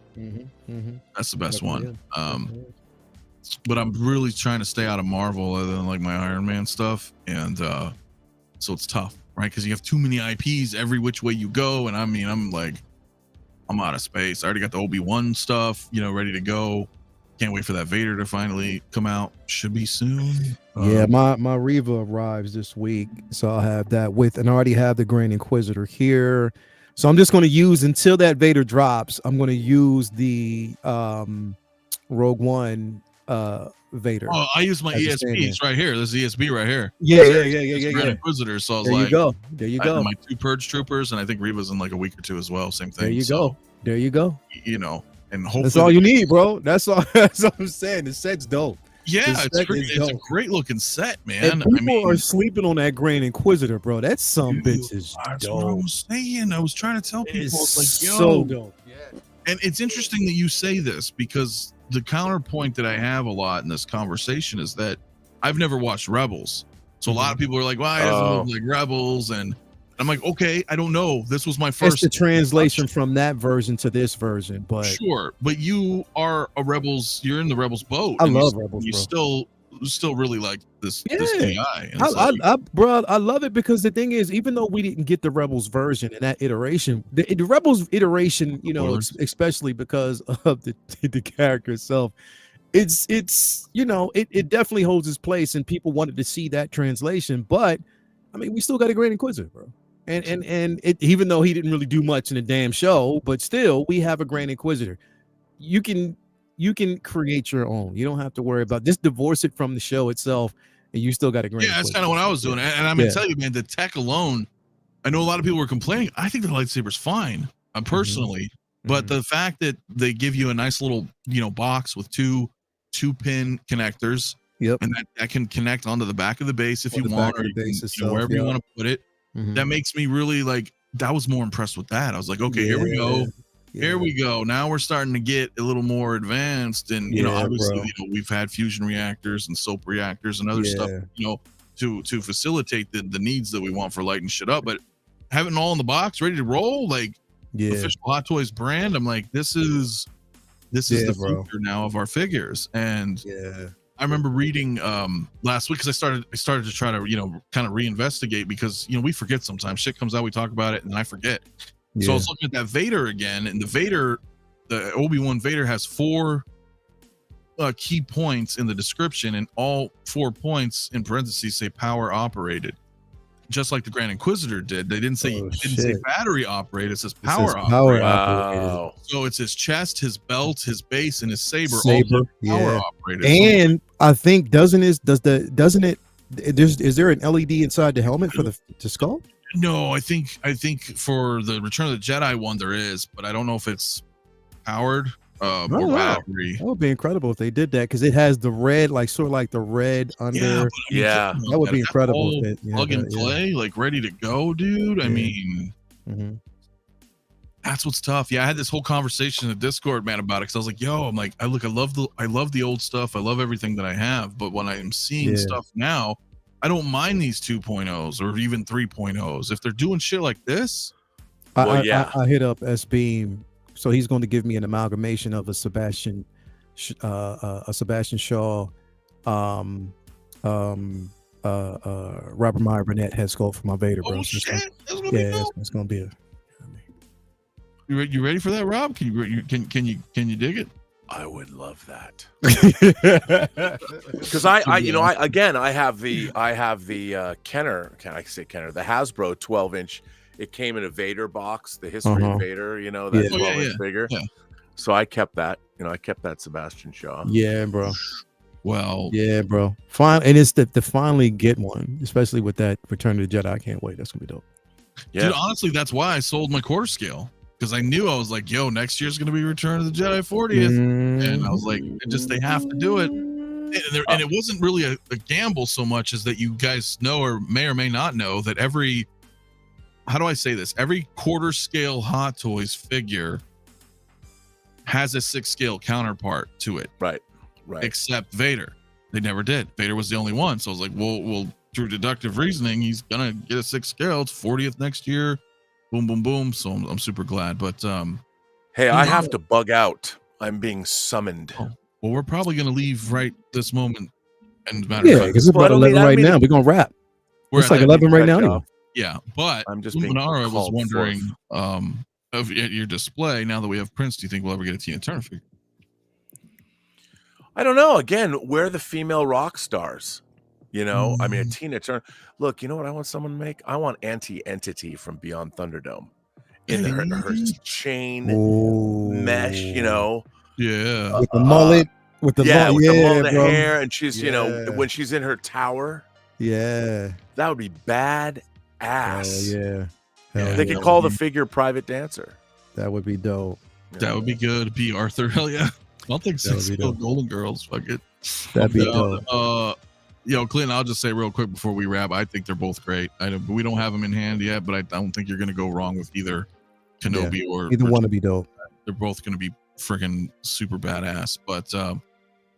That's the best one. But I'm really trying to stay out of Marvel other than like my Iron Man stuff. And so it's tough, right? Because you have too many IPs every which way you go. And I mean, I'm out of space. I already got the Obi-Wan stuff, ready to go. Can't wait for that Vader to finally come out. Should be soon. Yeah, my Reva arrives this week, so I'll have that and I already have the Grand Inquisitor here. So I'm just going to use, until that Vader drops, I'm going to use the Rogue One Vader. Oh, I use my ESP. It's right here. There's ESP right here. Yeah. Grand Inquisitor. So I was there you go. My 2 Purge Troopers, and I think Reva's in like a week or 2 as well. Same thing. There you go. And hopefully that's all you need, bro. That's all I'm saying. The set's dope. Yeah, it's a great looking set, man. And people are sleeping on that Grand Inquisitor, bro. That bitch is that's dope. what I was saying. I was trying to tell people, it's like, so dope. Yeah. And it's interesting that you say this, because the counterpoint that I have a lot in this conversation is that I've never watched Rebels. So a lot of people are like, why doesn't it look like Rebels? And I'm like, okay, I don't know. This was my first. It's the translation from that version to this version, but sure. But you are a Rebels. You're in the Rebels boat. I love Rebels. You still really like this AI. I love it, because the thing is, even though we didn't get the Rebels version and that iteration, the Rebels iteration, especially because of the character itself, it definitely holds its place, and people wanted to see that translation. But I mean, we still got a Grand Inquisitor, bro. And even though he didn't really do much in the damn show, but still, we have a Grand Inquisitor. You can create your own. You don't have to worry about, just divorce it from the show itself, and you still got a Grand Inquisitor. That's kind of what I was doing. And I'm gonna tell you, man, the tech alone, I know a lot of people were complaining. I think the lightsaber's fine, personally. But the fact that they give you a nice little, box with two pin connectors, and that can connect onto the back of the base if you want, or wherever you want to put it. That makes me really I was more impressed with that. I was like, okay, here we go. Here we go. Now we're starting to get a little more advanced. And, obviously, we've had fusion reactors and soap reactors and other stuff, to facilitate the needs that we want for lighting shit up. But having it all in the box, ready to roll, official Hot Toys brand, I'm like, this is the future now of our figures. And I remember reading last week, because I started to try to kind of reinvestigate, because we forget sometimes. Shit comes out, we talk about it, and I forget. So I was looking at that Vader again, and the Obi-Wan Vader has 4 key points in the description, and all 4 points in parentheses say power operated, just like the Grand Inquisitor did. They didn't say battery operated. It says power operated. Wow. So it's his chest, his belt, his base, and his saber. Power operated. And I think is there an LED inside the helmet for the skull? No, I think for the Return of the Jedi one there is, but I don't know if it's powered or battery. That would be incredible if they did that, because it has the red, sort of like the red under. That would be incredible. Plug and play, ready to go, dude. I mean, that's what's tough. I had this whole conversation in the Discord, man, about it, because I was like, I love the old stuff. I love everything that I have, but when I'm seeing stuff now, I don't mind these 2.0s or even 3.0s. If they're doing shit like this, I hit up S-Beam, so he's going to give me an amalgamation of a Sebastian Shaw, Robert Meyer Burnett head sculpt for my Vader, bro. It's going to be You ready for that, Rob? Can you dig it? I would love that, because I have the Kenner. Can I say Kenner? The Hasbro 12-inch. It came in a Vader box, the history of Vader. That 12-inch figure. Yeah. So I kept that. I kept that Sebastian Shaw. Yeah, bro. Well, yeah, bro. Fine, and it's to finally get one, especially with that Return of the Jedi. I can't wait. That's gonna be dope. Yeah, dude. Honestly, that's why I sold my quarter scale. because I knew I was like, yo, next year's gonna be Return of the Jedi 40th, and I was like, they have to do it. And it wasn't really a gamble so much as that you guys know or may not know that every quarter scale Hot Toys figure has a 6 scale counterpart to it. Right. Except Vader. They never did. Vader was the only one. So I was like, well, through deductive reasoning, he's gonna get a 6 scale. It's 40th next year. Boom, boom, boom. So I'm super glad. But hey, I have to bug out. I'm being summoned. Oh. Well, we're probably going to leave right this moment. And because it's about 11 right now. We're going to wrap. It's like 11 right now. Anyway. Yeah, but I'm just Luminara was wondering of your display, now that we have Prince, do you think we'll ever get a Tina Turner figure? I don't know. Again, we're the female rock stars. You know, I mean, a Tina Turner. Look, you know what I want someone to make? I want Entity from Beyond Thunderdome in her chain mesh, you know. Yeah. With the mullet. With the mullet hair. And she's, you know, when she's in her tower. Yeah. That would be bad ass. Yeah. They could call the figure Private Dancer. That would be dope. That would be good. Be Arthur. Hell yeah. I'll take 6 scale Golden Girls. Fuck it. That'd be dope. Clinton, I'll just say real quick before we wrap, I think they're both great. We don't have them in hand yet, but I don't think you're going to go wrong with either Kenobi or either one to be dope. They're both going to be freaking super badass. But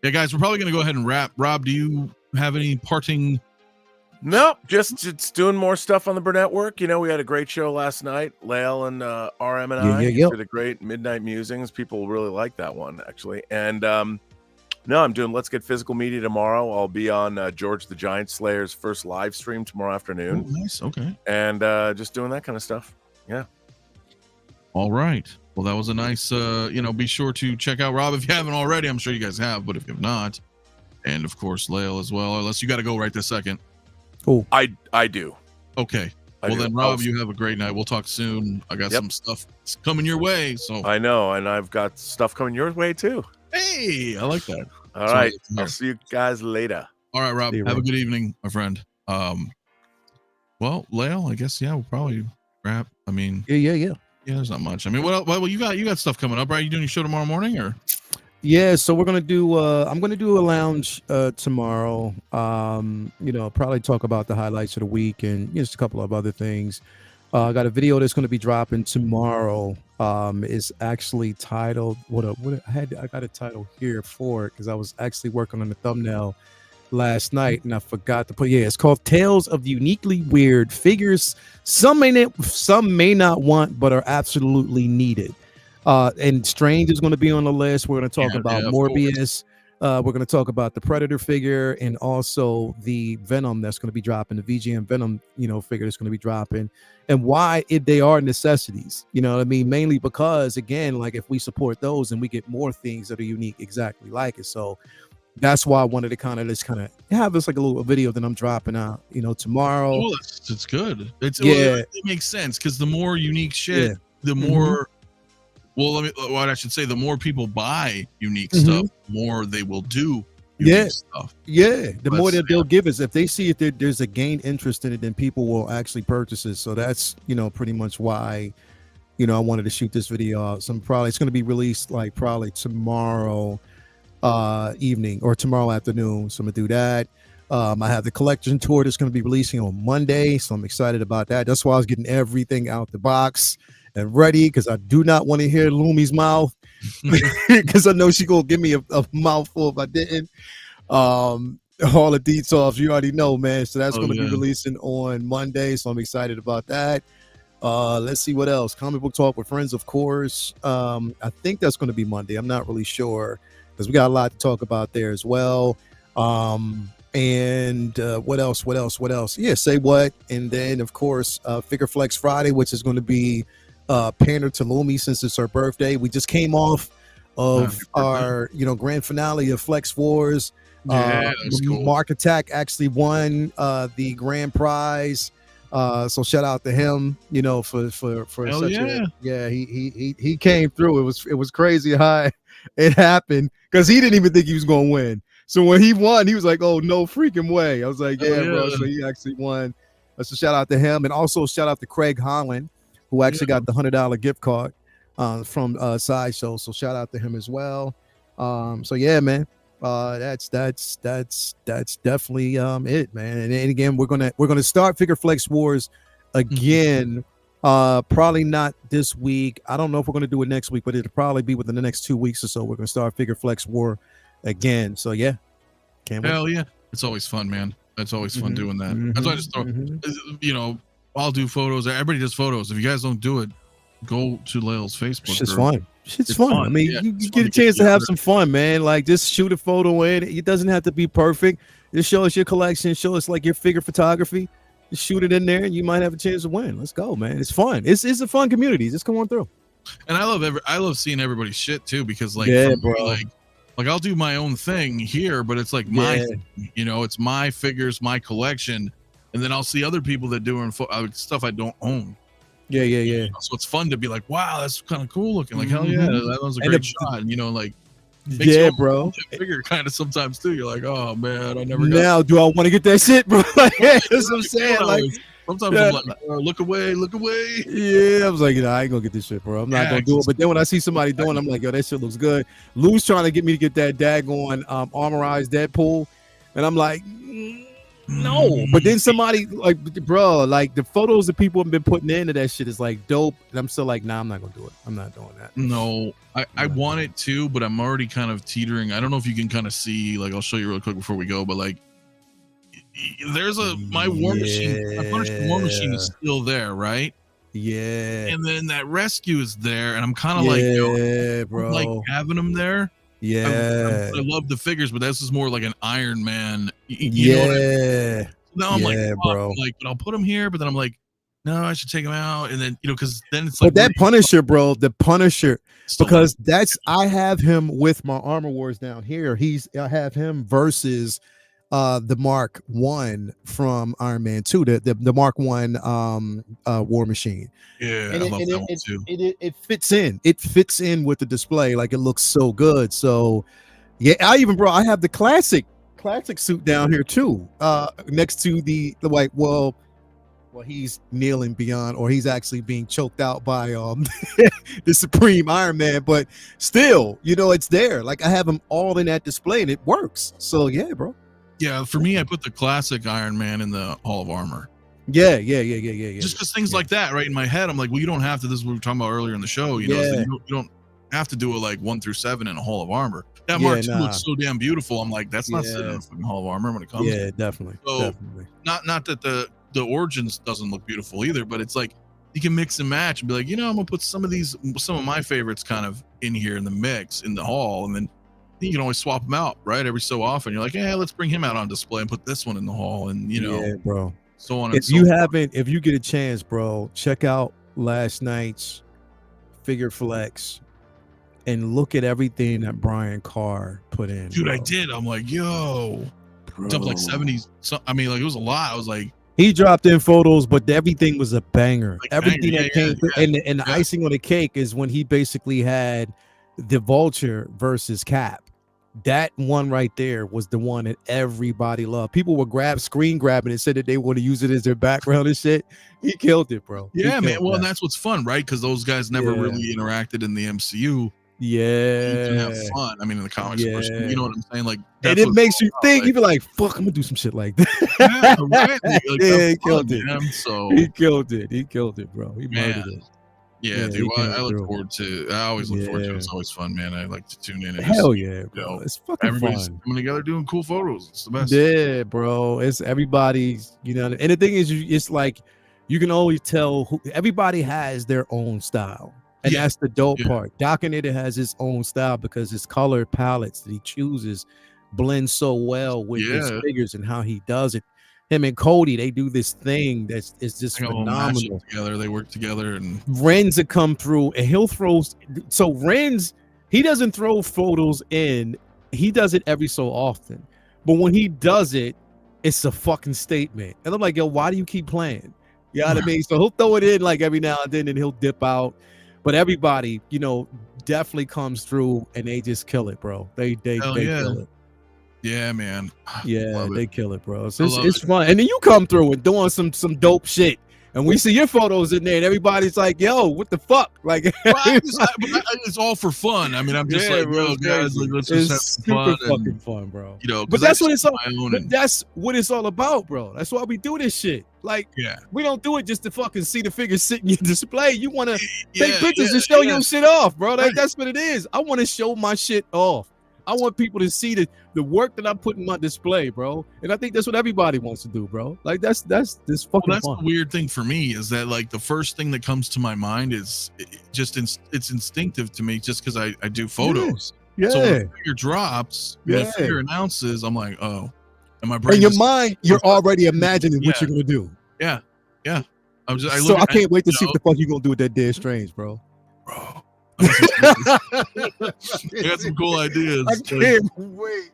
yeah, guys, we're probably going to go ahead and wrap. Rob, do you have any parting? Nope, just doing more stuff on the Burnett work. You know, we had a great show last night. Lael and RM and I did a great Midnight Musings. People really like that one, actually. And no, I'm doing Let's Get Physical Media tomorrow. I'll be on George the Giant Slayer's first live stream tomorrow afternoon. Oh, nice. Okay. And just doing that kind of stuff. Yeah. All right. Well, that was a nice, be sure to check out Rob if you haven't already. I'm sure you guys have, but if you have not, and of course, Lael as well, unless you got to go right this second. Cool. I do. Okay. Well, then, Rob, you have a great night. We'll talk soon. I got some stuff coming your way. So I know. And I've got stuff coming your way, too. Hey, I like that. All right. I'll see you guys later. All right, Rob. Have a good evening, my friend. Well, Lael, I guess, we'll probably wrap. I mean, yeah. There's not much. I mean, what else? Well, you got stuff coming up, right? You doing your show tomorrow morning, or? Yeah, so we're gonna do. I'm gonna do a lounge tomorrow. Probably talk about the highlights of the week and just a couple of other things. I got a video that's gonna be dropping tomorrow. Is actually titled I got a title here for it because I was actually working on the thumbnail last night and I forgot to put. It's called Tales of the Uniquely Weird Figures. Some may not want, but are absolutely needed. And Strange is going to be on the list. We're going to talk about Morbius. We're going to talk about the Predator figure and also the Venom that's going to be dropping, the VGM Venom, figure that's going to be dropping, and why they are necessities. You know what I mean? Mainly because, again, like if we support those and we get more things that are unique exactly like it. So that's why I wanted to kind of have this like a little video that I'm dropping out, tomorrow. Oh, it's good. It makes sense because the more unique shit, the more. Well, the more people buy unique stuff, the more they will do unique stuff. Yeah, the more that they'll give us. If they see if there's a gained interest in it, then people will actually purchase it. So that's, pretty much why, I wanted to shoot this video out. It's going to be released like probably tomorrow evening or tomorrow afternoon. So I'm going to do that. I have the collection tour that's going to be releasing on Monday. So I'm excited about that. That's why I was getting everything out the box and ready, because I do not want to hear Lumi's mouth because I know she's gonna give me a mouthful if I didn't. All the details you already know, man. So that's gonna be releasing on Monday. So I'm excited about that. Let's see what else. Comic book talk with friends, of course. I think that's gonna be Monday. I'm not really sure because we got a lot to talk about there as well. And what else? Yeah, say what. And then of course Figure Flex Friday, which is going to be pander to Lumi since it's her birthday. We just came off of our grand finale of Flex Wars. Cool. Mark Attack actually won the grand prize. So shout out to him, for such he came through. It was crazy how it happened because he didn't even think he was going to win. So when he won, he was like, "Oh, no freaking way!" I was like, bro." So he actually won. So shout out to him, and also shout out to Craig Holland, who actually got the $100 gift card from Sideshow. So shout out to him as well. So yeah, man. That's definitely it, man. And again, we're gonna start Figure Flex Wars again. Probably not this week. I don't know if we're gonna do it next week, but it'll probably be within the next 2 weeks or so. We're gonna start Figure Flex War again. So yeah, can't wait. Hell yeah, it's always fun, man. It's always fun doing that. That's why I just throw, you know, I'll do photos. Everybody does photos. If you guys don't do it, go to Lael's Facebook. It's fun. It's fun. I mean, you get a chance to have some fun, man. Like, just shoot a photo in. It doesn't have to be perfect. Just show us your collection. Show us like your figure photography. Just shoot it in there, and you might have a chance to win. Let's go, man. It's fun. It's a fun community. Just come on through. And I love seeing everybody's shit too, because like, bro. Like I'll do my own thing here, but it's like my thing, you know, it's my figures, my collection, and then I'll see other people that doing stuff I don't own. Yeah. So it's fun to be like, wow, that's kind of cool looking. Like, hell yeah, that was a great shot. And, you know, like, bro. Figure kind of sometimes too. You're like, oh man, I never got. Now, do I want to get that shit, bro? Like, that's what I'm saying. Like, sometimes I'm like, look away. Yeah, I was like, I ain't gonna get this shit, bro. I'm not gonna do it. But then when I see somebody doing it, I'm like, yo, that shit looks good. Lou's trying to get me to get that daggone armorized Deadpool, and I'm like, no. But then somebody like, bro, like the photos that people have been putting into that shit is like dope, and I'm still like, nah, I'm not gonna do it. I'm not doing that. No, I want it to, but I'm already kind of teetering. I don't know if you can kind of see. Like, I'll show you real quick before we go, but like, there's my war machine. My Punisher war machine is still there, right? Yeah. And then that rescue is there, and I'm kind of like, yo, bro, I'm like having them there. Yeah, I love the figures, but this is more like an Iron Man. You know what I mean? Now I'm like, bro. I'm like, but I'll put them here, but then I'm like, no, I should take them out, and then, you know, because then it's like, but that Punisher, bro, the Punisher, still because I have him with my Armor Wars down here. I have him versus the Mark 1 from Iron Man 2, the Mark 1 war machine. Yeah, and I love that one too. It fits in. It fits in with the display. Like, it looks so good. So yeah, I have the classic suit down here too. Next to the like, well, he's kneeling beyond, or he's actually being choked out by the Supreme Iron Man, but still, you know, it's there. Like, I have them all in that display, and it works. So yeah, bro. Yeah, for me, I put the classic Iron Man in the Hall of Armor. Yeah. Just because things like that, right in my head, I'm like, well, you don't have to. This is what we were talking about earlier in the show. You know, you don't have to do it like 1 through 7 in a Hall of Armor. That Mark 2 looks so damn beautiful. I'm like, that's not sitting in a fucking Hall of Armor when it comes. Yeah, definitely. So, definitely. Not that the Origins doesn't look beautiful either, but it's like you can mix and match and be like, you know, I'm gonna put some of my favorites kind of in here in the mix in the hall, and then you can always swap them out, right? Every so often, you're like, yeah, let's bring him out on display and put this one in the hall, and you know, bro. So on. If you get a chance, bro, check out last night's Figure Flex and look at everything that Brian Carr put in. Dude, bro. I did. I'm like, yo, it's up like 70s. So, I mean, like, it was a lot. I was like, he dropped in photos, but everything was a banger. Like Everything banger, that came through, and the icing on the cake is when he basically had the Vulture versus Cap. That one right there was the one that everybody loved. People were screen grabbing and said that they want to use it as their background and shit. He killed it, bro. Yeah, man. Well, and that's what's fun, right? Because those guys never really interacted in the MCU. Yeah, you can have fun. I mean, in the comics, you know what I'm saying? Like, and it makes you think. You be like, "Fuck, I'm gonna do some shit like that." Yeah, right? Like, he killed it. Man. So he killed it, bro. He murdered it. Yeah, dude. Well, I look forward to. I always look forward to it. It's always fun, man. I like to tune in. And Hell yeah, bro. You know, it's fucking everybody's fun. coming together doing cool photos. It's the best. Yeah, bro. It's everybody's. You know, and the thing is, it's like you can always tell everybody has their own style. And that's the dope part. Dominator has his own style because his color palettes that he chooses blend so well with his figures and how he does it. Him and Cody, they do this thing that's just phenomenal. Together, they work together, and Renz will come through and he'll throw. So Renz, he doesn't throw photos in. He does it every so often, but when he does it, it's a fucking statement. And I'm like, yo, why do you keep playing? You know what I mean? So he'll throw it in like every now and then, and he'll dip out. But everybody, you know, definitely comes through and they just kill it, bro. They kill it. Yeah, man. Yeah, they kill it, bro. So it's fun. And then you come through and doing some dope shit. And we see your photos in there, and everybody's like, "Yo, what the fuck?" Like, it's all for fun. I mean, I'm just like, bro, yo, guys, like, let's just have some super fun. fucking fun, bro. You know, but that's what that's what it's all about, bro. That's why we do this shit. Like, we don't do it just to fucking see the figures sitting in your display. You want to take pictures and show your shit off, bro. Like, that's what it is. I want to show my shit off. I want people to see the work that I put in my display, bro. And I think that's what everybody wants to do, bro. Like, that's this fucking that's fun. the weird thing for me is that, like, the first thing that comes to my mind is it's instinctive to me just because I do photos. Yeah. So when the figure drops, when the figure announces, I'm like, oh. And my brain in your mind, you're already imagining what you're gonna do. Yeah. I can't wait to see what the fuck you're gonna do with that Dead Strange, bro. I got some cool ideas. I can't wait.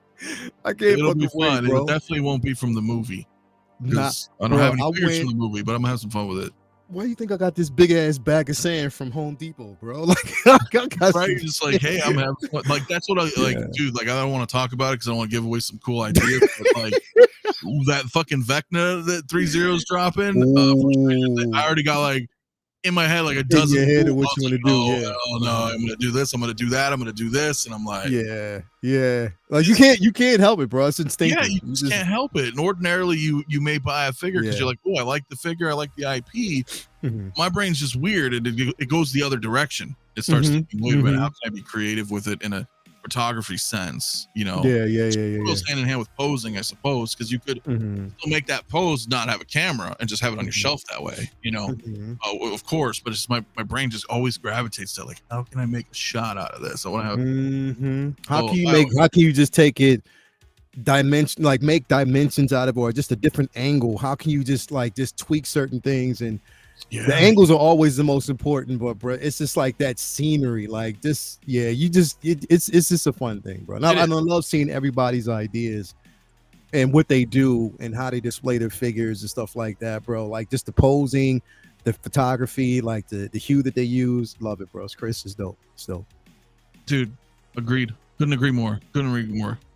It'll be fun. Wait, bro. It definitely won't be from the movie. Nah, I don't have any figures from the movie, but I'm gonna have some fun with it. Why do you think I got this big ass bag of sand from Home Depot, bro? Like, I got right? Just like, hey, I'm having fun. Like, that's what I like, dude. Like, I don't want to talk about it because I don't want to give away some cool ideas. But like that fucking Vecna that 3-0's dropping. I already got like in my head like a dozen. In your head of what you want to do. Oh no, I'm gonna do this. I'm gonna do that. I'm gonna do this, and I'm like, yeah. Like you can't help it, bro. It's instinctive. Yeah, you just can't help it. And ordinarily, you may buy a figure because you're like, oh, I like the figure, I like the IP. My brain's just weird, and it goes the other direction. It starts thinking, wait a minute, how can I be creative with it in a photography sense? You know, It goes hand in hand with posing, I suppose, because you could still make that pose, not have a camera, and just have it on your shelf that way. You know, of course, but it's my brain just always gravitates to like, how can I make a shot out of this? I want to have. How can you just take it make dimensions out of it, or just a different angle? How can you just tweak certain things? And the angles are always the most important, but bro, it's just like that scenery, like this. Yeah, it's just a fun thing, bro. And I love seeing everybody's ideas and what they do and how they display their figures and stuff like that, bro. Like just the posing, the photography, like the hue that they use. Love it, bro. Chris is dope. So, dude, agreed. Couldn't agree more.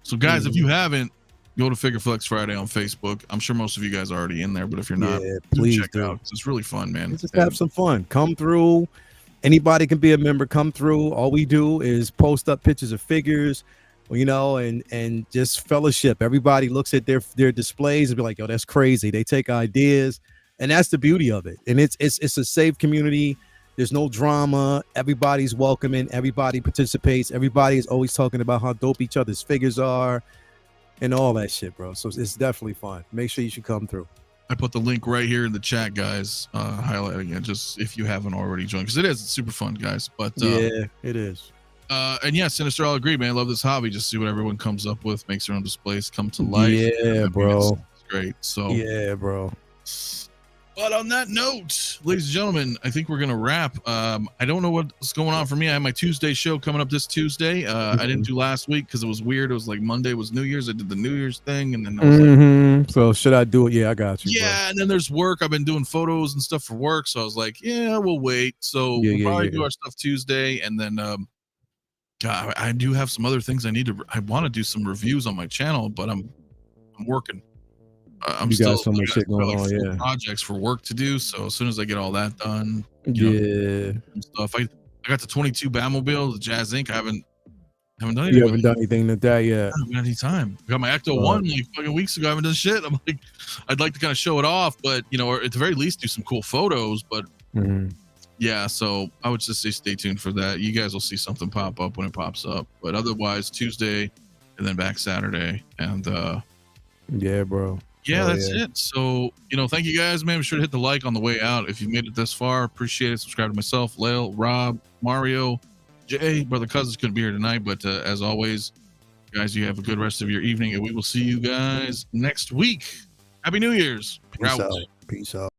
So, guys, if you haven't, go to Figure Flex Friday on Facebook. I'm sure most of you guys are already in there, but if you're not, please check it out. It's really fun, man. Just have some fun. Come through. Anybody can be a member. Come through. All we do is post up pictures of figures, you know, and just fellowship. Everybody looks at their displays and be like, yo, that's crazy. They take ideas, and that's the beauty of it. And it's a safe community. There's no drama. Everybody's welcoming. Everybody participates. Everybody is always talking about how dope each other's figures are and all that shit, bro. So it's definitely fun. Make sure you should come through. I put the link right here in the chat, guys, highlighting it just if you haven't already joined, because it's super fun, guys. But yeah, it is. And yeah, Sinister, I'll agree, man. I love this hobby. Just see what everyone comes up with, makes their own displays come to life. Yeah, bro. It's great. So yeah, bro. But on that note, ladies and gentlemen, I think we're gonna wrap. I don't know what's going on for me. I have my Tuesday show coming up this Tuesday. I didn't do last week because it was weird. It was like Monday was New Year's. I did the New Year's thing, and then I was like, so should I do it? Yeah, I got you. Yeah, bro. And then there's work. I've been doing photos and stuff for work, so I was like, yeah, we'll wait. So we'll probably do our stuff Tuesday, and then God, I do have some other things I want to do some reviews on my channel, but I'm working. I'm still got so much shit going on, projects for work to do. So as soon as I get all that done, stuff. I got the 22 Batmobile, the Jazz Inc. I haven't done anything. You haven't done anything with that yet. I haven't had any time. I got my Ecto 1 like fucking weeks ago. I haven't done shit. I'm like, I'd like to kind of show it off, but or at the very least do some cool photos. But yeah, so I would just say stay tuned for that. You guys will see something pop up when it pops up. But otherwise, Tuesday and then back Saturday. And yeah, bro. Yeah, that's it. So, thank you guys, man. Be sure to hit the like on the way out. If you made it this far, appreciate it. Subscribe to myself, Lale, Rob, Mario, Jay. Brother Cousins couldn't be here tonight, but as always, guys, you have a good rest of your evening, and we will see you guys next week. Happy New Year's. Peace out. Peace out.